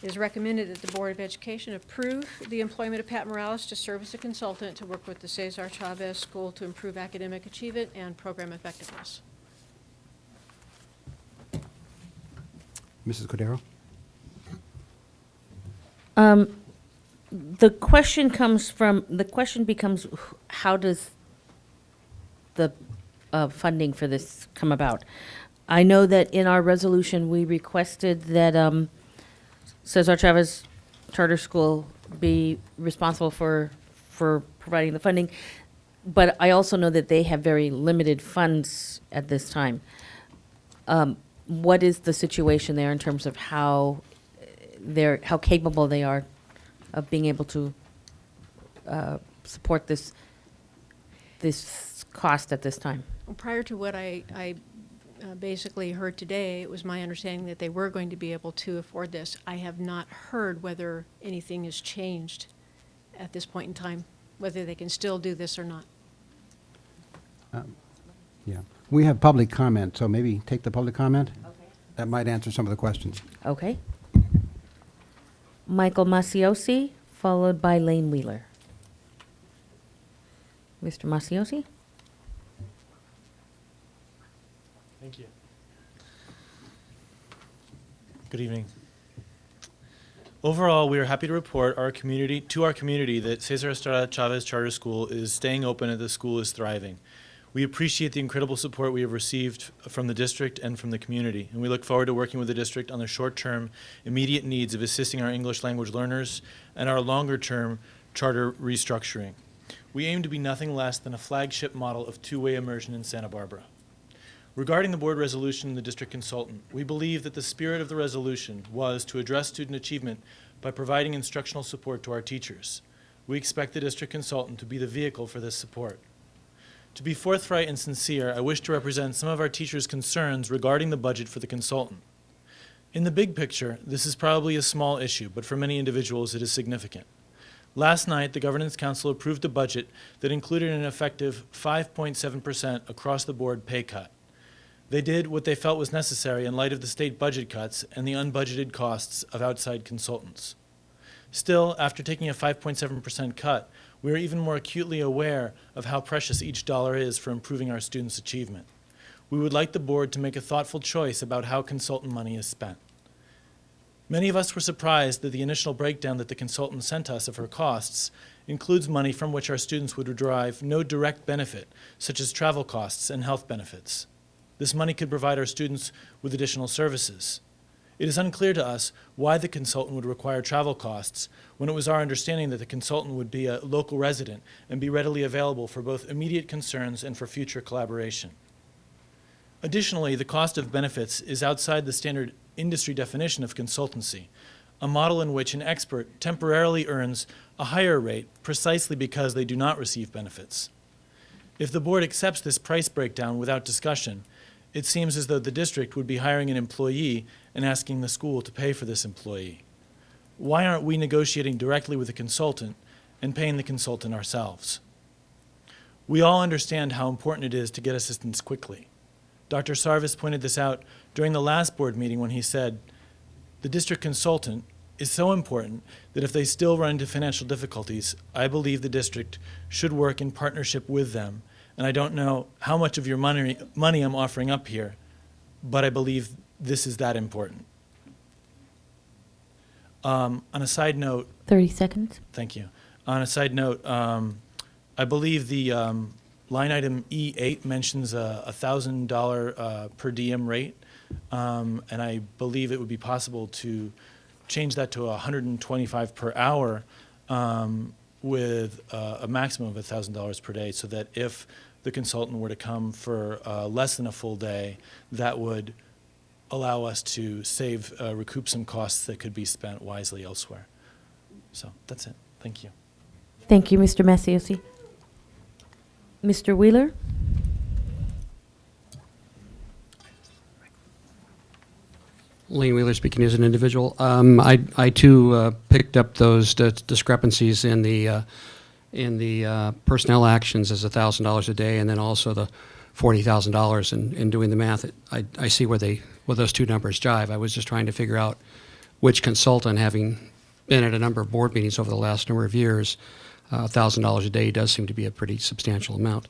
It is recommended that the Board of Education approve the employment of Pat Morales to serve as a consultant to work with the Cesar Chavez School to improve academic achievement and program effectiveness. Mrs. Cordero? The question becomes, how does the funding for this come about? I know that in our resolution, we requested that Cesar Chavez Charter School be responsible for providing the funding, but I also know that they have very limited funds at this time. What is the situation there in terms of how capable they are of being able to support this cost at this time? Prior to what I basically heard today, it was my understanding that they were going to be able to afford this. I have not heard whether anything has changed at this point in time, whether they can still do this or not. Yeah. We have public comment, so maybe take the public comment. Okay. That might answer some of the questions. Okay. Michael Masiosi, followed by Lane Wheeler. Mr. Masiosi? Thank you. Good evening. Overall, we are happy to report to our community that Cesar Estrada Chavez Charter School is staying open and the school is thriving. We appreciate the incredible support we have received from the district and from the community, and we look forward to working with the district on the short-term, immediate needs of assisting our English language learners and our longer-term charter restructuring. We aim to be nothing less than a flagship model of two-way immersion in Santa Barbara. Regarding the board resolution and the district consultant, we believe that the spirit of the resolution was to address student achievement by providing instructional support to our teachers. We expect the district consultant to be the vehicle for this support. To be forthright and sincere, I wish to represent some of our teachers' concerns regarding the budget for the consultant. In the big picture, this is probably a small issue, but for many individuals it is significant. Last night, the Governance Council approved a budget that included an effective 5.7% across-the-board pay cut. They did what they felt was necessary in light of the state budget cuts and the unbudgeted costs of outside consultants. Still, after taking a 5.7% cut, we are even more acutely aware of how precious each dollar is for improving our students' achievement. We would like the board to make a thoughtful choice about how consultant money is spent. Many of us were surprised that the initial breakdown that the consultant sent us of her costs includes money from which our students would derive no direct benefit, such as travel costs and health benefits. This money could provide our students with additional services. It is unclear to us why the consultant would require travel costs when it was our understanding that the consultant would be a local resident and be readily available for both immediate concerns and for future collaboration. Additionally, the cost of benefits is outside the standard industry definition of consultancy, a model in which an expert temporarily earns a higher rate precisely because they do not receive benefits. If the board accepts this price breakdown without discussion, it seems as though the district would be hiring an employee and asking the school to pay for this employee. Why aren't we negotiating directly with the consultant and paying the consultant ourselves? We all understand how important it is to get assistance quickly. Dr. Sarvis pointed this out during the last board meeting when he said, the district consultant is so important that if they still run into financial difficulties, I believe the district should work in partnership with them. And I don't know how much of your money I'm offering up here, but I believe this is that important. On a side note, 30 seconds. Thank you. On a side note, I believe the line item E8 mentions a $1,000 per diem rate, and I believe it would be possible to change that to $125 per hour with a maximum of $1,000 per day, so that if the consultant were to come for less than a full day, that would allow us to recoup some costs that could be spent wisely elsewhere. So that's it. Thank you. Thank you, Mr. Masiosi. Mr. Wheeler? Lane Wheeler speaking as an individual. I too picked up those discrepancies in the personnel actions as $1,000 a day, and then also the $40,000 in doing the math. I see where those two numbers jive. I was just trying to figure out which consultant, having been at a number of board meetings over the last number of years, $1,000 a day does seem to be a pretty substantial amount.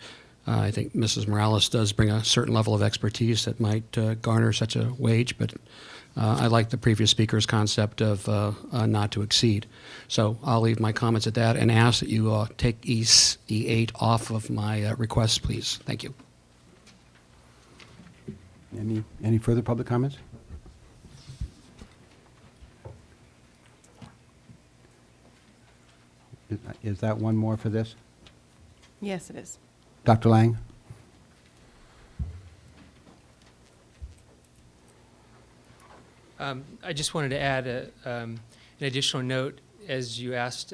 I think Mrs. Morales does bring a certain level of expertise that might garner such a wage, but I like the previous speaker's concept of not to exceed. So I'll leave my comments at that and ask that you take E8 off of my requests, please. Thank you. Any further public comments? Is that one more for this? Yes, it is. Dr. Lang? I just wanted to add an additional note, as you asked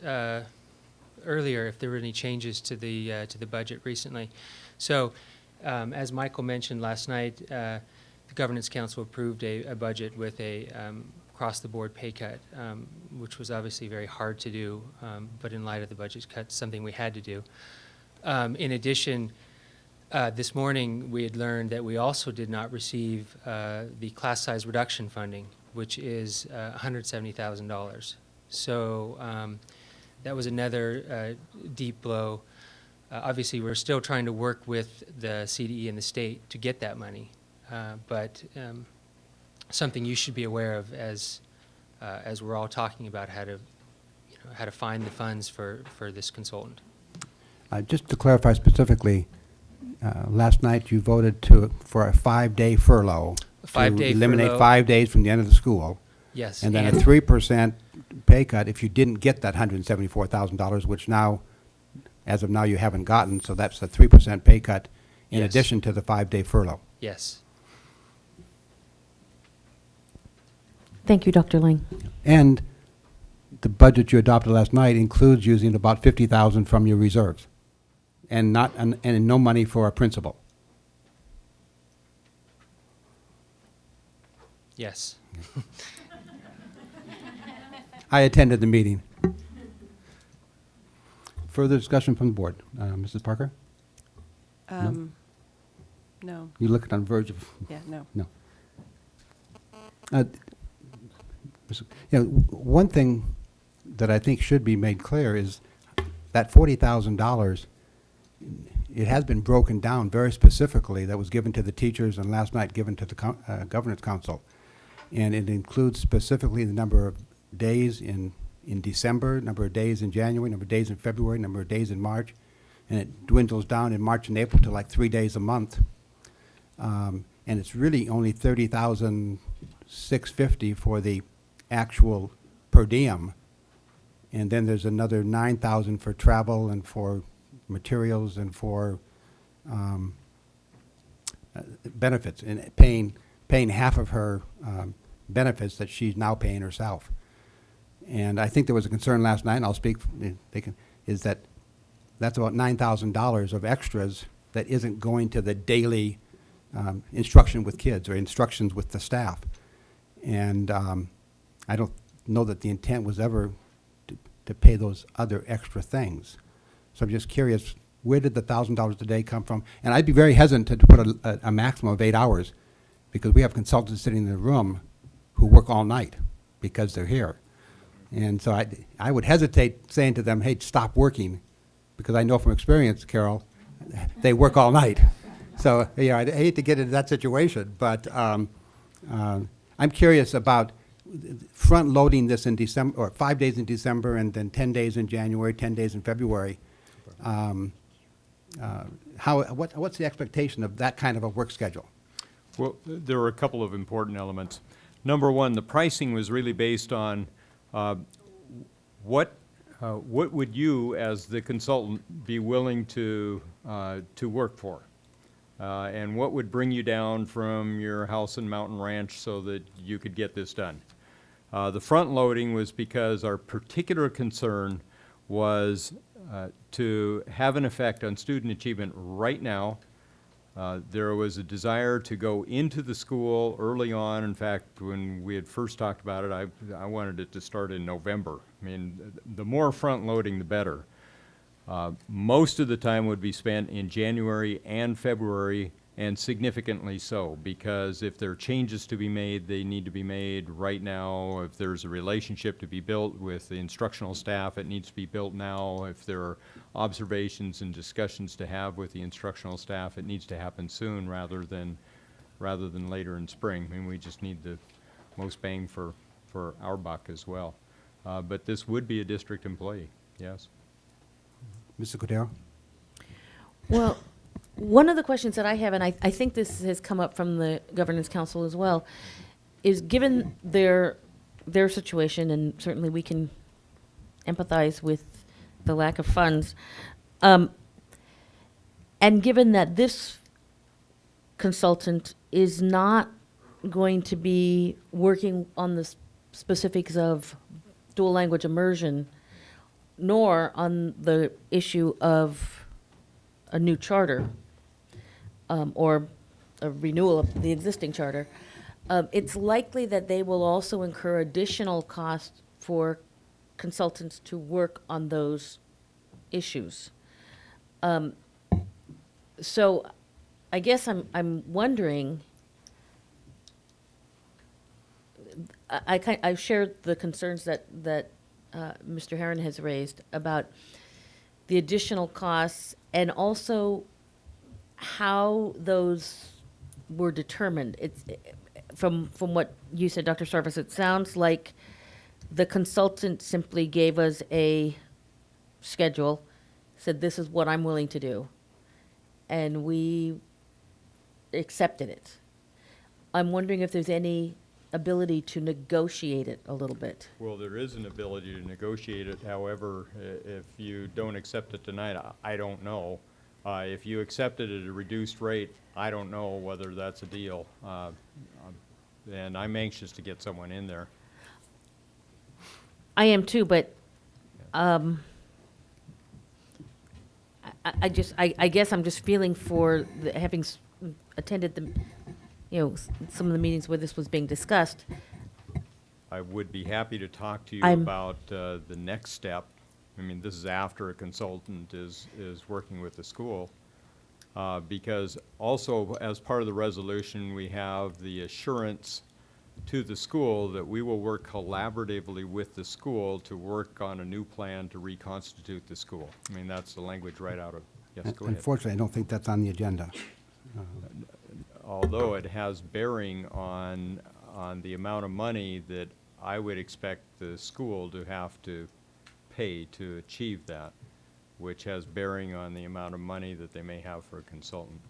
earlier, if there were any changes to the budget recently. So, as Michael mentioned last night, the Governance Council approved a budget with a across-the-board pay cut, which was obviously very hard to do, but in light of the budget cut, something we had to do. In addition, this morning we had learned that we also did not receive the class size reduction funding, which is $170,000. So that was another deep blow. Obviously, we're still trying to work with the CDE and the state to get that money. but something you should be aware of as we're all talking about how to find the funds for this consultant. Just to clarify specifically, last night you voted for a 5-day furlough. A 5-day to eliminate furlough. 5 days from the end of the school. Yes, And then a and- 3% pay cut if you didn't get that $174,000, which now, as of now, you haven't gotten. So that's a 3% pay cut in Yes. addition to the 5-day furlough. Yes. Thank you, Dr. Lang. And the budget you adopted last night includes using about $50,000 from your reserves, and no money for a principal. Yes. I attended the meeting. Further discussion from the board. Mrs. Parker? No. You look on the verge of... Yeah, no. No. One thing that I think should be made clear is that $40,000, it has been broken down very specifically. That was given to the teachers and last night given to the Governance Council. And it includes specifically the number of days in December, number of days in January, number of days in February, number of days in March. And it dwindles down in March and April to like 3 days a month. And it's really only $30,650 for the actual per diem. And then there's another $9,000 for travel and for materials and for benefits, and paying half of her benefits that she's now paying herself. And I think there was a concern last night, and I'll speak, is that that's about $9,000 of extras that isn't going to the daily instruction with kids or instructions with the staff. And I don't know that the intent was ever to pay those other extra things. So I'm just curious, where did the $1,000 a day come from? And I'd be very hesitant to put a maximum of 8 hours, because we have consultants sitting in the room who work all night because they're here. And so I would hesitate saying to them, hey, stop working, because I know from experience, Carol, they work all night. So yeah, I hate to get into that situation, but I'm curious about front loading this in December, or 5 days in December, and then 10 days in January, 10 days in February. What's the expectation of that kind of a work schedule? Well, there are a couple of important elements. Number one, the pricing was really based on what would you, as the consultant, be willing to work for? And what would bring you down from your house in Mountain Ranch so that you could get this done? The front loading was because our particular concern was to have an effect on student achievement right now. There was a desire to go into the school early on. In fact, when we had first talked about it, I wanted it to start in November. I mean, the more front loading, the better. Most of the time would be spent in January and February, and significantly so, because if there are changes to be made, they need to be made right now. If there's a relationship to be built with the instructional staff, it needs to be built now. If there are observations and discussions to have with the instructional staff, it needs to happen soon rather than later in spring. I mean, we just need the most bang for our buck as well. But this would be a district employee, yes. Mr. Cordero? Well, one of the questions that I have, and I think this has come up from the Governance Council as well, is given their situation, and certainly we can empathize with the lack of funds, and given that this consultant is not going to be working on the specifics of dual language immersion, nor on the issue of a new charter, or a renewal of the existing charter, it's likely that they will also incur additional costs for consultants to work on those issues. So I guess I'm wondering, I've shared the concerns that Mr. Herron has raised about the additional costs, and also how those were determined. It's, from what you said, Dr. Sarvis, it sounds like the consultant simply gave us a schedule, said, this is what I'm willing to do, and we accepted it. I'm wondering if there's any ability to negotiate it a little bit. Well, there is an ability to negotiate it. However, if you don't accept it tonight, I don't know. If you accept it at a reduced rate, I don't know whether that's a deal. And I'm anxious to get someone in there. I am too, but I guess I'm just feeling for having attended the, some of the meetings where this was being discussed. I would be happy to talk to you I'm- about the next step. I mean, this is after a consultant is working with the school. Because also, as part of the resolution, we have the assurance to the school that we will work collaboratively with the school to work on a new plan to reconstitute the school. I mean, that's the language right out of, yes, go ahead. Unfortunately, I don't think that's on the agenda. Although it has bearing on the amount of money that I would expect the school to have to pay to achieve that, which has bearing on the amount of money that they may have for a consultant.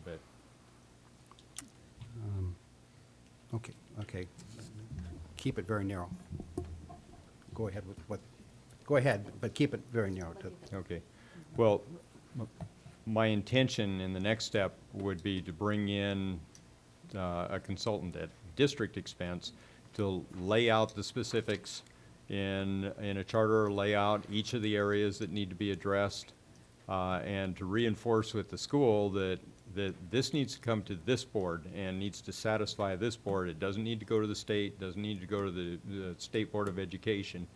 But Okay. Keep it very narrow. Go ahead with what, go ahead, but keep it very narrow. okay. Well, my intention in the next step would be to bring in a consultant at district expense to lay out the specifics in a charter, lay out each of the areas that need to be addressed, and to reinforce with the school that this needs to come to this board and needs to satisfy this board. It doesn't need to go to the state, doesn't need to go to the State Board of Education.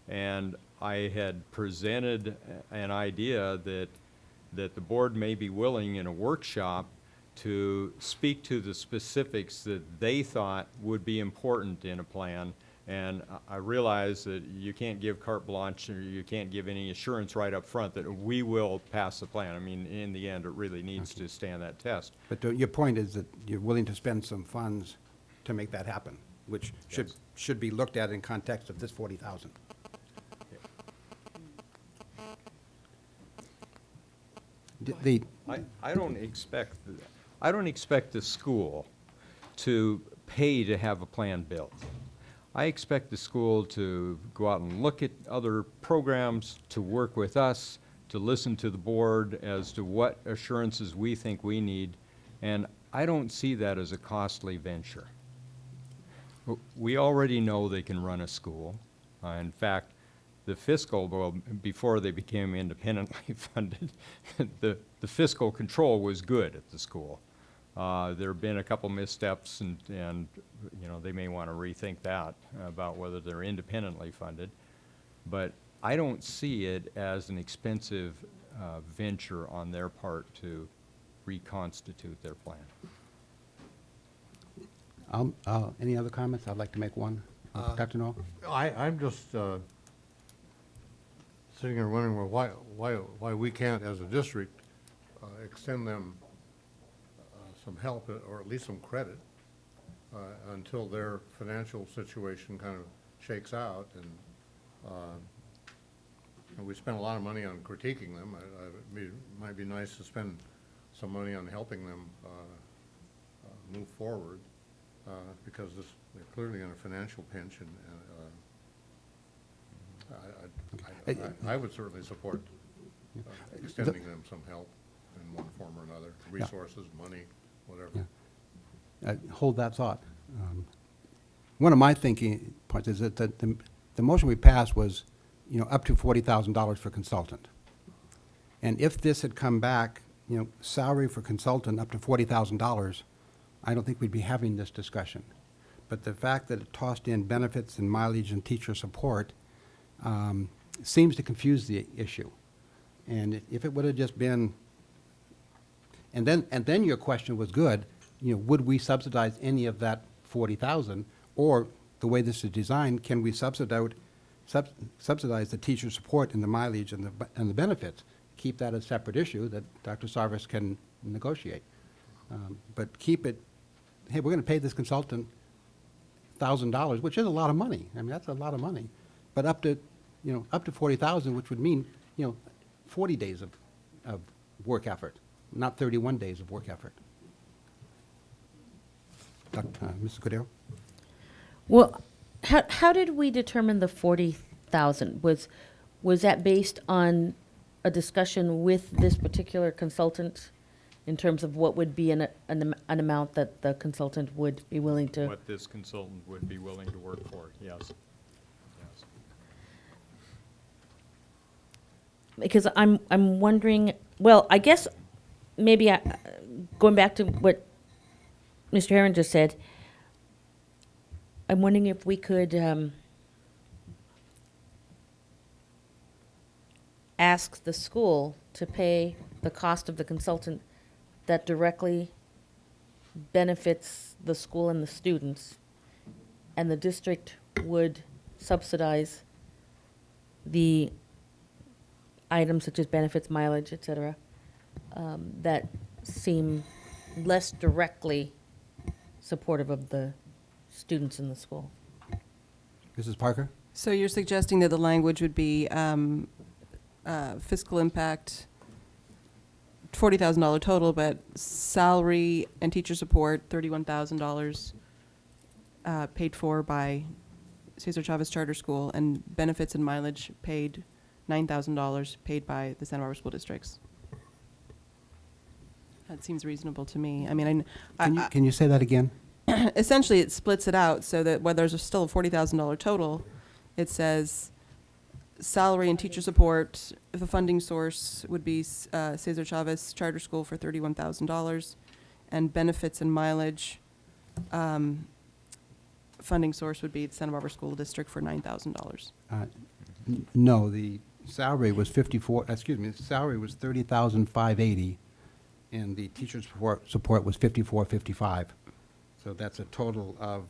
And I had presented an idea that the board may be willing in a workshop to speak to the specifics that they thought would be important in a plan. And I realize that you can't give carte blanche or you can't give any assurance right up front that we will pass the plan. I mean, in the end, it really needs to stand that test. But your point is that you're willing to spend some funds to make that happen, which should be looked at in context of this 40,000. I don't expect the school to pay to have a plan built. I expect the school to go out and look at other programs, to work with us, to listen to the board as to what assurances we think we need, and I don't see that as a costly venture. We already know they can run a school. In fact, the fiscal, well, before they became independently funded, the fiscal control was good at the school. There have been a couple missteps, and they may want to rethink that about whether they're independently funded. But I don't see it as an expensive venture on their part to reconstitute their plan. Any other comments? I'd like to make one. Dr. Noel? I'm just sitting here wondering why we can't, as a district, extend them some help or at least some credit until their financial situation kind of shakes out. And we spend a lot of money on critiquing them. It might be nice to spend some money on helping them move forward because they're clearly in a financial pinch, and I would certainly support extending them some help in one form or another, resources, money, whatever. Hold that thought. One of my thinking points is that the motion we passed was, up to $40,000 for consultant. And if this had come back, salary for consultant up to $40,000, I don't think we'd be having this discussion. But the fact that it tossed in benefits and mileage and teacher support seems to confuse the issue. And if it would have just been, and then your question was good, would we subsidize any of that 40,000? Or the way this is designed, can we subsidize the teacher support and the mileage and the benefits? Keep that a separate issue that Dr. Sarvis can negotiate. But keep it, hey, we're going to pay this consultant $1,000, which is a lot of money. I mean, that's a lot of money. But up to, up to 40,000, which would mean, 40 days of work effort, not 31 days of work effort. Mrs. Cordero? Well, how did we determine the 40,000? Was that based on a discussion with this particular consultant in terms of what would be an amount that the consultant would be willing to? What this consultant would be willing to work for, yes. Yes. Because I'm wondering, well, I guess maybe going back to what Mr. Herron just said, I'm wondering if we could ask the school to pay the cost of the consultant that directly benefits the school and the students, and the district would subsidize the items such as benefits, mileage, et cetera, that seem less directly supportive of the students in the school. Mrs. Parker? So you're suggesting that the language would be fiscal impact, $40,000 total, but salary and teacher support, $31,000 paid for by Cesar Chavez Charter School, and benefits and mileage paid $9,000 paid by the Santa Barbara School Districts. That seems reasonable to me. I mean, Can you say that again? essentially it splits it out so that where there's still a $40,000 total, it says salary and teacher support, the funding source would be Cesar Chavez Charter School for $31,000, and benefits and mileage funding source would be the Santa Barbara School District for $9,000. No, the salary was salary was $30,580, and the teacher support was $54,55. So that's a total of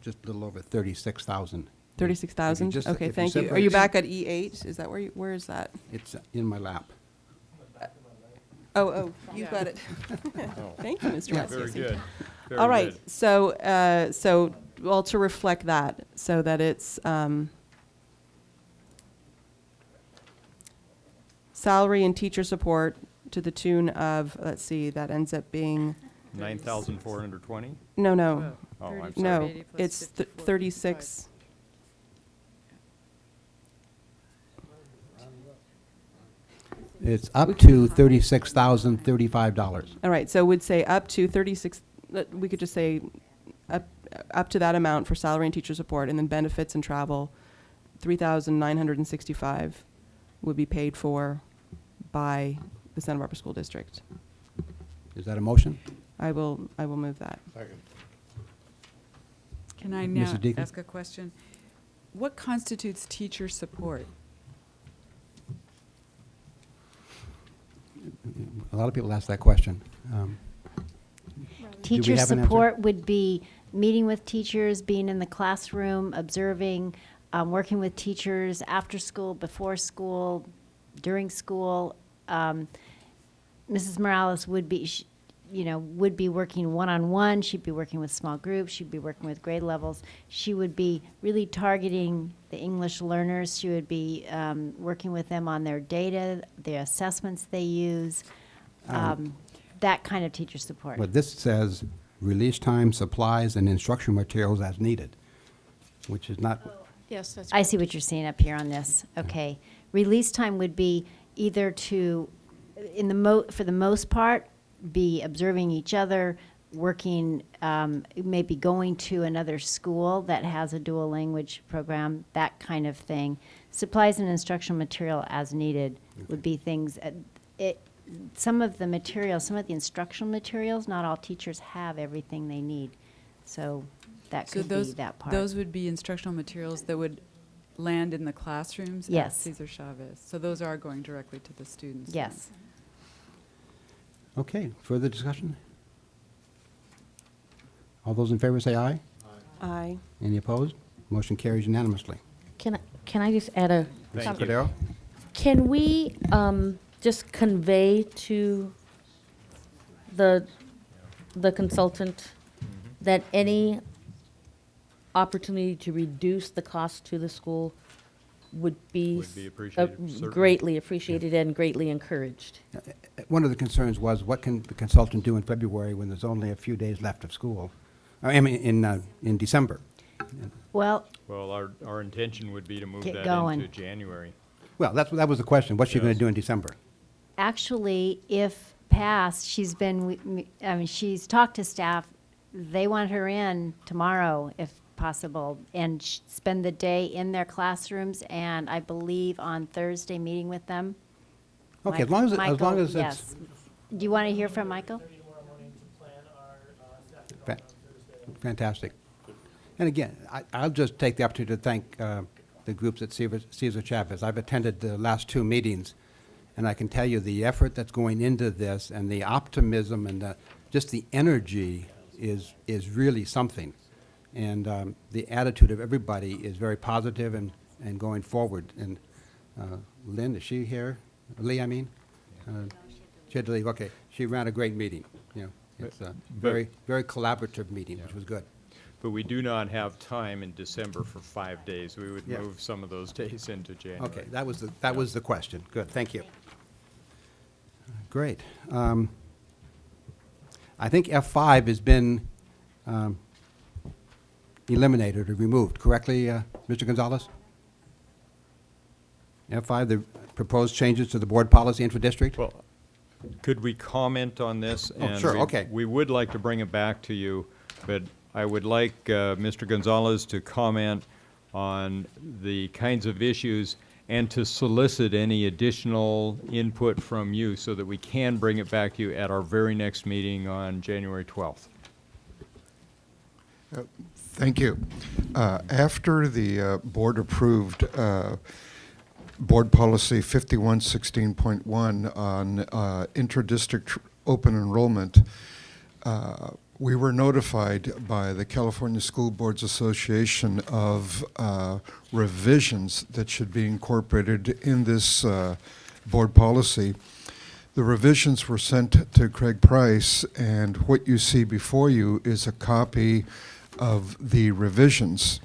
just a little over $36,000. 36,000? If Okay, if thank you. Are separate- you back at E8? Is that where is that? It's in my lap. Oh, you've got it. Thank you, Mr. Yeah. Matsiasi. Very good. Very All right, good. so well, to reflect that, so that it's salary and teacher support to the tune of, let's see, that ends up being, 9,420? no, Oh, I'm sorry. no, 30 plus it's 54. 36. It's up to $36,035. All right, so we'd say up to 36, we could just say up to that amount for salary and teacher support, and then benefits and travel, 3,965 would be paid for by the Santa Barbara School District. Is that a motion? I will move that. Can I Mrs. now Deacon? ask a question? What constitutes teacher support? A lot of people ask that question. Teacher have an answer? support would be meeting with teachers, being in the classroom, observing, working with teachers after school, before school, during school. Mrs. Morales would be, would be working one-on-one. She'd be working with small groups. She'd be working with grade levels. She would be really targeting the English learners. She would be working with them on their data, the assessments they use, that kind of teacher support. But this says release time, supplies, and instruction materials as needed, which is not, Yes, that's I see what you're saying up here on this. Okay. Release time would be either to, for the most part, be observing each other, working, maybe going to another school that has a dual language program, that kind of thing. Supplies and instructional material as needed would be things, some of the materials, some of the instructional materials, not all teachers have everything they need. So that So could be that part. those would be instructional materials that would land in the classrooms at Yes. Cesar Chavez. So those are going directly to the students. Yes. okay, further discussion? All those in favor say aye. Aye. Any opposed? Motion carries unanimously. Can I just add a Mrs. comment? Cordero? Can we just convey to the the consultant that any opportunity to reduce the cost to the school would be appreciated, certainly. greatly appreciated and greatly encouraged. One of the concerns was, what can the consultant do in February when there's only a few days left of school? I mean, in December. Well, Well, our intention would be to move Get that going. into January. Well, that was the question. What's she going to do in December? actually, if passed, she's she's talked to staff. They want her in tomorrow, if possible, and spend the day in their classrooms, and I believe on Thursday meeting with them. Okay, as long as Michael, it's yes. Do you want to hear from Michael? Fantastic. And again, I'll just take the opportunity to thank the groups at Cesar Chavez. I've attended the last two meetings, and I can tell you the effort that's going into this and the optimism and just the energy is really something. And the attitude of everybody is very positive and going forward. And Lynn, is she here? Lee, I mean? She had to leave. Okay. She ran a great meeting. You know, it's a very collaborative meeting, which was good. But we do not have time in December for 5 days. We would Yeah. move some of those days into January. Okay, that was the question. Good, thank you. Great. I think F5 has been eliminated or removed, correctly, Mr. Gonzalez? F5, the proposed changes to the board policy intra-district? Well, could we comment on this? Oh, sure, okay. We would like to bring it back to you, but I would like Mr. Gonzalez to comment on the kinds of issues and to solicit any additional input from you so that we can bring it back to you at our very next meeting on January 12th. Thank you. After the board approved Board Policy 5116.1 on intra-district open enrollment, we were notified by the California School Boards Association of revisions that should be incorporated in this board policy. The revisions were sent to Craig Price, and what you see before you is a copy of the revisions.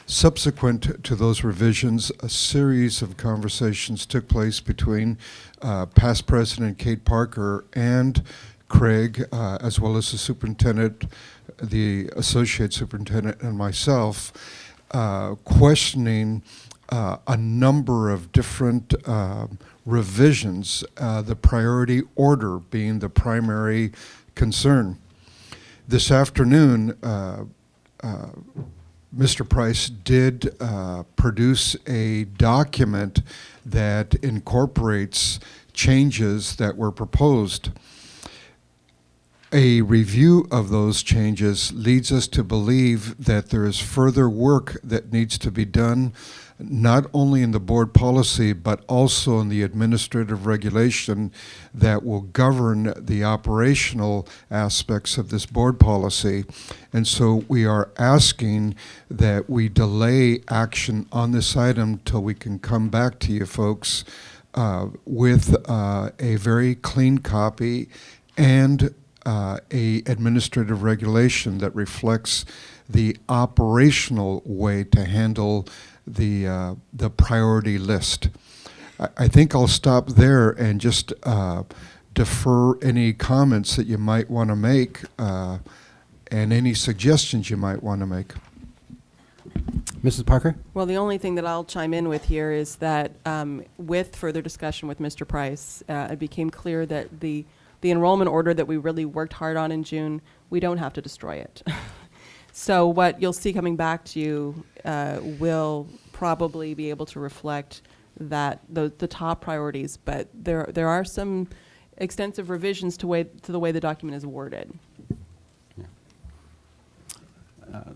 Subsequent to those revisions, a series of conversations took place between past President Kate Parker and Craig, as well as the superintendent, the associate superintendent, and myself, questioning a number of different revisions, the priority order being the primary concern. This afternoon, Mr. Price did produce a document that incorporates changes that were proposed. A review of those changes leads us to believe that there is further work that needs to be done, not only in the board policy, but also in the administrative regulation that will govern the operational aspects of this board policy. And so we are asking that we delay action on this item till we can come back to you folks with a very clean copy and a administrative regulation that reflects the operational way to handle the priority list. I think I'll stop there and just defer any comments that you might want to make and any suggestions you might want to make. Mrs. Parker? Well, the only thing that I'll chime in with here is that with further discussion with Mr. Price, it became clear that the enrollment order that we really worked hard on in June, we don't have to destroy it. So what you'll see coming back to you will probably be able to reflect that the top priorities, but there are some extensive revisions to the way the document is worded.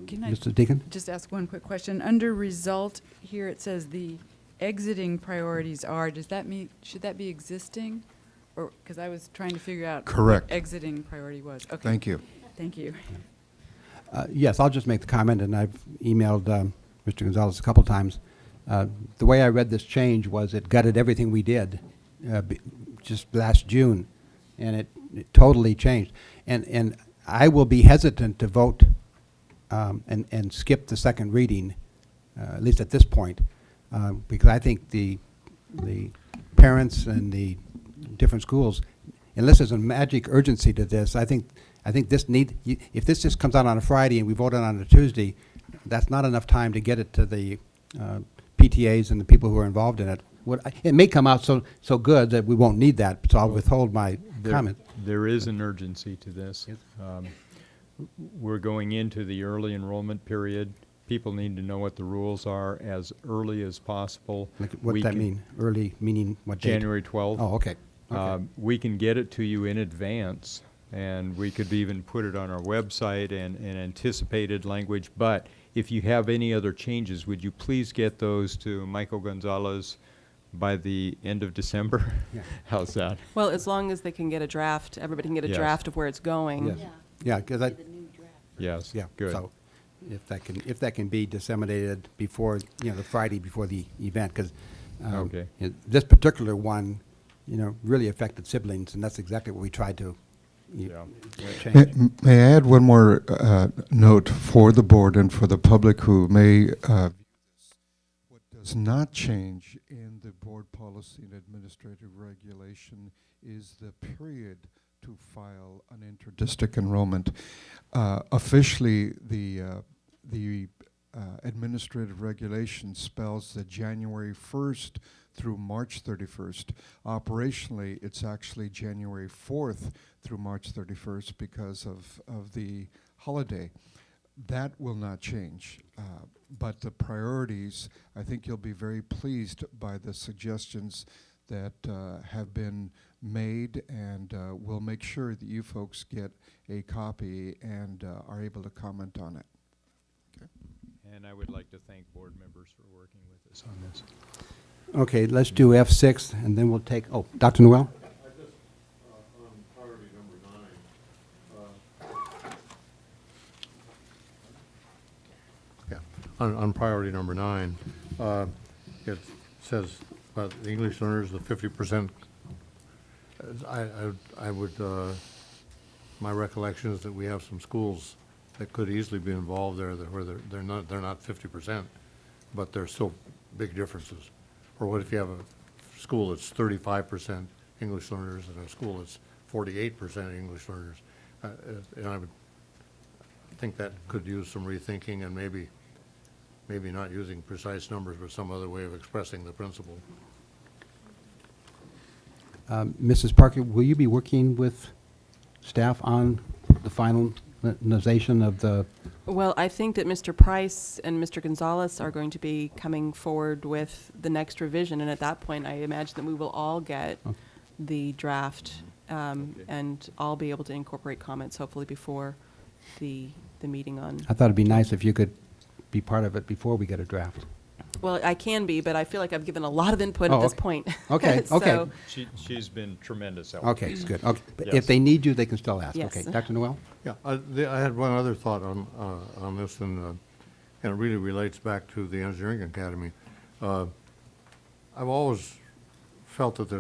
Can I Mr. Deacon? just ask one quick question? Under result, here it says the exiting priorities are, does that mean, should that be existing? Or, because I was trying to figure out Correct. what exiting priority was. Okay. Thank you. Thank you. Yes, I'll just make the comment, and I've emailed Mr. Gonzalez a couple times. The way I read this change was it gutted everything we did just last June, and it totally changed. And I will be hesitant to vote and skip the second reading, at least at this point, because I think the parents and the different schools, unless there's a magic urgency to this, I think this if this just comes out on a Friday and we vote on it on a Tuesday, that's not enough time to get it to the PTAs and the people who are involved in it. It may come out so good that we won't need that, so I'll withhold my comment. There is an urgency to this. We're going into the early enrollment period. People need to know what the rules are as early as possible. Like, what does that mean? Early meaning what date? January 12th. Oh, okay. We can get it to you in advance, and we could even put it on our website and anticipated language. But if you have any other changes, would you please get those to Michael Gonzalez by the end of December? Yeah. How's that? Well, as long as they can get a draft, everybody can get a Yes. draft of where it's going. Yes. Yeah, because I. Yes. Yeah. Good. So, if that can be disseminated before, the Friday before the event, because Okay. this particular one, really affected siblings, and that's exactly what we tried to change. May I add one more note for the board and for the public who may what does not change in the board policy and administrative regulation is the period to file an interdistrict enrollment. Officially, the administrative regulation spells the January 1st through March 31st. Operationally, it's actually January 4th through March 31st because of the holiday. That will not change. But the priorities, I think you'll be very pleased by the suggestions that have been made, and we'll make sure that you folks get a copy and are able to comment on it. Okay. And I would like to thank board members for working with us on this. Okay, let's do F6, and then we'll take, Dr. Noel? I just, on priority number 9, on priority number 9, it says about the English learners, the 50%. I would, my recollection is that we have some schools that could easily be involved there where they're not 50%, but there's still big differences. Or what if you have a school that's 35% English learners and a school that's 48% English learners? And I would think that could use some rethinking and maybe not using precise numbers, but some other way of expressing the principle. Mrs. Parker, will you be working with staff on the finalization of the? Well, I think that Mr. Price and Mr. Gonzalez are going to be coming forward with the next revision, and at that point, I imagine that we will all get the draft, and all be able to incorporate comments hopefully before the meeting on. I thought it'd be nice if you could be part of it before we get a draft. Well, I can be, but I feel like I've given a lot of input at this point. Okay, okay. So- She's been tremendous help. Okay, it's good. Okay, but Yes. if they need you, they can still ask. Yes. Okay, Dr. Noel? Yeah, I had one other thought on this, and it really relates back to the Engineering Academy. I've always felt that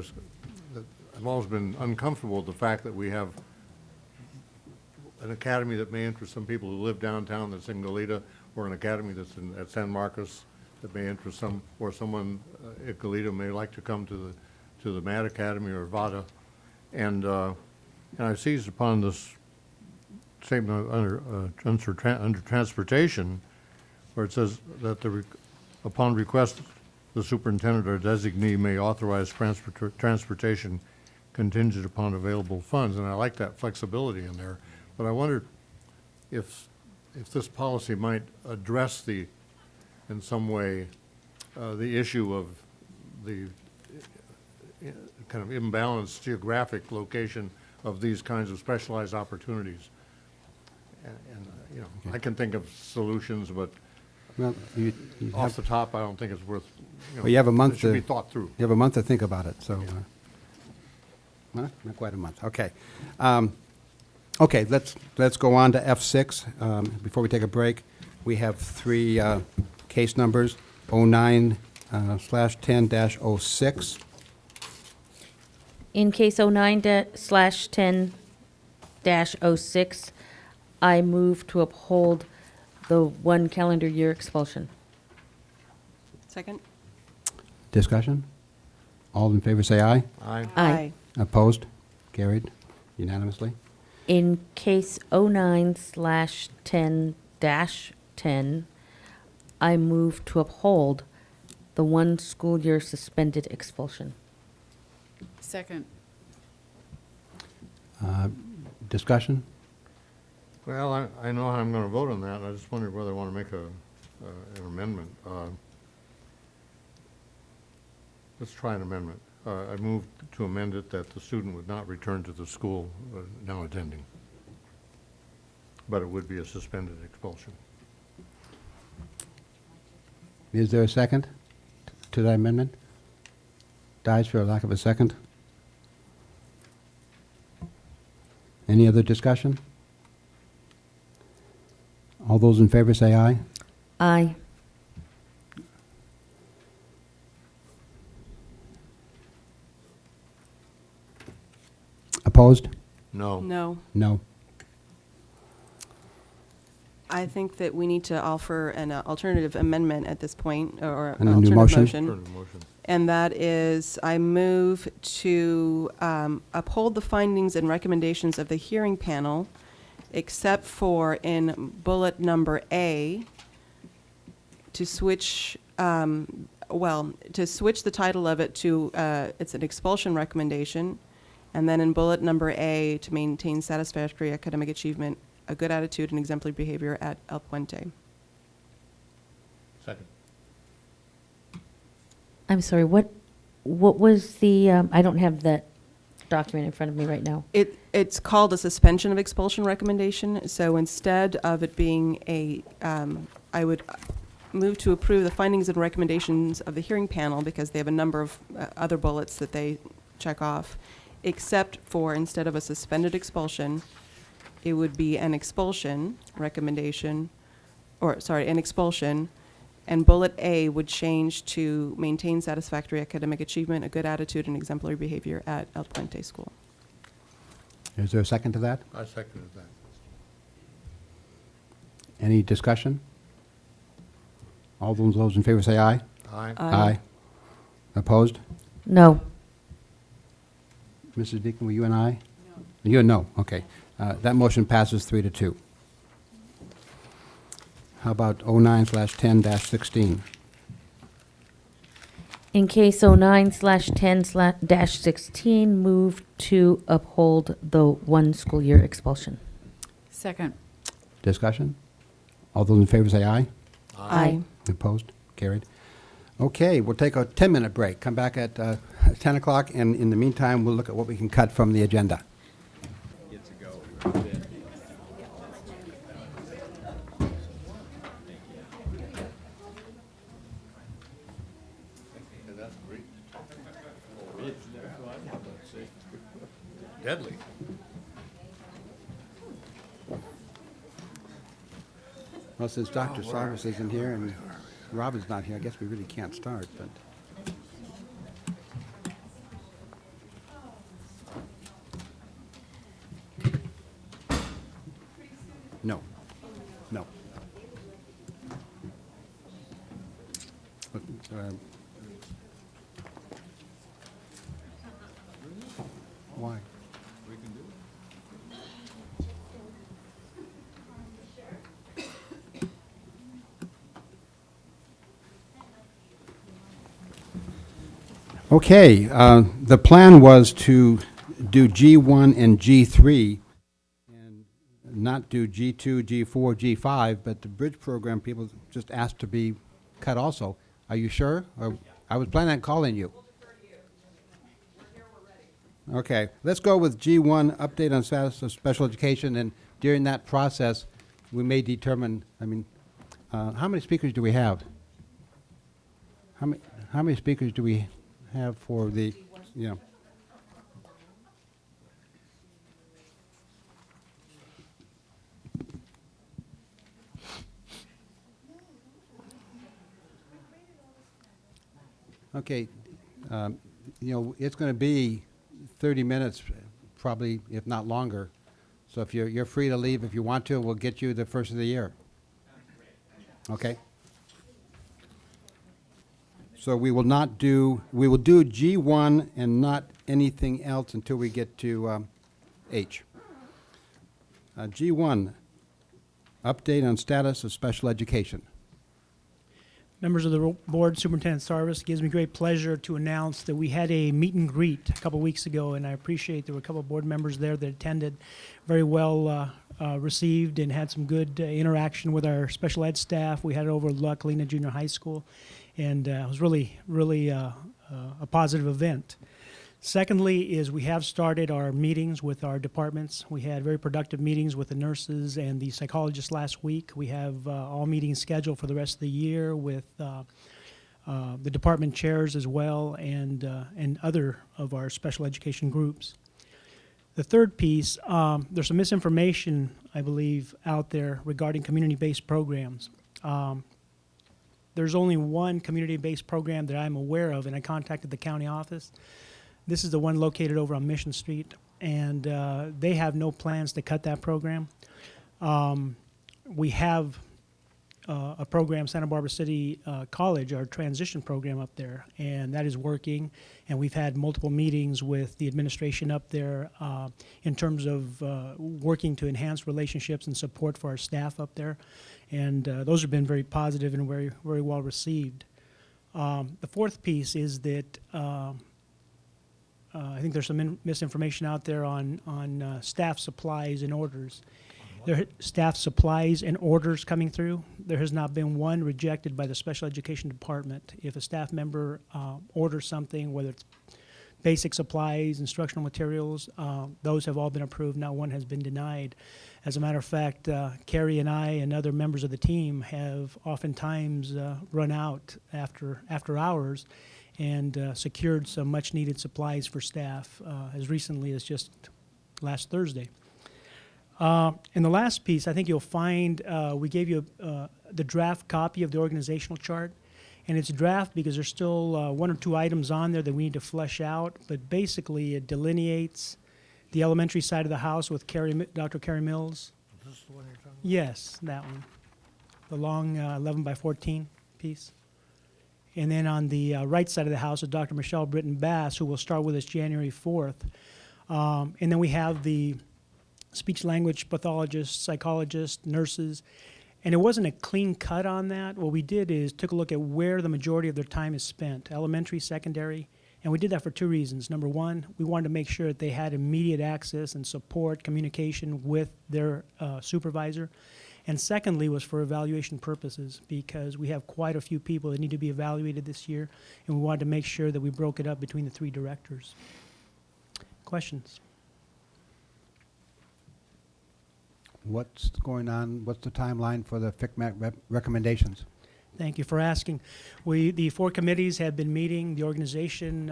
I've always been uncomfortable with the fact that we have an academy that may interest some people who live downtown that's in Goleta, or an academy that's at San Marcos that may interest some, or someone at Goleta may like to come to the Mad Academy or Vada, and I seized upon this statement under transportation, where it says that upon request, the superintendent or designee may authorize transportation contingent upon available funds, and I like that flexibility in there. But I wonder if this policy might address in some way, the issue of the kind of imbalanced geographic location of these kinds of specialized opportunities. And I can think of solutions, but Well, you off the top, I don't think it's worth, Well, you have a month it should to. be thought through. You have a month to think about it, so. Not quite a month, okay. Okay, let's go on to F6. Before we take a break, we have 3 case numbers, 09/10-06. In case 09/10-06, I move to uphold the 1 calendar year expulsion. Second? Discussion? All in favor say aye. Aye. Aye. Opposed? Carried unanimously. In case 09/10-10, I move to uphold the 1 school year suspended expulsion. Second. Discussion? Well, I know how I'm going to vote on that. I just wondered whether I want to make an amendment. Let's try an amendment. I move to amend it that the student would not return to the school now attending, but it would be a suspended expulsion. Is there a second to that amendment? Dies for lack of a second. Any other discussion? All those in favor say aye. Aye. Opposed? No. No. No. I think that we need to offer an alternative amendment at this point, or And an a new alternative motion? motion. Alternative motion. And that is, I move to uphold the findings and recommendations of the hearing panel, except for in bullet number A, to switch, to switch the title of it to, it's an expulsion recommendation, and then in bullet number A, to maintain satisfactory academic achievement, a good attitude and exemplary behavior at El Puente. Second. I'm sorry, what was the, I don't have that document in front of me right now. It's called a suspension of expulsion recommendation, so instead of it being a, I would move to approve the findings and recommendations of the hearing panel, because they have a number of other bullets that they check off, except for, instead of a suspended expulsion, it would be an expulsion recommendation, or, sorry, an expulsion, and bullet A would change to maintain satisfactory academic achievement, a good attitude, and exemplary behavior at El Puente School. Is there a second to that? I seconded that. Any discussion? All those in favor say aye. Aye. Aye. Opposed? No. Mrs. Deacon, were you an aye? No. You a no, okay. That motion passes 3-2. How about 09/10-16? In case 09/10-16, move to uphold the 1 school year expulsion. Second. Discussion? All those in favor say aye. Aye. Opposed? Carried. Okay, we'll take a 10-minute break. Come back at 10 o'clock, and in the meantime, we'll look at what we can cut from the agenda. Get to go. Deadly. Well, since Dr. Sarvis isn't here and Robin's not here, I guess we really can't start, but. No. No. But, why? Okay, the plan was to do G1 and G3 and not do G2, G4, G5, but the bridge program people just asked to be cut also. Are you sure? Or, I was planning on calling you. Okay, let's go with G1, update on status of special education, and during that process, we may determine, how many speakers do we have? How many speakers do we have for the, Okay, it's going to be 30 minutes, probably, if not longer. So if you're free to leave if you want to, we'll get you the first of the year. Okay? So we will do G1 and not anything else until we get to H. G1, update on status of special education. Members of the board, Superintendent Sarvis, it gives me great pleasure to announce that we had a meet and greet a couple weeks ago, and I appreciate there were a couple of board members there that attended, very well received, and had some good interaction with our special ed staff. We had it over at La Colina Junior High School, and it was really a positive event. Secondly is we have started our meetings with our departments. We had very productive meetings with the nurses and the psychologists last week. We have all meetings scheduled for the rest of the year with the department chairs as well, and other of our special education groups. The third piece, there's some misinformation, I believe, out there regarding community-based programs. There's only one community-based program that I'm aware of, and I contacted the county office. This is the one located over on Mission Street, and they have no plans to cut that program. We have a program, Santa Barbara City College, our transition program up there, and that is working. And we've had multiple meetings with the administration up there in terms of working to enhance relationships and support for our staff up there. And those have been very positive and very, very well received. The fourth piece is that I think there's some misinformation out there on staff supplies and orders. Staff supplies and orders coming through. There has not been one rejected by the special education department. If a staff member orders something, whether it's basic supplies, instructional materials, those have all been approved. Not one has been denied. As a matter of fact, Carrie and I and other members of the team have oftentimes run out after hours and secured some much-needed supplies for staff as recently as just last Thursday. And the last piece, I think you'll find, we gave you the draft copy of the organizational chart, and it's draft because there's still one or two items on there that we need to flesh out, but basically it delineates the elementary side of the house with Dr. Carrie Mills. Is this the one you're talking about? Yes, that one. The long 11 by 14 piece. And then on the right side of the house is Dr. Michelle Britton Bass, who will start with us January 4th. And then we have the speech language pathologists, psychologists, nurses. And it wasn't a clean cut on that. What we did is took a look at where the majority of their time is spent, elementary, secondary. And we did that for two reasons. Number one, we wanted to make sure that they had immediate access and support, communication with their supervisor. And secondly was for evaluation purposes, because we have quite a few people that need to be evaluated this year, and we wanted to make sure that we broke it up between the three directors. Questions? What's going on? What's the timeline for the FCMAT recommendations? Thank you for asking. The four committees have been meeting. The organization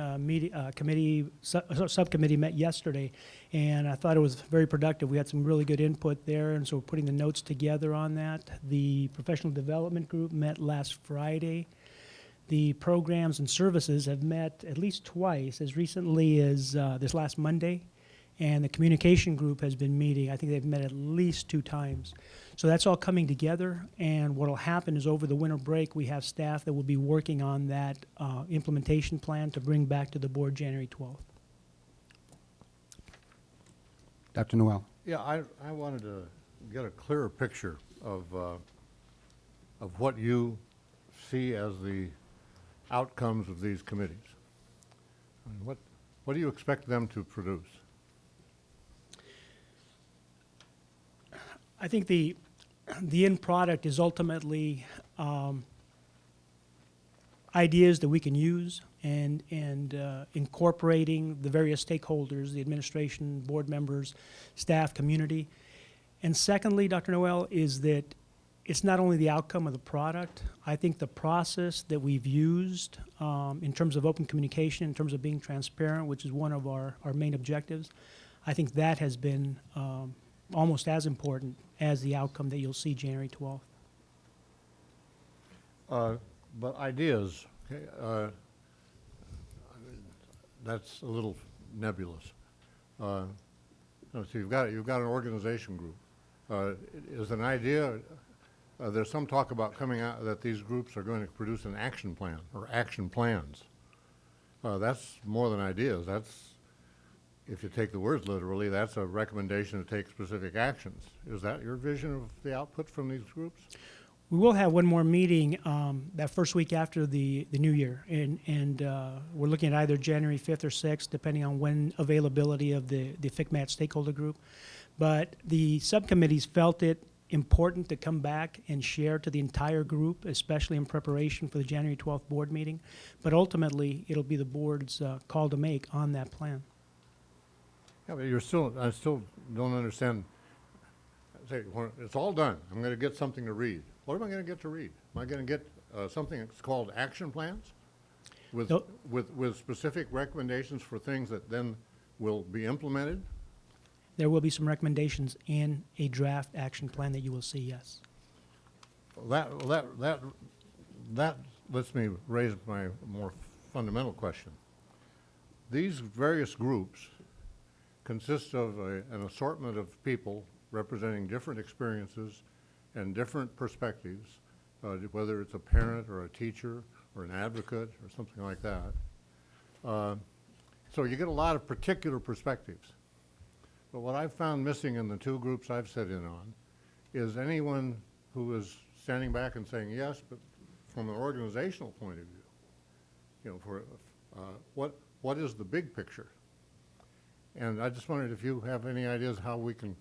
subcommittee met yesterday, and I thought it was very productive. We had some really good input there, and so we're putting the notes together on that. The professional development group met last Friday. The programs and services have met at least twice, as recently as this last Monday. And the communication group has been meeting. I think they've met at least 2 times. So that's all coming together, and what will happen is over the winter break, we have staff that will be working on that implementation plan to bring back to the board January 12th. Dr. Noel. Yeah, I wanted to get a clearer picture of what you see as the outcomes of these committees. I mean, what do you expect them to produce? I think the end product is ultimately ideas that we can use and incorporating the various stakeholders, the administration, board members, staff, community. And secondly, Dr. Noel, is that it's not only the outcome of the product. I think the process that we've used in terms of open communication, in terms of being transparent, which is one of our main objectives, I think that has been almost as important as the outcome that you'll see January 12th. But ideas, okay, that's a little nebulous. So you've got an organization group. Is an idea, there's some talk about coming out that these groups are going to produce an action plan or action plans. That's more than ideas. That's, if you take the words literally, that's a recommendation to take specific actions. Is that your vision of the output from these groups? We will have one more meeting that first week after the new year, and we're looking at either January 5th or 6th, depending on when availability of the FCMAT stakeholder group. But the subcommittees felt it important to come back and share to the entire group, especially in preparation for the January 12th board meeting. But ultimately, it'll be the board's call to make on that plan. Yeah, but I still don't understand. Say, when it's all done, I'm going to get something to read. What am I going to get to read? Am I going to get something that's called action plans with, Nope. with specific recommendations for things that then will be implemented? There will be some recommendations in a draft action plan that you will see, yes. That lets me raise my more fundamental question. These various groups consist of an assortment of people representing different experiences and different perspectives, whether it's a parent or a teacher or an advocate or something like that. So you get a lot of particular perspectives. But what I've found missing in the two groups I've sat in on is anyone who is standing back and saying, yes, but from an organizational point of view, what is the big picture? And I just wondered if you have any ideas how we can,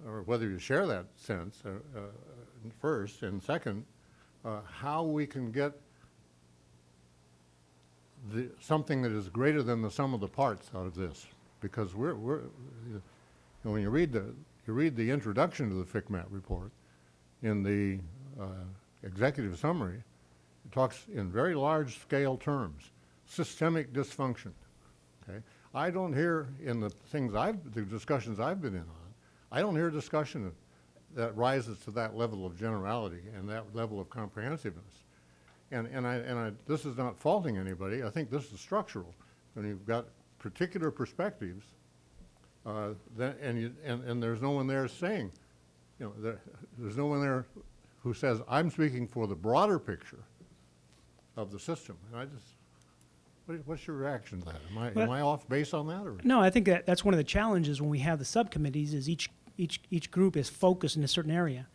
or whether you share that sense first, and second, how we can get something that is greater than the sum of the parts out of this, because when you read the introduction to the FCMAT report, in the executive summary, it talks in very large scale terms, systemic dysfunction. Okay, I don't hear in the discussions I've been in on, I don't hear discussion that rises to that level of generality and that level of comprehensiveness. And this is not faulting anybody. I think this is structural. When you've got particular perspectives, and there's no one there saying, there's no one there who says, I'm speaking for the broader picture of the system. And what's your reaction to that? Am I off base on that? Or? No, I think that's one of the challenges when we have the subcommittees is each group is focused in a certain area.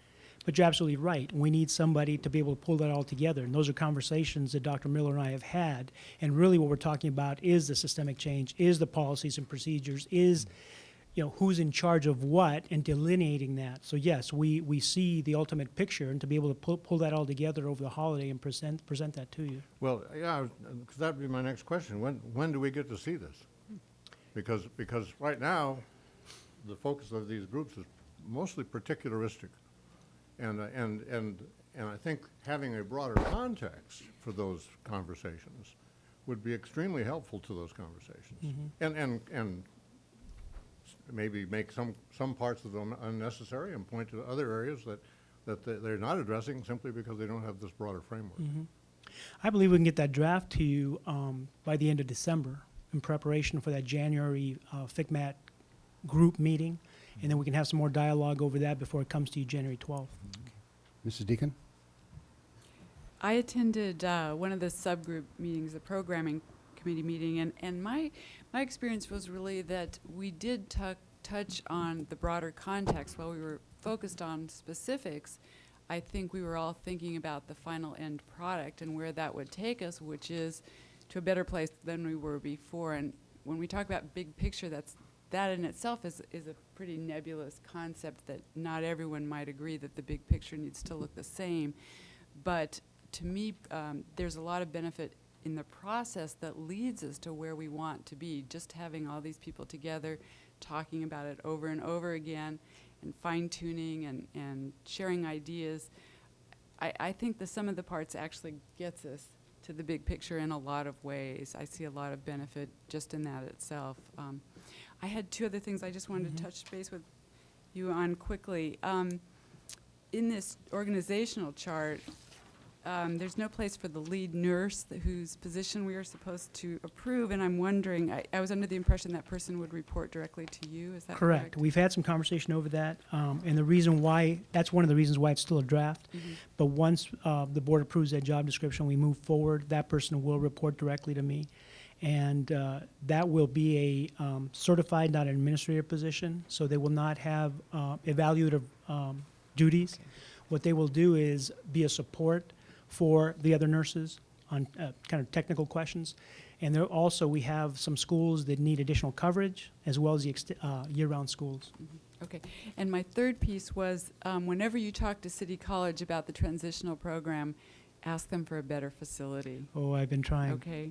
But you're absolutely right. We need somebody to be able to pull that all together. And those are conversations that Dr. Miller and I have had. And really what we're talking about is the systemic change, is the policies and procedures, is who's in charge of what, and delineating that. So yes, we see the ultimate picture, and to be able to pull that all together over the holiday and present that to you. Well, yeah, because that would be my next question. When do we get to see this? Because right now, the focus of these groups is mostly particularistic. And I think having a broader context for those conversations would be extremely helpful to those conversations. Mm-hmm. And maybe make some parts of them unnecessary and point to other areas that they're not addressing simply because they don't have this broader framework. Mm-hmm. I believe we can get that draft to you by the end of December in preparation for that January FCMAT group meeting. And then we can have some more dialogue over that before it comes to you January 12th. Mrs. Deacon? I attended one of the subgroup meetings, the programming committee meeting, and my experience was really that we did touch on the broader context while we were focused on specifics. I think we were all thinking about the final end product and where that would take us, which is to a better place than we were before. And when we talk about big picture, that in itself is a pretty nebulous concept that not everyone might agree that the big picture needs to look the same. But to me, there's a lot of benefit in the process that leads us to where we want to be. Just having all these people together, talking about it over and over again, and fine-tuning and sharing ideas. I think the sum of the parts actually gets us to the big picture in a lot of ways. I see a lot of benefit just in that itself. I had two other things I just wanted to touch base with you on quickly. In this organizational chart, there's no place for the lead nurse whose position we are supposed to approve, and I'm wondering, I was under the impression that person would report directly to you, is that correct? Correct. We've had some conversation over that, and the reason why, that's one of the reasons why it's still a draft. But once the board approves that job description, we move forward, that person will report directly to me. And that will be a certified, not an administrative position, so they will not have evaluative duties. What they will do is be a support for the other nurses on kind of technical questions. And there also, we have some schools that need additional coverage, as well as the year-round schools. Okay. And my third piece was, whenever you talk to City College about the transitional program, ask them for a better facility. Oh, I've been trying. Okay.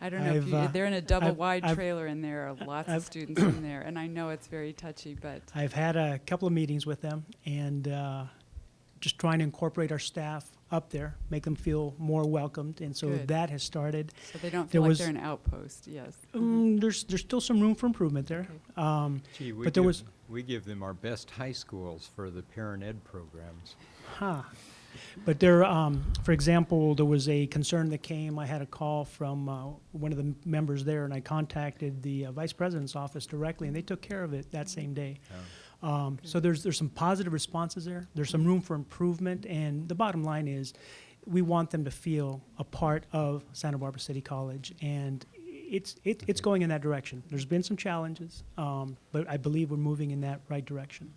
I don't know if you, they're in a double-wide I've- trailer, and there are lots of students in there, and I know it's very touchy, but I've had a couple of meetings with them, and just trying to incorporate our staff up there, make them feel more welcomed, and so Good. that has started. so they don't There feel like was- they're an outpost. Yes. There's still some room for improvement there. Gee, But there was, we give them our best high schools for the parent ed programs. But there, for example, there was a concern that came. I had a call from one of the members there, and I contacted the vice president's office directly, and they took care of it that same day. So there's some positive responses there. There's some room for improvement, and the bottom line is, we want them to feel a part of Santa Barbara City College, and it's going in that direction. There's been some challenges, but I believe we're moving in that right direction.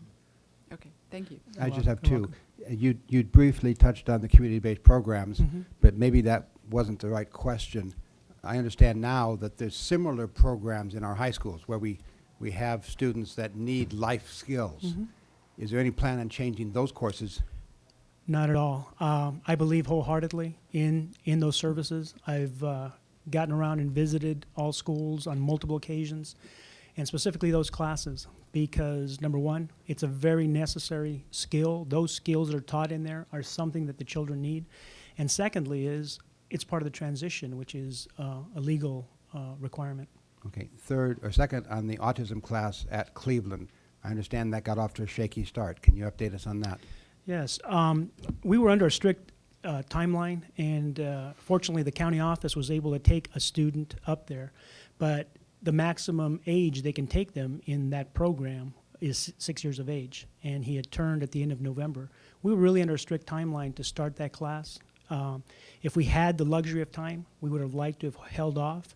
Okay. Thank you. I You're just have welcome. two. You briefly touched on the community-based programs, Mhm. but maybe that wasn't the right question. I understand now that there's similar programs in our high schools where we have students that need life skills. Mhm. Is there any plan on changing those courses? Not at all. I believe wholeheartedly in those services. I've gotten around and visited all schools on multiple occasions, and specifically those classes, because number one, it's a very necessary skill. Those skills that are taught in there are something that the children need. And secondly is, it's part of the transition, which is a legal requirement. Okay. Third or second, on the autism class at Cleveland, I understand that got off to a shaky start. Can you update us on that? Yes, we were under a strict timeline, and fortunately, the county office was able to take a student up there. But the maximum age they can take them in that program is 6 years of age, and he had turned at the end of November. We were really under a strict timeline to start that class. If we had the luxury of time, we would have liked to have held off.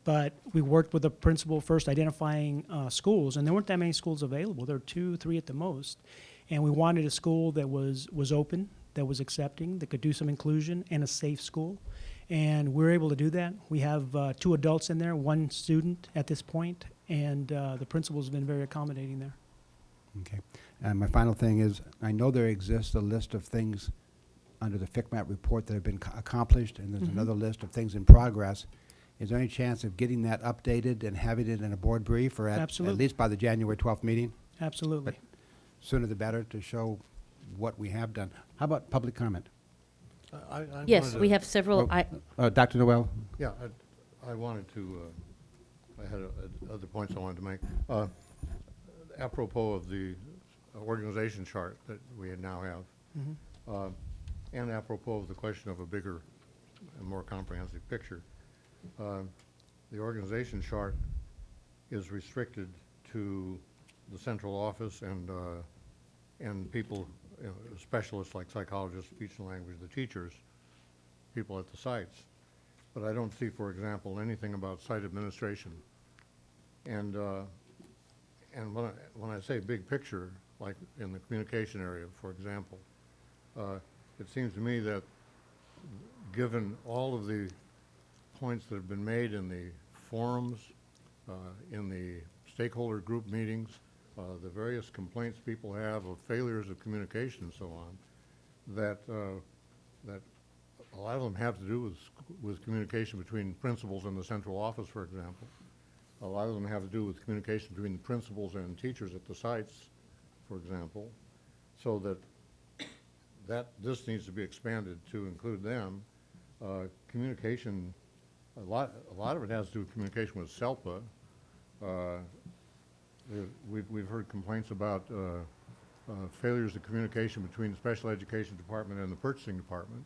But we worked with the principal first, identifying schools, and there weren't that many schools available. There were 2, 3 at the most. And we wanted a school that was open, that was accepting, that could do some inclusion, and a safe school. And we're able to do that. We have 2 adults in there, 1 student at this point, and the principal's been very accommodating there. Okay. And my final thing is, I know there exists a list of things under the FICMAT report that have been accomplished, and there's Mhm. another list of things in progress. Is there any chance of getting that updated and having it in a board brief, or at Absolutely. least by the January 12th meeting? Absolutely. Sooner the better, to show what we have done. How about public comment? I Yes, wanted we to- have several. Dr. Noel? Yeah, I wanted to, I had other points I wanted to make. Apropos of the organization chart that we now have, Mhm. and apropos of the question of a bigger and more comprehensive picture, the organization chart is restricted to the central office and people, specialists like psychologists, speech and language, the teachers, people at the sites. But I don't see, for example, anything about site administration. And when I say big picture, like in the communication area, for example, it seems to me that given all of the points that have been made in the forums, in the stakeholder group meetings, the various complaints people have of failures of communication and so on, that a lot of them have to do with communication between principals and the central office, for example. A lot of them have to do with communication between the principals and teachers at the sites, for example, so that this needs to be expanded to include them. Communication, a lot of it has to do with communication with SELPA. We've heard complaints about failures of communication between the special education department and the purchasing department.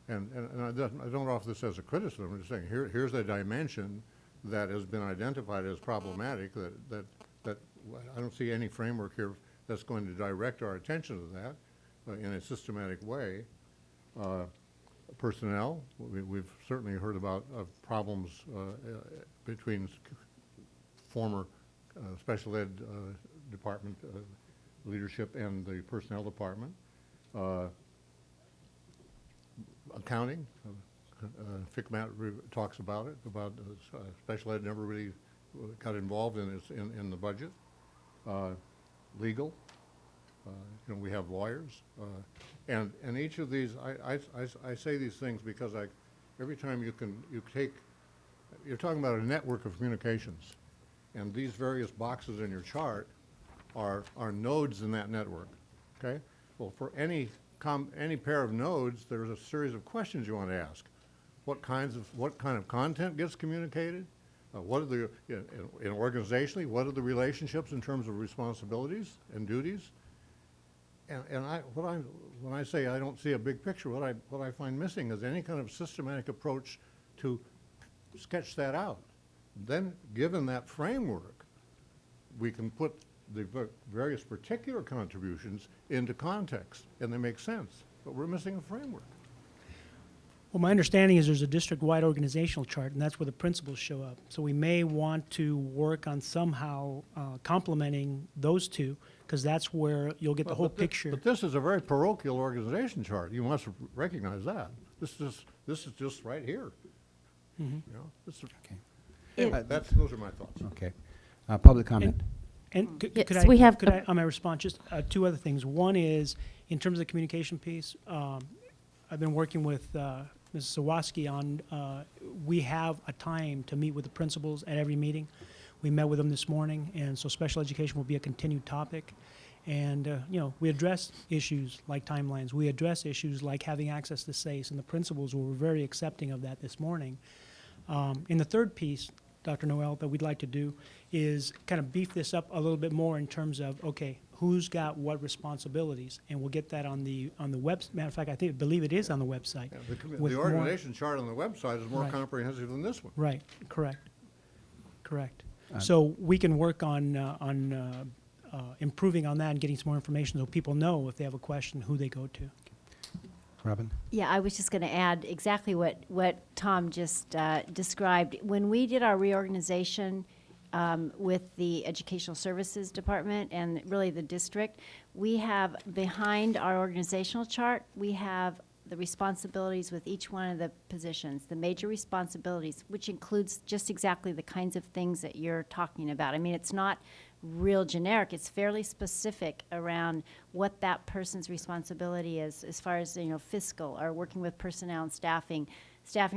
and I don't offer this as a criticism, I'm just saying, here's a dimension that has been identified as problematic, that I don't see any framework here that's going to direct our attention to that in a systematic way. Personnel, we've certainly heard about problems between former special ed department leadership and the personnel department. Accounting, FCMAT talks about it, about special ed never really got involved in the budget. Legal, we have lawyers, and each of these, I say these things because every time you're talking about a network of communications, and these various boxes in your chart are nodes in that network. Okay, well, for any pair of nodes, there's a series of questions you want to ask. What kind of content gets communicated? What are the, organizationally, what are the relationships in terms of responsibilities and duties? And when I say I don't see a big picture, what I find missing is any kind of systematic approach to sketch that out. Then, given that framework, we can put the various particular contributions into context, and they make sense. But we're missing a framework. Well, my understanding is there's a district-wide organizational chart, and that's where the principals show up. So we may want to work on somehow complementing those two, because that's where you'll get the whole picture. But this is a very parochial organization chart. You must recognize that. This is just right here. Mhm. This is, Okay. those are my thoughts. Okay. Public comment. And Yes, could I, we have could I, on my response, just two other things. One is, in terms of the communication piece, I've been working with Mrs. Sawatsky on, we have a time to meet with the principals at every meeting. We met with them this morning, and so special education will be a continued topic. And, we address issues like timelines. We address issues like having access to SACE, and the principals were very accepting of that this morning. In the third piece, Dr. Noel, that we'd like to do is kind of beef this up a little bit more in terms of, okay, who's got what responsibilities, and we'll get that on the web. Matter of fact, I believe it is on the website. Yeah, with the more- organization chart on the website is more Right. comprehensive than this one. Right, correct. So we can work on improving on that and getting some more information so people know if they have a question, who they go to. Robin? Yeah, I was just going to add exactly what Tom just described. When we did our reorganization with the Educational Services Department and really the district, we have behind our organizational chart, we have the responsibilities with each one of the positions, the major responsibilities, which includes just exactly the kinds of things that you're talking about. I mean, it's not real generic. It's fairly specific around what that person's responsibility is as far as, fiscal or working with personnel and staffing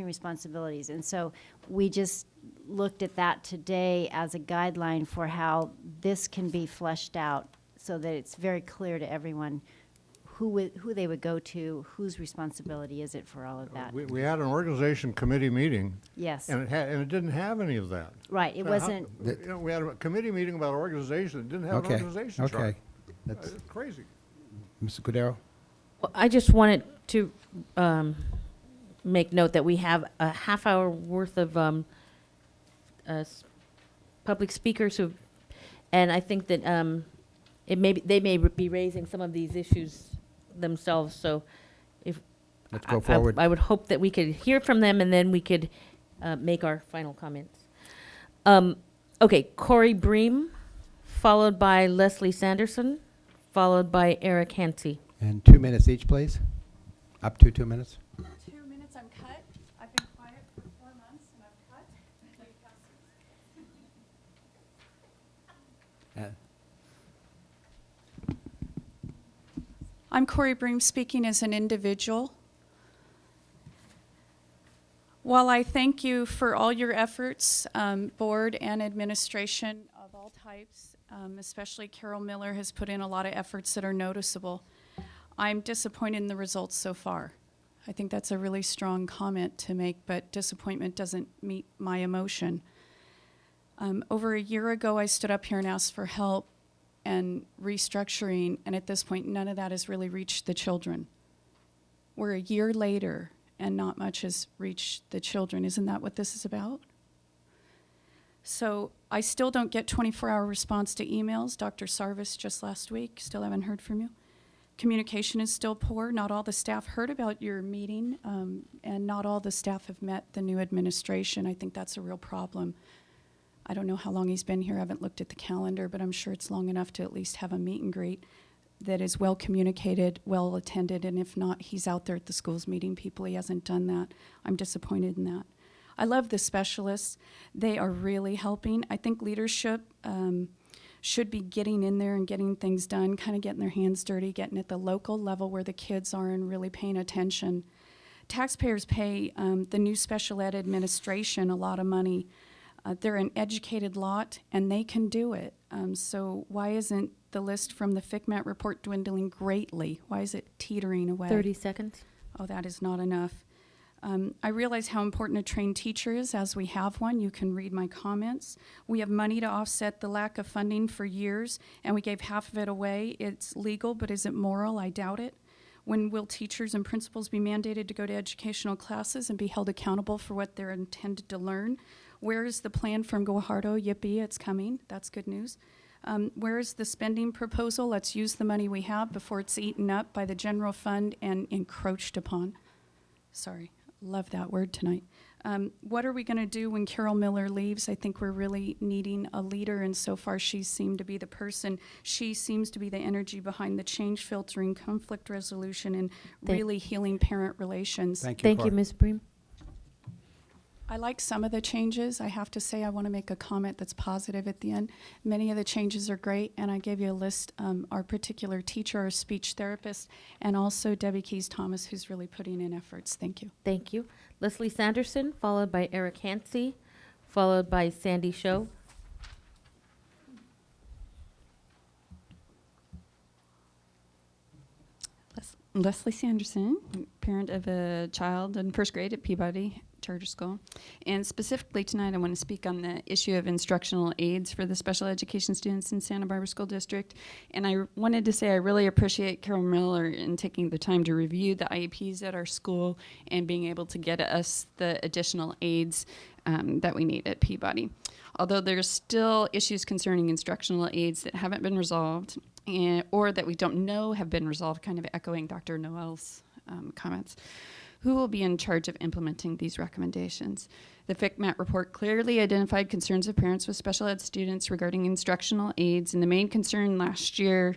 responsibilities. And so we just looked at that today as a guideline for how this can be fleshed out so that it's very clear to everyone who they would go to, whose responsibility is it for all of that. We had an organization committee meeting. Yes. And it didn't have any of that. Right, it wasn't. We had a committee meeting about organization. It didn't have an organization chart. Okay. That's crazy. Mr. Cordero? Well, I just wanted to make note that we have a half hour worth of public speakers and I think that they may be raising some of these issues themselves. So, if Let's go forward. I would hope that we could hear from them and then we could make our final comments. Okay, Corey Bream, followed by Leslie Sanderson, followed by Eric Hansey. And 2 minutes each, please. Up to 2 minutes. 2 minutes, I'm cut. I've been quiet for 4 months and I'm cut. I'm Corey Bream, speaking as an individual. While I thank you for all your efforts, board and administration of all types, especially Carol Miller has put in a lot of efforts that are noticeable, I'm disappointed in the results so far. I think that's a really strong comment to make, but disappointment doesn't meet my emotion. Over a year ago, I stood up here and asked for help and restructuring, and at this point, none of that has really reached the children. We're a year later, and not much has reached the children. Isn't that what this is about? So I still don't get 24-hour response to emails. Dr. Sarvis just last week, still haven't heard from you. Communication is still poor. Not all the staff heard about your meeting, and not all the staff have met the new administration. I think that's a real problem. I don't know how long he's been here. I haven't looked at the calendar, but I'm sure it's long enough to at least have a meet and greet that is well communicated, well attended, and if not, he's out there at the schools meeting people. He hasn't done that. I'm disappointed in that. I love the specialists. They are really helping. I think leadership should be getting in there and getting things done, kind of getting their hands dirty, getting at the local level where the kids are and really paying attention. Taxpayers pay the new special ed administration a lot of money. They're an educated lot, and they can do it. So why isn't the list from the FCMAT report dwindling greatly? Why is it teetering away? 30 seconds. Oh, that is not enough. I realize how important a trained teacher is, as we have one. You can read my comments. We have money to offset the lack of funding for years, and we gave half of it away. It's legal, but is it moral? I doubt it. When will teachers and principals be mandated to go to educational classes and be held accountable for what they're intended to learn? Where is the plan from Guajardo? Yippee, it's coming. That's good news. Where is the spending proposal? Let's use the money we have before it's eaten up by the general fund and encroached upon. Sorry, love that word tonight. What are we going to do when Carol Miller leaves? I think we're really needing a leader, and so far she seemed to be the person. She seems to be the energy behind the change filtering, conflict resolution, and really healing parent relations. Thank you, Ms. Bream. I like some of the changes. I have to say I want to make a comment that's positive at the end. Many of the changes are great, and I gave you a list, our particular teacher, our speech therapist, and also Debbie Keys-Thomas, who's really putting in efforts. Thank you. Thank you. Leslie Sanderson, followed by Eric Hansey, followed by Sandy Show. Leslie Sanderson, parent of a child in first grade at Peabody Charter School. And specifically tonight, I want to speak on the issue of instructional aids for the special education students in Santa Barbara School District. And I wanted to say I really appreciate Carol Miller in taking the time to review the IEPs at our school and being able to get us the additional aids that we need at Peabody. Although there's still issues concerning instructional aids that haven't been resolved, or that we don't know have been resolved, kind of echoing Dr. Noel's comments. Who will be in charge of implementing these recommendations? The FCMAT report clearly identified concerns of parents with special ed students regarding instructional aids, and the main concern last year,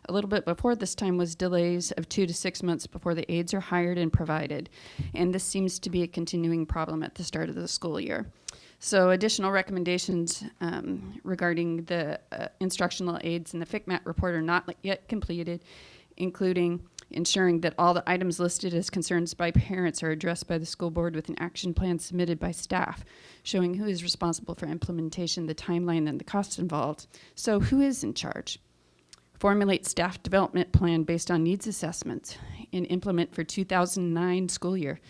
a little bit before this time, was delays of 2 to 6 months before the aids are hired and provided. And this seems to be a continuing problem at the start of the school year. So additional recommendations regarding the instructional aids in the FCMAT report are not yet completed, including ensuring that all the items listed as concerns by parents are addressed by the school board with an action plan submitted by staff, showing who is responsible for implementation, the timeline, and the costs involved. So who is in charge? Formulate staff development plan based on needs assessments and implement for 2009 school year.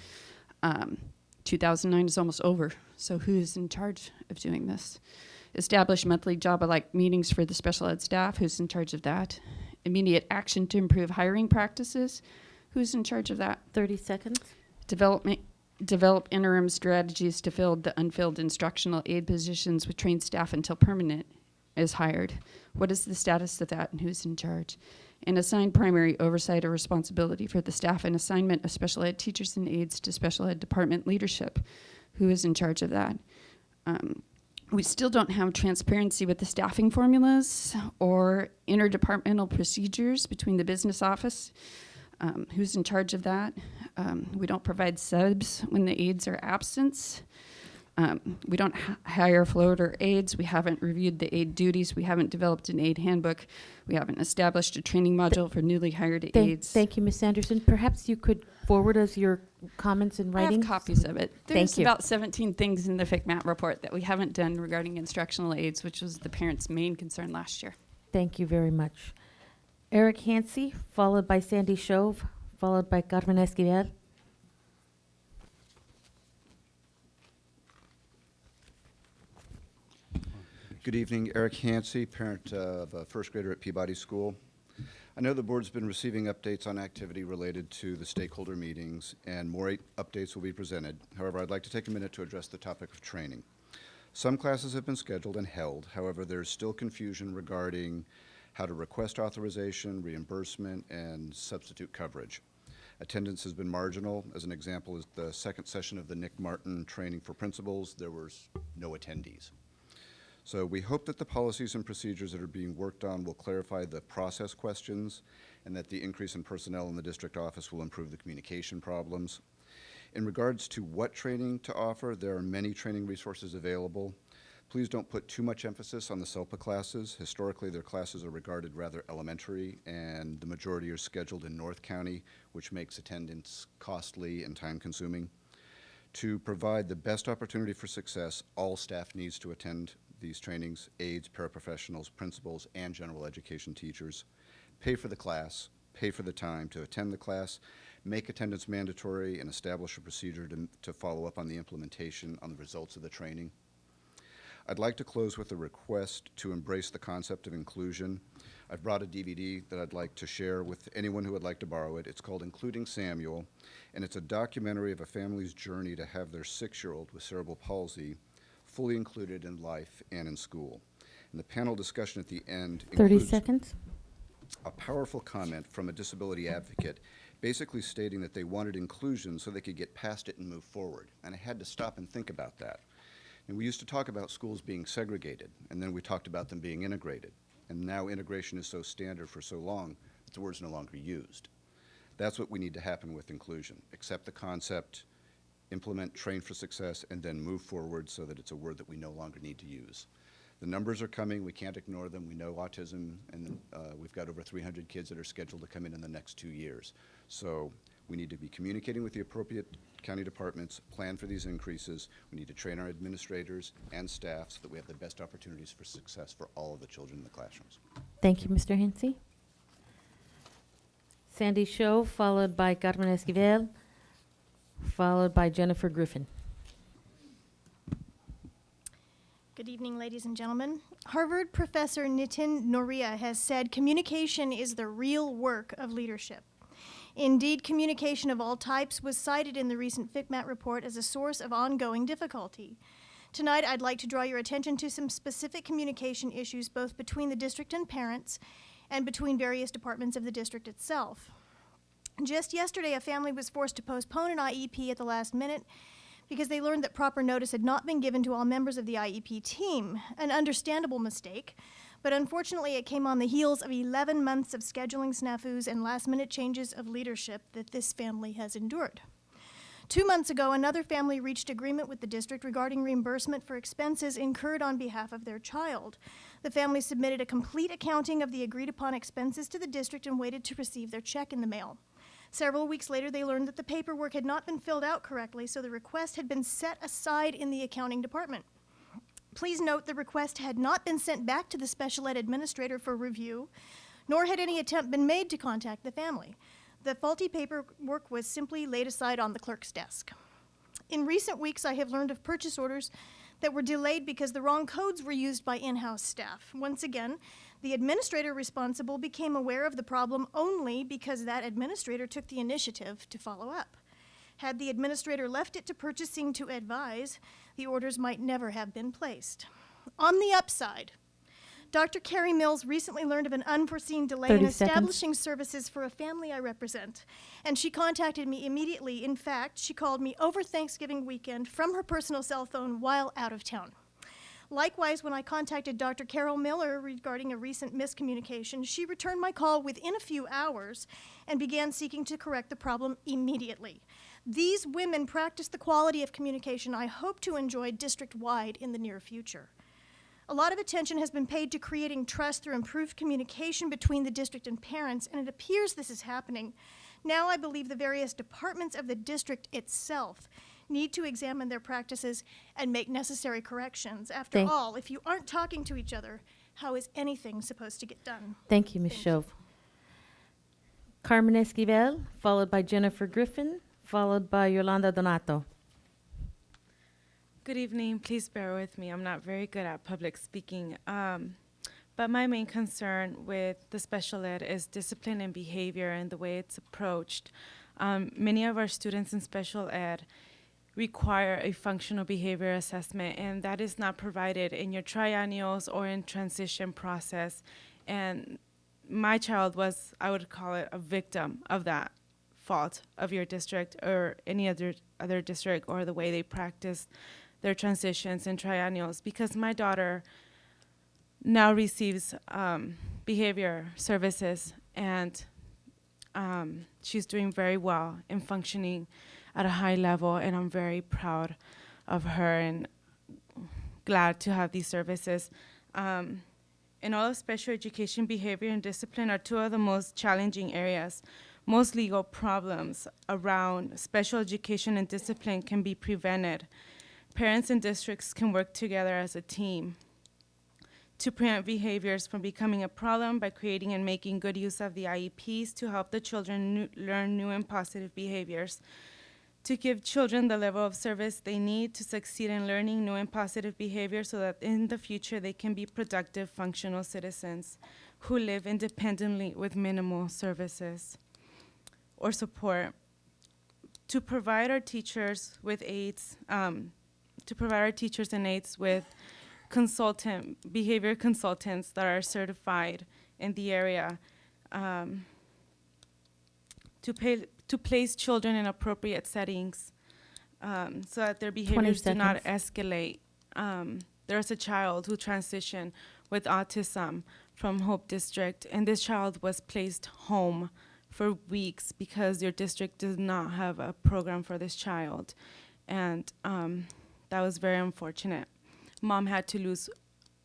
2009 is almost over, so who is in charge of doing this? Establish monthly job-alike meetings for the special ed staff. Who's in charge of that? Immediate action to improve hiring practices. Who's in charge of that? 30 seconds. Develop interim strategies to fill the unfilled instructional aid positions with trained staff until permanent is hired. What is the status of that and who's in charge? And assign primary oversight or responsibility for the staff and assignment of special ed teachers and aides to special ed department leadership. Who is in charge of that? We still don't have transparency with the staffing formulas or interdepartmental procedures between the business office. Who's in charge of that? We don't provide subs when the aides are absent. We don't hire floater aides. We haven't reviewed the aide duties. We haven't developed an aide handbook. We haven't established a training module for newly hired aides. Thank you, Ms. Sanderson. Perhaps you could forward us your comments in writing? I have copies of it. There's Thank you. about 17 things in the FCMAT report that we haven't done regarding instructional aids, which was the parents' main concern last year. Thank you very much. Eric Hansey, followed by Sandy Shove, followed by Carmen Esquivel. Good evening, Eric Hansey, parent of a first grader at Peabody School. I know the board's been receiving updates on activity related to the stakeholder meetings, and more updates will be presented. However, I'd like to take a minute to address the topic of training. Some classes have been scheduled and held. However, there's still confusion regarding how to request authorization, reimbursement, and substitute coverage. Attendance has been marginal. As an example, is the second session of the Nick Martin training for principals, there was no attendees. So we hope that the policies and procedures that are being worked on will clarify the process questions, and that the increase in personnel in the district office will improve the communication problems. In regards to what training to offer, there are many training resources available. Please don't put too much emphasis on the SELPA classes. Historically, their classes are regarded rather elementary, and the majority are scheduled in North County, which makes attendance costly and time-consuming. To provide the best opportunity for success, all staff needs to attend these trainings: aides, paraprofessionals, principals, and general education teachers. Pay for the class, pay for the time to attend the class, make attendance mandatory, and establish a procedure to follow up on the implementation on the results of the training. I'd like to close with a request to embrace the concept of inclusion. I've brought a DVD that I'd like to share with anyone who would like to borrow it. It's called Including Samuel, and it's a documentary of a family's journey to have their 6-year-old with cerebral palsy fully included in life and in school. And the panel discussion at the end 30 includes seconds. a powerful comment from a disability advocate basically stating that they wanted inclusion so they could get past it and move forward. And I had to stop and think about that. And we used to talk about schools being segregated, and then we talked about them being integrated. And now integration is so standard for so long that the word's no longer used. That's what we need to happen with inclusion. Accept the concept, implement, train for success, and then move forward so that it's a word that we no longer need to use. The numbers are coming. We can't ignore them. We know autism, and we've got over 300 kids that are scheduled to come in the next 2 years. So we need to be communicating with the appropriate county departments, plan for these increases. We need to train our administrators and staff so that we have the best opportunities for success for all of the children in the classrooms. Thank you, Mr. Hensey. Sandy Show, followed by Carmen Esquivel, followed by Jennifer Griffin. Good evening, ladies and gentlemen. Harvard professor Nitin Noria has said communication is the real work of leadership. Indeed, communication of all types was cited in the recent FCMAT report as a source of ongoing difficulty. Tonight, I'd like to draw your attention to some specific communication issues both between the district and parents and between various departments of the district itself. Just yesterday, a family was forced to postpone an IEP at the last minute because they learned that proper notice had not been given to all members of the IEP team, an understandable mistake, but unfortunately it came on the heels of 11 months of scheduling snafus and last-minute changes of leadership that this family has endured. 2 months ago, another family reached agreement with the district regarding reimbursement for expenses incurred on behalf of their child. The family submitted a complete accounting of the agreed-upon expenses to the district and waited to receive their check in the mail. Several weeks later, they learned that the paperwork had not been filled out correctly, so the request had been set aside in the accounting department. Please note the request had not been sent back to the special ed administrator for review, nor had any attempt been made to contact the family. The faulty paperwork was simply laid aside on the clerk's desk. In recent weeks, I have learned of purchase orders that were delayed because the wrong codes were used by in-house staff. Once again, the administrator responsible became aware of the problem only because that administrator took the initiative to follow up. Had the administrator left it to purchasing to advise, the orders might never have been placed. On the upside, Dr. Carrie Mills recently learned of an unforeseen delay in 30 seconds. establishing services for a family I represent, and she contacted me immediately. In fact, she called me over Thanksgiving weekend from her personal cell phone while out of town. Likewise, when I contacted Dr. Carol Miller regarding a recent miscommunication, she returned my call within a few hours and began seeking to correct the problem immediately. These women practice the quality of communication I hope to enjoy district-wide in the near future. A lot of attention has been paid to creating trust through improved communication between the district and parents, and it appears this is happening. Now I believe the various departments of the district itself need to examine their practices and make necessary corrections. After all, if you aren't talking to each other, how is anything supposed to get done? Thank you, Ms. Shove. Carmen Esquivel, followed by Jennifer Griffin, followed by Yolanda Donato. Good evening. Please bear with me. I'm not very good at public speaking. But my main concern with the special ed is discipline and behavior and the way it's approached. Many of our students in special ed require a functional behavior assessment, and that is not provided in your triennials or in transition process. And my child was, I would call it, a victim of that fault of your district or any other district, or the way they practice their transitions and triennials, because my daughter now receives behavior services, and she's doing very well and functioning at a high level, and I'm very proud of her and glad to have these services. In all of special education, behavior and discipline are two of the most challenging areas. Most legal problems around special education and discipline can be prevented. Parents and districts can work together as a team to prevent behaviors from becoming a problem by creating and making good use of the IEPs to help the children learn new and positive behaviors, to give children the level of service they need to succeed in learning new and positive behaviors so that in the future they can be productive, functional citizens who live independently with minimal services or support. To provide our teachers with aides, with behavior consultants that are certified in the area, to place children in appropriate settings so that their behaviors do not escalate. There's a child who transitioned with autism from Hope District, and this child was placed home for weeks because your district does not have a program for this child. And that was very unfortunate. Mom had to lose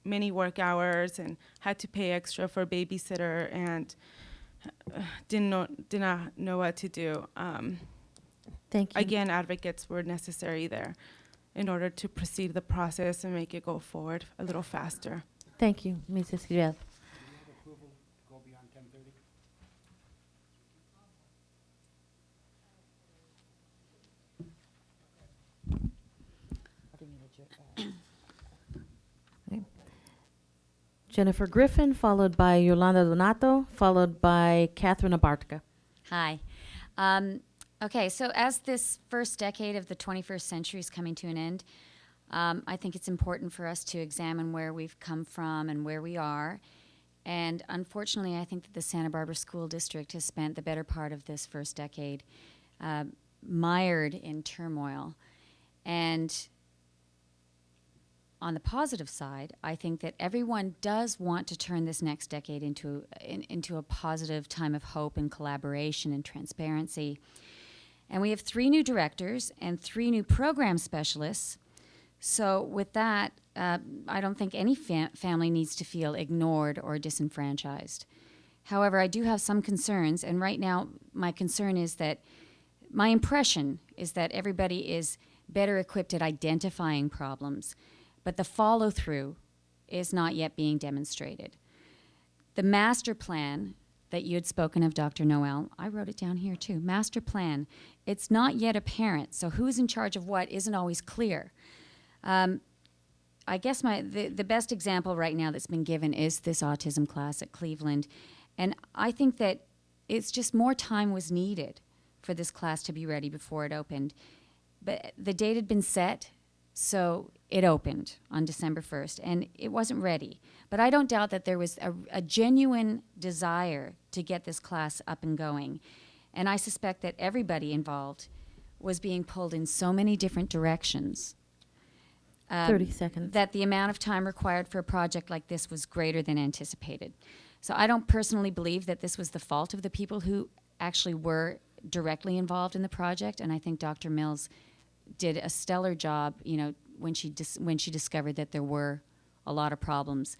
many work hours and had to pay extra for babysitter, and did not know what to do. Thank you. Again, advocates were necessary there in order to proceed the process and make it go forward a little faster. Thank you, Ms. Esquivel. Jennifer Griffin, followed by Yolanda Donato, followed by Catherine Abartka. Hi. Okay, so as this first decade of the 21st century is coming to an end, I think it's important for us to examine where we've come from and where we are. And unfortunately, I think that the Santa Barbara School District has spent the better part of this first decade mired in turmoil. And on the positive side, I think that everyone does want to turn this next decade into a positive time of hope and collaboration and transparency. And we have 3 new directors and 3 new program specialists. So with that, I don't think any family needs to feel ignored or disenfranchised. However, I do have some concerns, and right now my concern is that my impression is that everybody is better equipped at identifying problems, but the follow-through is not yet being demonstrated. The master plan that you had spoken of, Dr. Noel, I wrote it down here too, master plan, it's not yet apparent, so who's in charge of what isn't always clear. I guess the best example right now that's been given is this autism class at Cleveland, and I think that it's just more time was needed for this class to be ready before it opened. But the date had been set, so it opened on December 1st, and it wasn't ready. But I don't doubt that there was a genuine desire to get this class up and going. And I suspect that everybody involved was being pulled in so many different directions 30 seconds. that the amount of time required for a project like this was greater than anticipated. So I don't personally believe that this was the fault of the people who actually were directly involved in the project, and I think Dr. Mills did a stellar job, when she discovered that there were a lot of problems.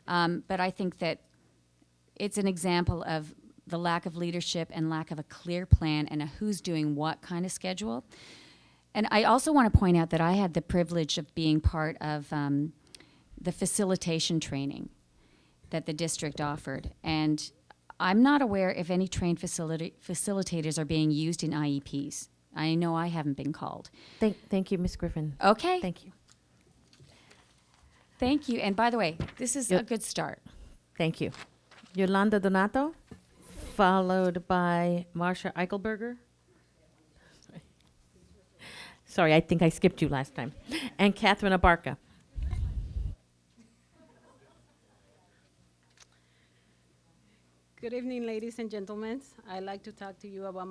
But I think that it's an example of the lack of leadership and lack of a clear plan and a who's doing what kind of schedule. And I also want to point out that I had the privilege of being part of the facilitation training that the district offered. And I'm not aware if any trained facilitators are being used in IEPs. I know I haven't been called. Thank you, Ms. Griffin. Okay. Thank you. Thank you. And by the way, this is a good start. Thank you. Yolanda Donato, followed by Marcia Eichelberger. Sorry, I think I skipped you last time. And Catherine Abarca. Good evening, ladies and gentlemen. I'd like to talk to you about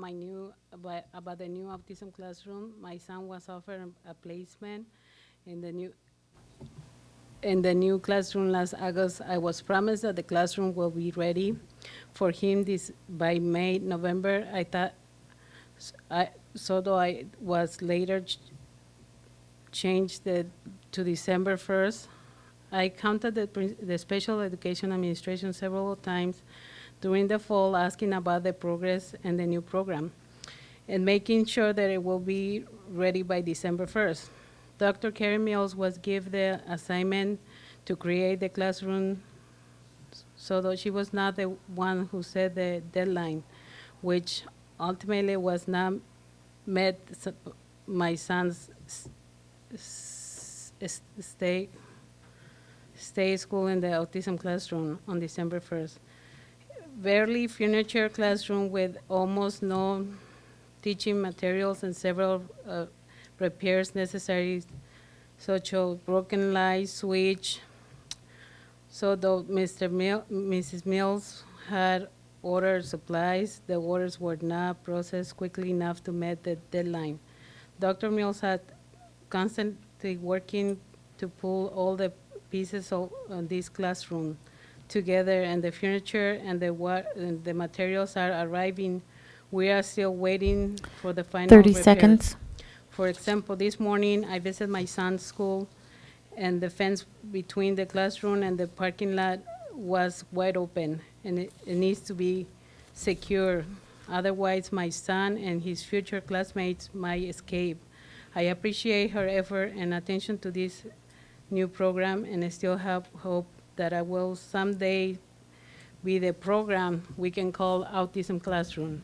about the new autism classroom. My son was offered a placement in the new classroom last August. I was promised that the classroom will be ready for him by November. I thought, though I was later changed to December 1st. I contacted the Special Education Administration several times during the fall, asking about the progress and the new program, and making sure that it will be ready by December 1st. Dr. Carrie Mills was given the assignment to create the classroom, so that she was not the one who set the deadline, which ultimately was not met. My son's stay school in the autism classroom on December 1st. Barely furniture classroom with almost no teaching materials and several repairs necessary, such as broken light switch. So though Mrs. Mills had ordered supplies, the orders were not processed quickly enough to meet the deadline. Dr. Mills had constantly working to pull all the pieces of this classroom together, and the furniture and the materials are arriving. We are still waiting for the final 30 repairs. seconds. For example, this morning I visited my son's school, and the fence between the classroom and the parking lot was wide open, and it needs to be secure. Otherwise, my son and his future classmates might escape. I appreciate her effort and attention to this new program, and I still have hope that I will someday be the program we can call Autism Classroom,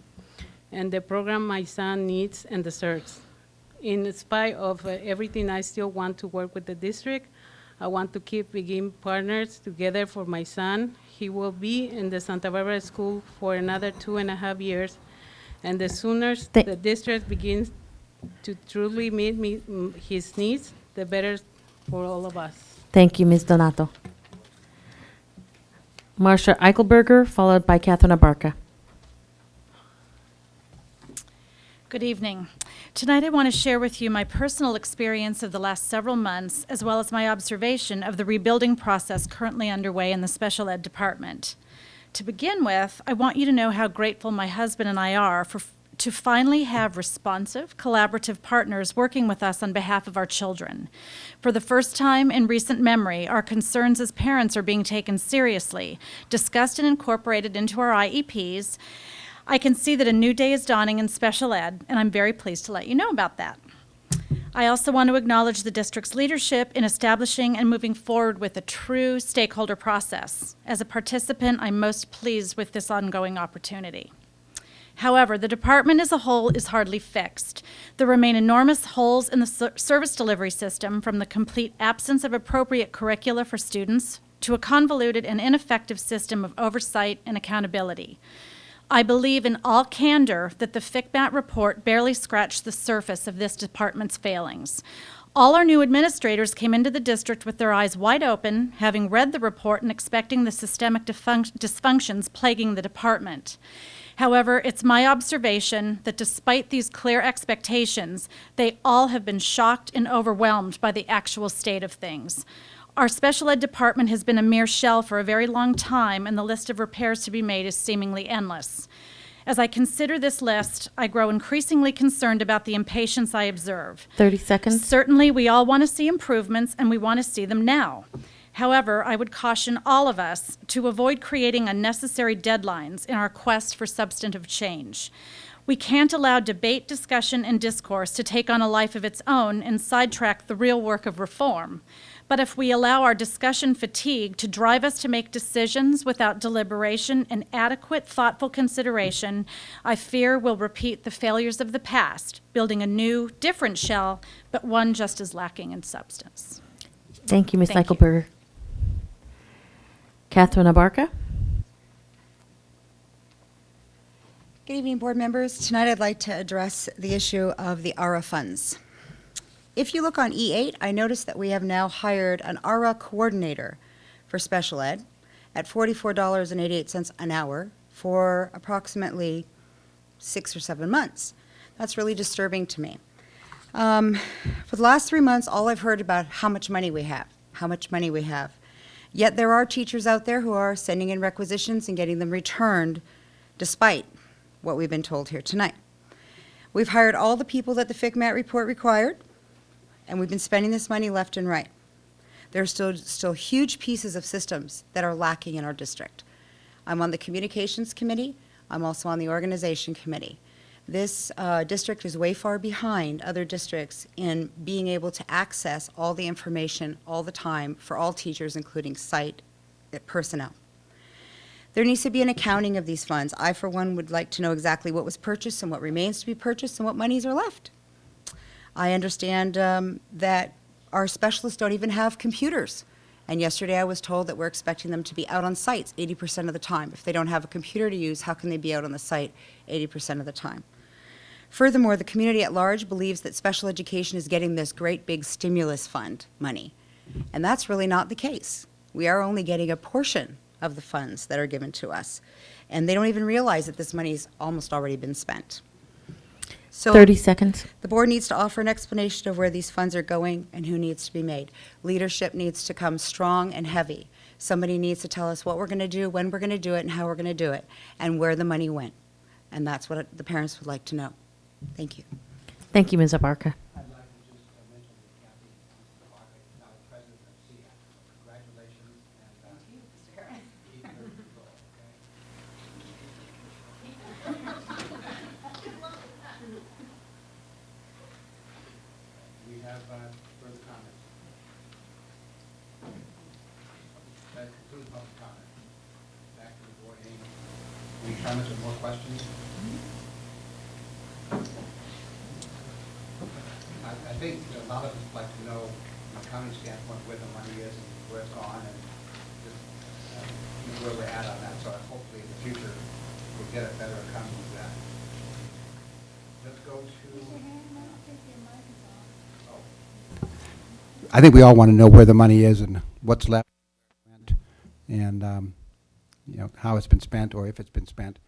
and the program my son needs and deserves. In spite of everything, I still want to work with the district. I want to keep being partners together for my son. He will be in the Santa Barbara school for another 2.5 years, and the sooner the district begins to truly meet his needs, the better for all of us. Thank you, Ms. Donato. Marcia Eichelberger, followed by Catherine Abarca. Good evening. Tonight I want to share with you my personal experience of the last several months, as well as my observation of the rebuilding process currently underway in the special ed department. To begin with, I want you to know how grateful my husband and I are to finally have responsive, collaborative partners working with us on behalf of our children. For the first time in recent memory, our concerns as parents are being taken seriously, discussed and incorporated into our IEPs. I can see that a new day is dawning in special ed, and I'm very pleased to let you know about that. I also want to acknowledge the district's leadership in establishing and moving forward with a true stakeholder process. As a participant, I'm most pleased with this ongoing opportunity. However, the department as a whole is hardly fixed. There remain enormous holes in the service delivery system, from the complete absence of appropriate curricula for students to a convoluted and ineffective system of oversight and accountability. I believe in all candor that the FCMAT report barely scratched the surface of this department's failings. All our new administrators came into the district with their eyes wide open, having read the report and expecting the systemic dysfunctions plaguing the department. However, it's my observation that despite these clear expectations, they all have been shocked and overwhelmed by the actual state of things. Our special ed department has been a mere shell for a very long time, and the list of repairs to be made is seemingly endless. As I consider this list, I grow increasingly concerned about the impatience I observe. 30 seconds. Certainly, we all want to see improvements, and we want to see them now. However, I would caution all of us to avoid creating unnecessary deadlines in our quest for substantive change. We can't allow debate, discussion, and discourse to take on a life of its own and sidetrack the real work of reform. But if we allow our discussion fatigue to drive us to make decisions without deliberation and adequate, thoughtful consideration, I fear we'll repeat the failures of the past, building a new, different shell, but one just as lacking in substance. Thank you, Ms. Thank you. Eichelberger. Catherine Abarca. Good evening, board members. Tonight I'd like to address the issue of the ARA funds. If you look on E8, I noticed that we have now hired an ARA coordinator for special ed at $44.88 an hour for approximately 6 or 7 months. That's really disturbing to me. For the last 3 months, all I've heard about how much money we have, how much money we have. Yet there are teachers out there who are sending in requisitions and getting them returned despite what we've been told here tonight. We've hired all the people that the FCMAT report required, and we've been spending this money left and right. There are still huge pieces of systems that are lacking in our district. I'm on the communications committee. I'm also on the organization committee. This district is way far behind other districts in being able to access all the information all the time for all teachers, including site personnel. There needs to be an accounting of these funds. I, for one, would like to know exactly what was purchased and what remains to be purchased and what monies are left. I understand that our specialists don't even have computers. And yesterday I was told that we're expecting them to be out on sites 80% of the time. If they don't have a computer to use, how can they be out on the site 80% of the time? Furthermore, the community at large believes that special education is getting this great big stimulus fund money. And that's really not the case. We are only getting a portion of the funds that are given to us. And they don't even realize that this money's almost already been spent. So 30 seconds. The board needs to offer an explanation of where these funds are going and who needs to be made. Leadership needs to come strong and heavy. Somebody needs to tell us what we're going to do, when we're going to do it, and how we're going to do it, and where the money went. And that's what the parents would like to know. Thank you. Thank you, Ms. Abarca. We have further comments. That concludes public comment. Back to the board. Any comments or more questions? I think a lot of us like to know from an accounting standpoint where the money is and where it's gone and just, where we're at on that. So hopefully in the future we'll get a better accounting of that. Let's go to. I think we all want to know where the money is and what's left, and how it's been spent or if it's been spent,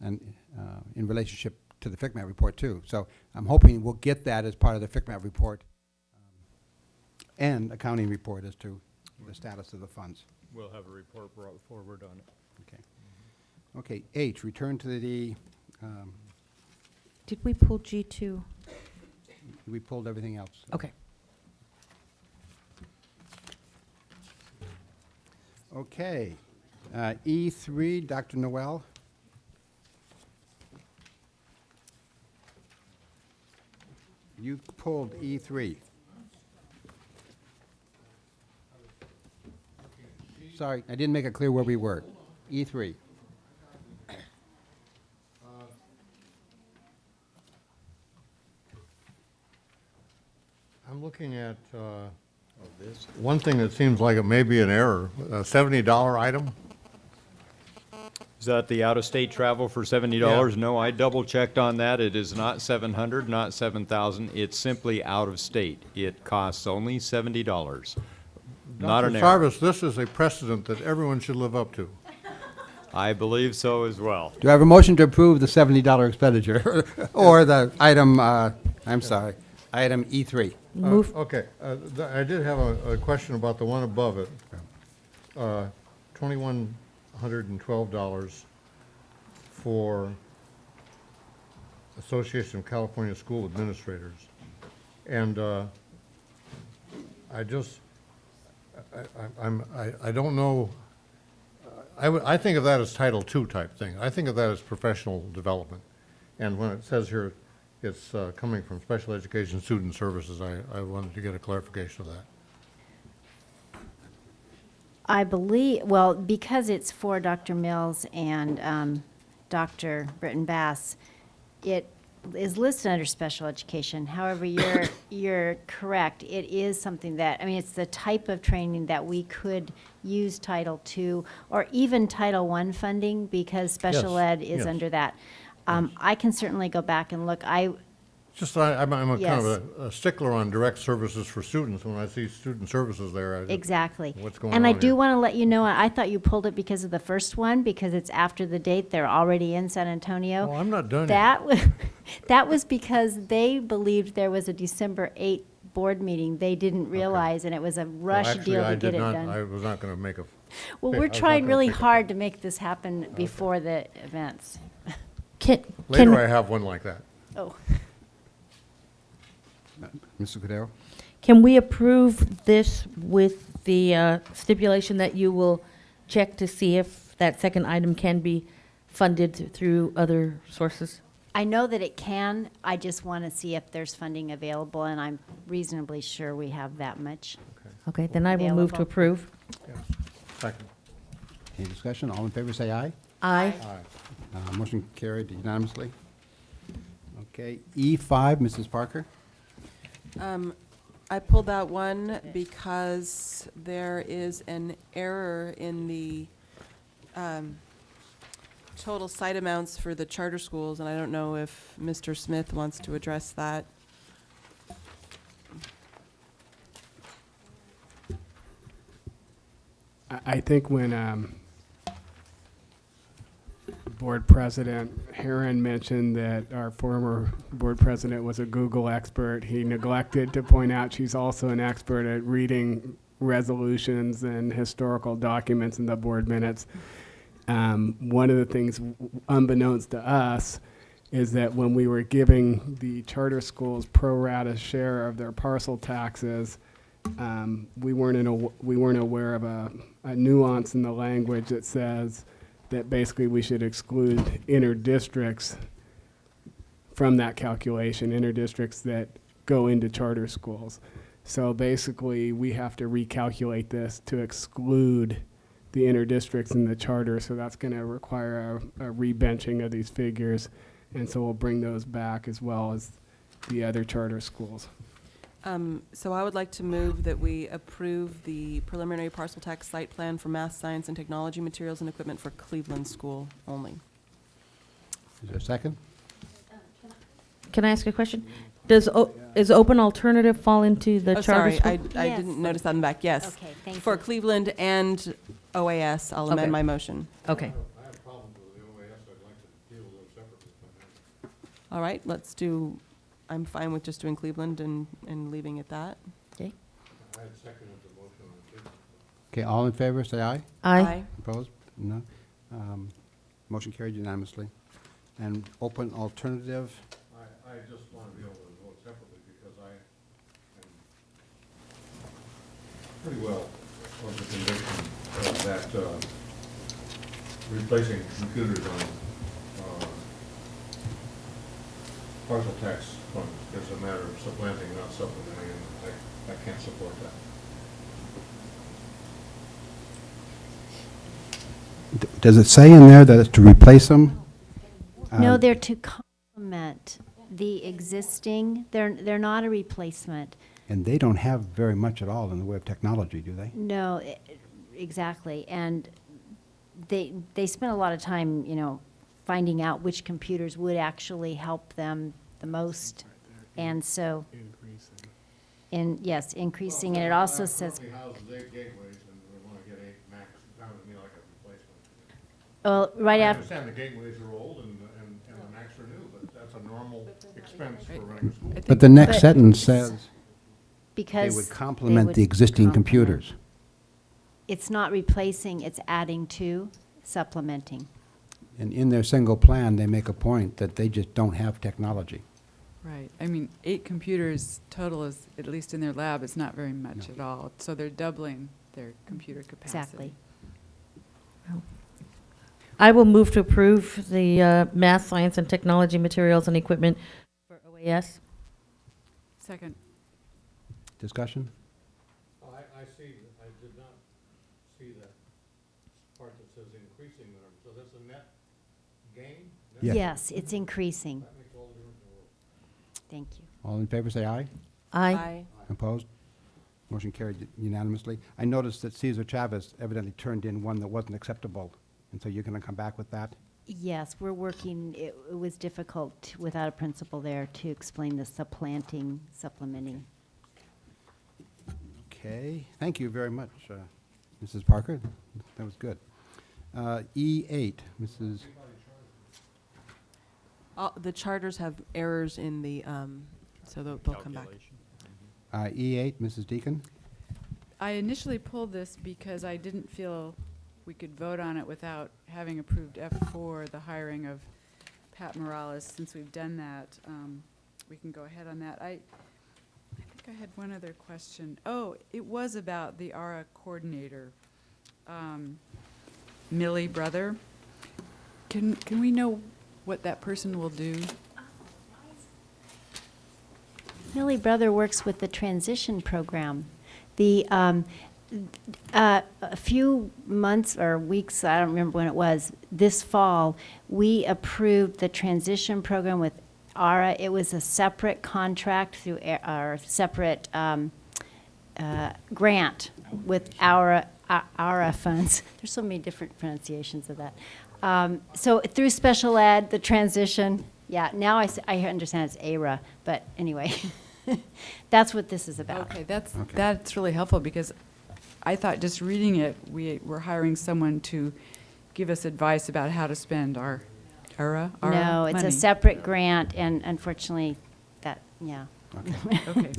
and in relationship to the FCMAT report too. So I'm hoping we'll get that as part of the FCMAT report and accounting report as to the status of the funds. We'll have a report brought forward on it. Okay. Okay. H. Return to the. Did we pull G2? We pulled everything else. Okay. Okay. E3, Dr. Noel. You pulled E3. Sorry, I didn't make it clear where we were. E3. I'm looking at one thing that seems like it may be an error, a $70 item. Is that the out-of-state travel for $70? Yeah. No, I double-checked on that. It is not 700, not 7,000. It's simply out-of-state. It costs only $70. Not an Dr. error. Sarvis, this is a precedent that everyone should live up to. I believe so as well. Do I have a motion to approve the $70 expenditure or the item, I'm sorry, item E3? Okay, I did have a question about the one above it. $2,112 for Association of California School Administrators. And I don't know, I think of that as Title II type thing. I think of that as professional development. And when it says here it's coming from Special Education Student Services, I wanted to get a clarification of that. I believe, well, because it's for Dr. Mills and Dr. Britton Bass, it is listed under special education. However, you're correct. It is something that, I mean, it's the type of training that we could use Title II or even Title I funding because special Yes, ed is yes. under that. I can certainly go back and look. Just, I'm a kind Yes. of a stickler on direct services for students. When I see student services there, I just, Exactly. what's going on And I here? do want to let you know, I thought you pulled it because of the first one, because it's after the date. They're already in San Antonio. Oh, I'm not done yet. That was, that was because they believed there was a December 8th board meeting. They didn't realize, and it was a rush Actually, deal I to get did it not. done. I was not going to make a. Well, I we're was not trying gonna really pick a- hard to make this happen before the events. Later, I have one like that. Oh. Mr. Cordero? Can we approve this with the stipulation that you will check to see if that second item can be funded through other sources? I know that it can. I just want to see if there's funding available, and I'm reasonably sure we have that much. Okay, then I will move to Available. approve. Second. Any discussion? All in favor, say aye. Aye. Motion carried unanimously. Okay, E5, Mrs. Parker? I pulled that one because there is an error in the total site amounts for the charter schools, and I don't know if Mr. Smith wants to address that. I think when Board President Herron mentioned that our former board president was a Google expert, he neglected to point out she's also an expert at reading resolutions and historical documents in the board minutes. One of the things, unbeknownst to us, is that when we were giving the charter schools pro rata share of their parcel taxes, we weren't aware of a nuance in the language that says that basically we should exclude inter districts from that calculation, inter districts that go into charter schools. So basically, we have to recalculate this to exclude the inter districts in the charter. So that's going to require a rebenching of these figures, and so we'll bring those back as well as the other charter schools. So I would like to move that we approve the preliminary parcel tax site plan for math, science, and technology materials and equipment for Cleveland School only. Is there a second? Can I ask a question? Is open alternative fall into the Oh, charter sorry, school? I didn't notice that in the back, yes. Okay, thank For you. Cleveland and OAS, I'll Okay. amend my motion. Okay. All right, let's do, I'm fine with just doing Cleveland and leaving it that. Okay. Okay, all in favor, say aye. Aye. Opposed? No. Motion carried unanimously. And open alternative, I just want to be able to vote separately because I am pretty well of the conviction that replacing computers on partial tax funds is a matter of supplanting, not supplementing, and I can't support that. does it say in there that it's to replace them? No, they're to complement the existing, they're not a replacement. And they don't have very much at all in the way of technology, do they? No, exactly. And they spent a lot of time, you know, finding out which computers would actually help them the most. And so, yes, increasing, and it also says, well, right I after, understand the gateways are old and the Macs are new, but that's a normal expense for running a school. But the next But- sentence says they because would they complement would the existing complement. computers. It's not replacing, it's adding to, supplementing. And in their single plan, they make a point that they just don't have technology. Right. I mean, 8 computers total is, at least in their lab, is not very much at all. So they're doubling their computer capacity. Exactly. I will move to approve the math, science, and technology materials and equipment for OAS. Second. Discussion? I see, I did not see that part that says increasing the number, so that's a net gain? Yeah. Yes, it's increasing. That makes all the difference in the Thank you. All in favor, say aye. Aye. Opposed? Motion carried unanimously. I noticed that Cesar Chavez evidently turned in one that wasn't acceptable, and so you're going to come back with that? Yes, we're working, it was difficult without a principal there to explain the supplementing. Okay, thank you very much, Mrs. Parker. That was good. E8, Mrs. The charters have errors in the, so they'll come back. E8, Mrs. Deacon. I initially pulled this because I didn't feel we could vote on it without having approved F4, the hiring of Pat Morales. Since we've done that, we can go ahead on that. I think I had one other question. Oh, it was about the ARA coordinator, Millie Brother. Can we know what that person will do? Millie Brother works with the transition program. The a few months or weeks, I don't remember when it was, this fall, we approved the transition program with ARA. It was a separate contract through our separate grant with ARA funds. There's so many different pronunciations of that. So through special ed, the transition, yeah, now I understand it's ARA, but anyway, that's what this is about. Okay, that's really helpful because I thought just reading it, we were hiring someone to give us advice about how to spend our ARA No, it's money. a separate grant, and unfortunately, that, yeah. Okay.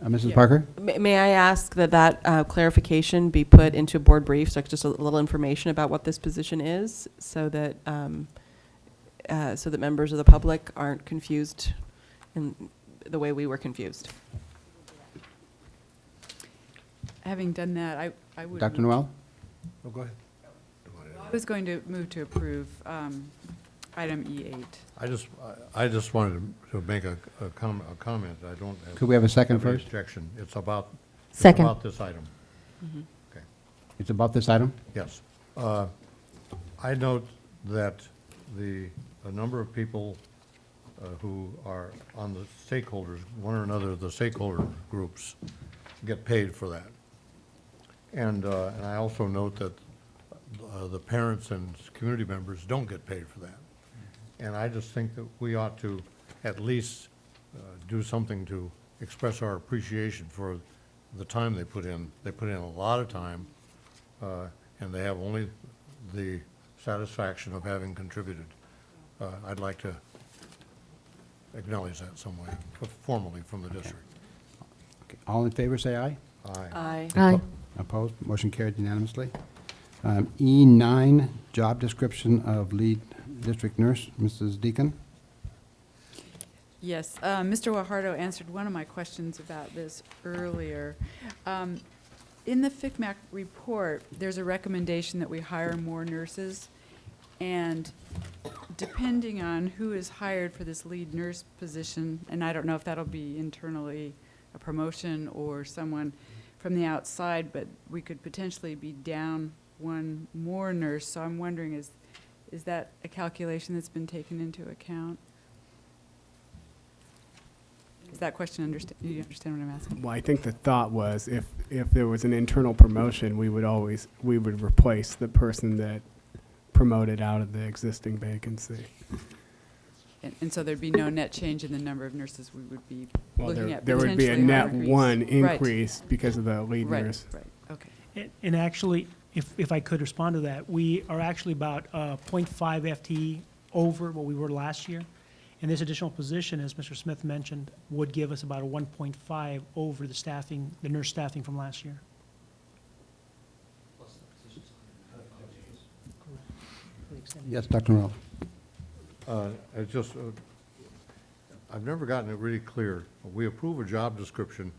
Mrs. Parker? May I ask that clarification be put into board briefs, like just a little information about what this position is, so that members of the public aren't confused in the way we were confused. Having done that, I would. Dr. Noel? Oh, go ahead. I was going to move to approve item E8. I just wanted to make a comment. I don't have. Could we have a second any first? objection. It's about. Second. It's about this item. Okay. It's about this item? Yes. I note that a number of people who are on the stakeholders, one or another of the stakeholder groups, get paid for that. And I also note that the parents and community members don't get paid for that. And I just think that we ought to at least do something to express our appreciation for the time they put in. They put in a lot of time, and they have only the satisfaction of having contributed. I'd like to acknowledge that some way, formally from the district. Okay. All in favor, say aye. Aye. Aye. Opposed? Motion carried unanimously. E9, job description of lead district nurse. Mrs. Deacon? Yes, Mr. Guajardo answered one of my questions about this earlier. In the FCMAC report, there's a recommendation that we hire more nurses, and depending on who is hired for this lead nurse position, and I don't know if that'll be internally a promotion or someone from the outside, but we could potentially be down one more nurse. So I'm wondering, is that a calculation that's been taken into account? Is that question you understand what I'm asking? Well, I think the thought was if there was an internal promotion, we would replace the person that promoted out of the existing vacancy. And so there'd be no net change in the number of nurses we would be looking at. There would be a potentially net higher one Right. increase because of the lead nurse. Right, okay. And actually, if I could respond to that, we are actually about 0.5 FTE over what we were last year. And this additional position, as Mr. Smith mentioned, would give us about a 1.5 over the staffing, the nurse staffing from last year. Yes, Dr. Noel. It's just, I've never gotten it really clear. We approve a job description.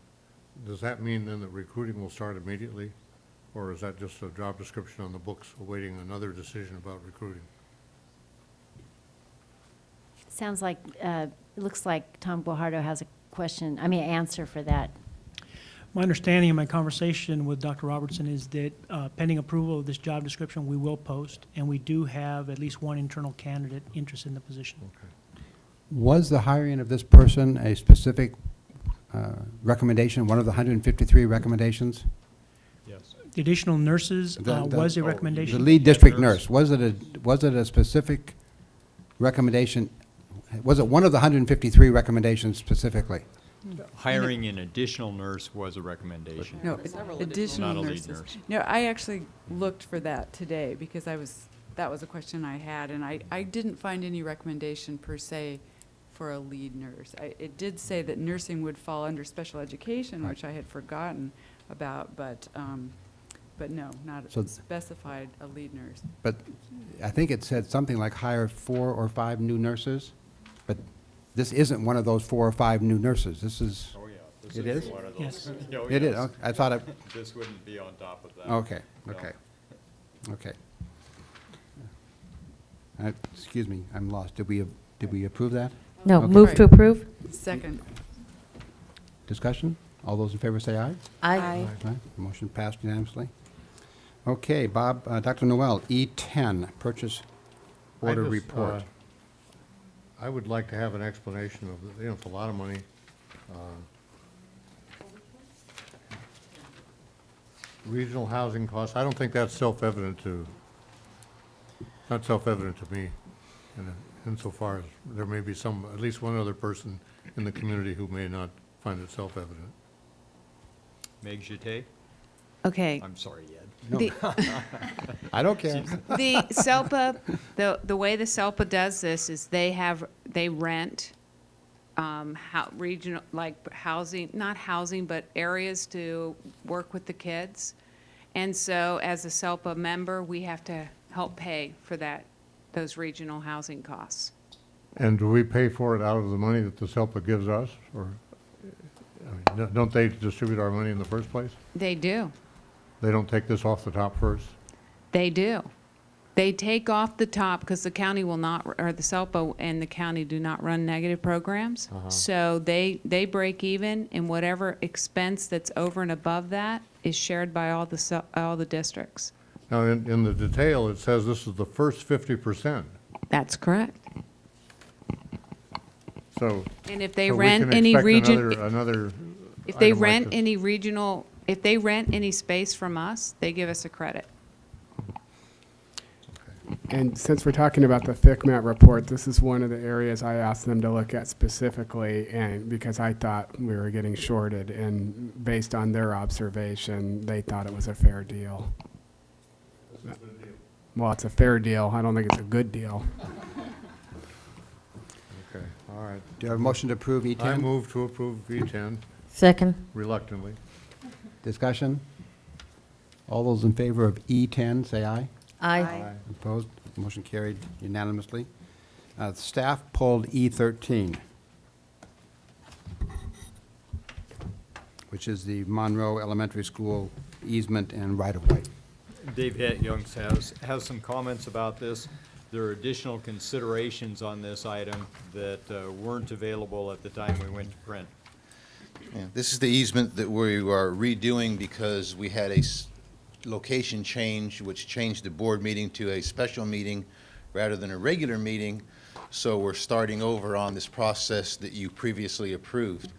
Does that mean then that recruiting will start immediately? Or is that just a job description on the books awaiting another decision about recruiting? Sounds like, it looks like Tom Guajardo has a answer for that. My understanding in my conversation with Dr. Robertson is that pending approval of this job description, we will post, and we do have at least one internal candidate interested in the position. Okay. Was the hiring of this person a specific recommendation, one of the 153 recommendations? Yes. The additional nurses was a recommendation. The lead district nurse, was it a specific recommendation? Was it one of the 153 recommendations specifically? Hiring an additional nurse was a recommendation. No, additional Not a lead nurses. nurse. No, I actually looked for that today because that was a question I had, and I didn't find any recommendation per se for a lead nurse. It did say that nursing would fall under special education, Right. which I had forgotten about, but no, not So- specified a lead nurse. But I think it said something like hire 4 or 5 new nurses, but this isn't one of those 4 or 5 new nurses. This is. Oh, yeah. This It is is? one of those. Yes. Oh, It is. yes. Okay. I thought it. This wouldn't be on top of that. Okay, No. okay, okay. Excuse me, I'm lost. Did we approve that? No, Okay. move to approve? Second. Discussion? All those in favor say aye. Aye. Aye. Motion passed unanimously. Okay, Bob, Dr. Noel, E10, purchase order report. I would like to have an explanation of, it's a lot of money. Regional housing costs, I don't think that's self-evident not self-evident to me, insofar as there may be at least one other person in the community who may not find it self-evident. Meg Jeté? Okay. I'm sorry, Ed. The- I don't care. The SELPA, the way the SELPA does this is they rent regional, like housing, not housing, but areas to work with the kids. And so as a SELPA member, we have to help pay for those regional housing costs. And do we pay for it out of the money that the SELPA gives us, or, don't they distribute our money in the first place? They do. They don't take this off the top first? They do. They take off the top because the county will not, or the SELPA and the county do not run negative programs. So they break even, and whatever expense that's over and above that is shared by all the districts. Now, in the detail, it says this is the first 50%. That's correct. So. And if they so we rent can any expect region, another if they item like rent this. any regional, if they rent any space from us, they give us a credit. And since we're talking about the FICMAT report, this is one of the areas I asked them to look at specifically, and because I thought we were getting shorted, and based on their observation, they thought it was a fair deal. Well, it's a fair deal. I don't think it's a good deal. Okay, all right. Do you have a motion to approve E10? I move to approve E10. Second. Reluctantly. Discussion? All those in favor of E10, say aye. Aye. Opposed? Motion carried unanimously. Staff pulled E13, which is the Monroe Elementary School easement and right-of-way. Dave Youngs has some comments about this. There are additional considerations on this item that weren't available at the time we went to print. Yeah, this is the easement that we are redoing because we had a location change, which changed the board meeting to a special meeting rather than a regular meeting. So we're starting over on this process that you previously approved.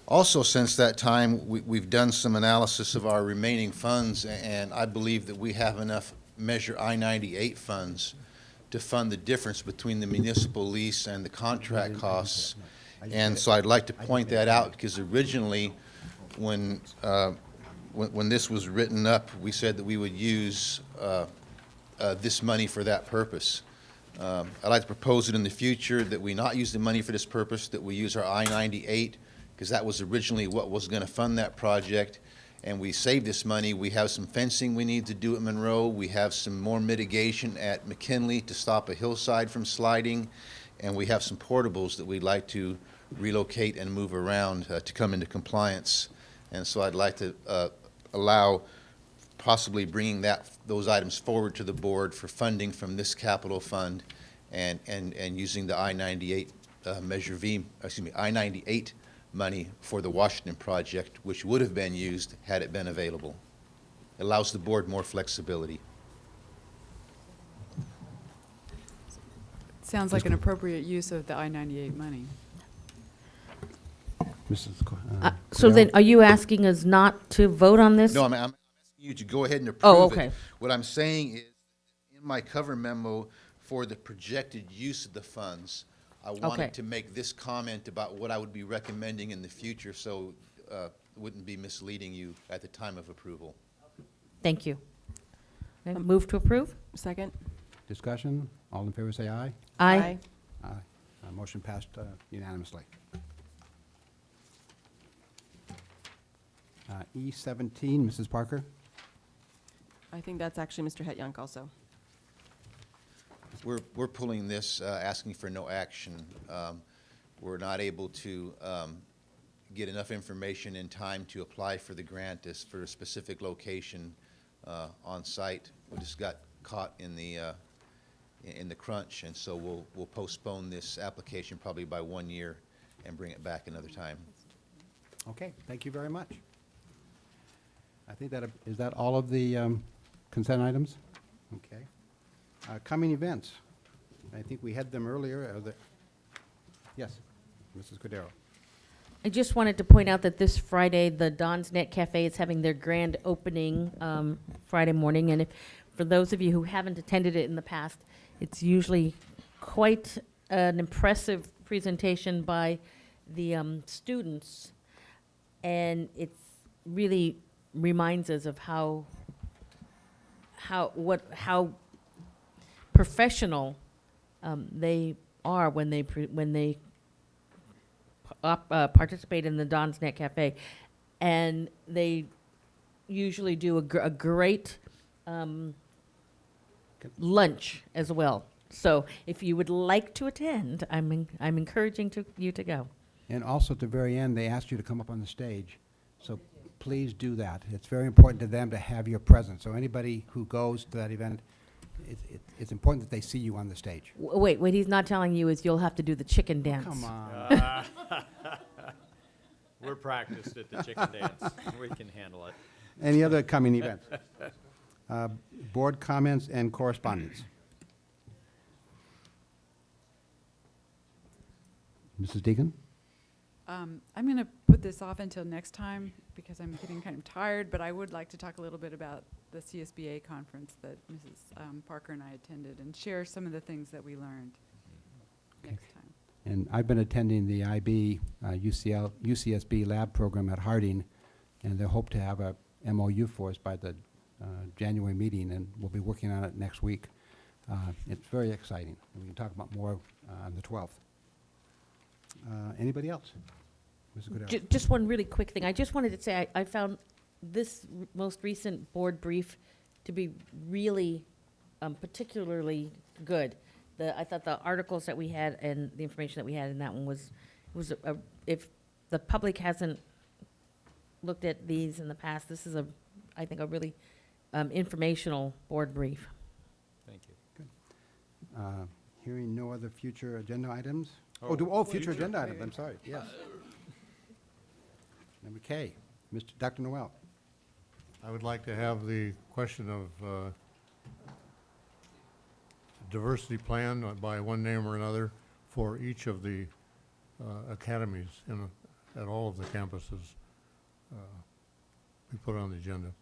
Also, since that time, we've done some analysis of our remaining funds, and I believe that we have enough Measure I-98 funds to fund the difference between the municipal lease and the contract costs. And so I'd like to point that out, because originally, when this was written up, we said that we would use this money for that purpose. I'd like to propose it in the future that we not use the money for this purpose, that we use our I-98, because that was originally what was going to fund that project, and we save this money. We have some fencing we need to do at Monroe. We have some more mitigation at McKinley to stop a hillside from sliding, and we have some portables that we'd like to relocate and move around to come into compliance. And so I'd like to allow possibly bringing those items forward to the board for funding from this capital fund and using the I-98 I-98 money for the Washington project, which would have been used had it been available. It allows the board more flexibility. Sounds like an appropriate use of the I-98 money. Mrs. So then, are you asking us not to vote on this? No, I'm asking you to go ahead and Oh, approve okay. it. What I'm saying is, in my cover memo for the projected use of the funds, I Okay. wanted to make this comment about what I would be recommending in the future, so it wouldn't be misleading you at the time of approval. Thank you. Okay, move to approve? Second. Discussion? All in favor, say aye. Aye. Aye. Motion passed unanimously. E17, Mrs. Parker. I think that's actually Mr. Hetyank also. We're pulling this, asking for no action. We're not able to get enough information in time to apply for the grant as for a specific location on site. We just got caught in the crunch, and so we'll postpone this application probably by 1 year and bring it back another time. Okay, thank you very much. I think is that all of the consent items? Okay. Coming events. I think we had them earlier. Yes, Mrs. Cordero. I just wanted to point out that this Friday, the Don's Net Cafe is having their grand opening Friday morning. And for those of you who haven't attended it in the past, it's usually quite an impressive presentation by the students. And it really reminds us of how professional they are when they participate in the Don's Net Cafe, and they usually do a great lunch as well. So if you would like to attend, I'm encouraging you to go. And also at the very end, they asked you to come up on the stage. So please do that. It's very important to them to have your presence. So anybody who goes to that event, it's important that they see you on the stage. Wait, what he's not telling you is you'll have to do the chicken dance. Come on. We're practiced at the chicken dance. We can handle it. Any other coming events? Board comments and correspondence. Mrs. Deegan? I'm going to put this off until next time because I'm getting kind of tired, but I would like to talk a little bit about the CSBA conference that Mrs. Parker and I attended and share some of the things that we learned next time. And I've been attending the IB UCSB lab program at Harding, and they hope to have a MOU for us by the January meeting, and we'll be working on it next week. It's very exciting. And we can talk about more on the 12th. Anybody else? Mr. Cordero? Just one really quick thing. I just wanted to say I found this most recent board brief to be really particularly good. I thought the articles that we had and the information that we had in that one was if the public hasn't looked at these in the past, this is I think a really informational board brief. Thank you. Good. Hearing no other future agenda items? Oh, Future agenda items, I'm sorry, yes. Number K, Dr. Noel. I would like to have the question of diversity plan by one name or another for each of the academies at all of the campuses we put on the agenda.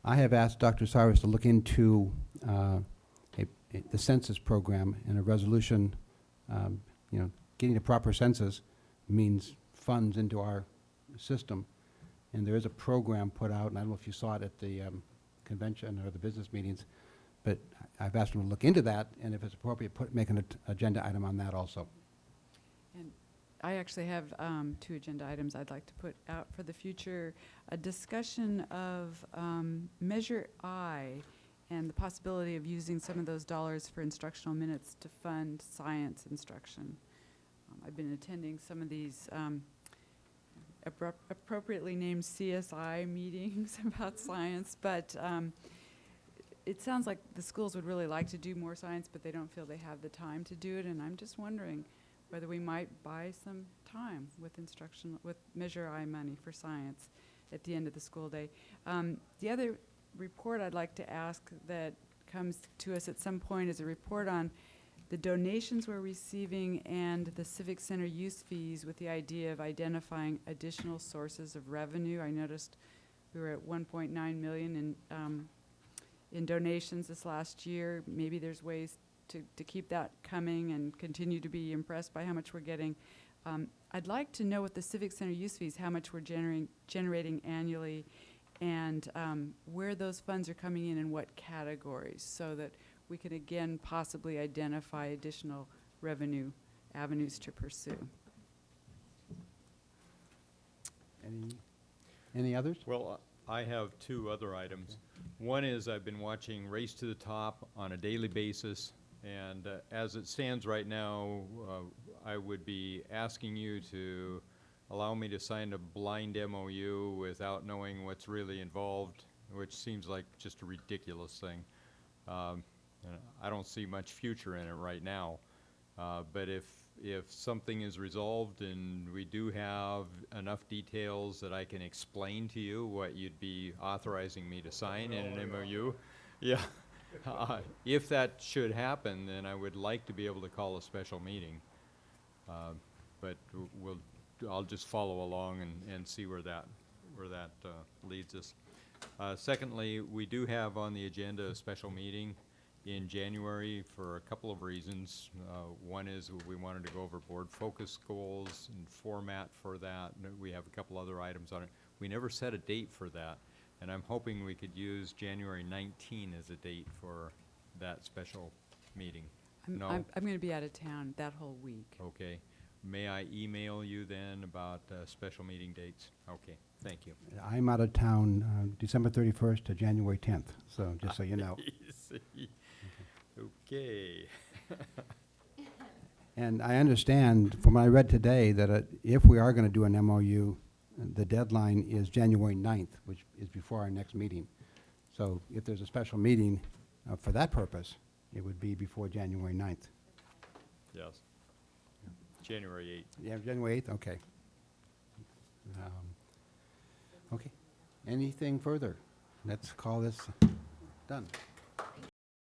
I have asked Dr. Cyrus to look into the census program and a resolution. Getting a proper census means funds into our system. And there is a program put out, and I don't know if you saw it at the convention or the business meetings, but I've asked them to look into that, and if it's appropriate, make an agenda item on that also. And I actually have 2 agenda items I'd like to put out for the future. A discussion of Measure I and the possibility of using some of those dollars for instructional minutes to fund science instruction. I've been attending some of these appropriately named CSI meetings about science, but it sounds like the schools would really like to do more science, but they don't feel they have the time to do it, and I'm just wondering whether we might buy some time with Measure I money for science at the end of the school day. The other report I'd like to ask that comes to us at some point is a report on the donations we're receiving and the Civic Center use fees, with the idea of identifying additional sources of revenue. I noticed we were at 1.9 million in donations this last year. Maybe there's ways to keep that coming and continue to be impressed by how much we're getting. I'd like to know with the Civic Center use fees, how much we're generating annually, and where those funds are coming in and what categories, so that we can again possibly identify additional revenue avenues to pursue. Any others? Well, I have two other items. One is I've been watching Race to the Top on a daily basis, and as it stands right now, I would be asking you to allow me to sign a blind MOU without knowing what's really involved, which seems like just a ridiculous thing. I don't see much future in it right now, but if something is resolved and we do have enough details that I can explain to you what you'd be authorizing me to sign in an MOU, yeah. If that should happen, then I would like to be able to call a special meeting. But I'll just follow along and see where that leads us. Secondly, we do have on the agenda a special meeting in January for a couple of reasons. One is we wanted to go over board focus goals and format for that. And we have a couple other items on it. We never set a date for that, and I'm hoping we could use January 19 as a date for that special meeting. No? I'm going to be out of town that whole week. Okay. May I email you then about special meeting dates? Okay, thank you. I'm out of town December 31st to January 10th, so just so you know. Okay. And I understand from what I read today that if we are going to do an MOU, the deadline is January 9th, which is before our next meeting. So if there's a special meeting for that purpose, it would be before January 9th. Yes. January 8th. Yeah, January 8th, okay. Okay. Anything further? Let's call this done.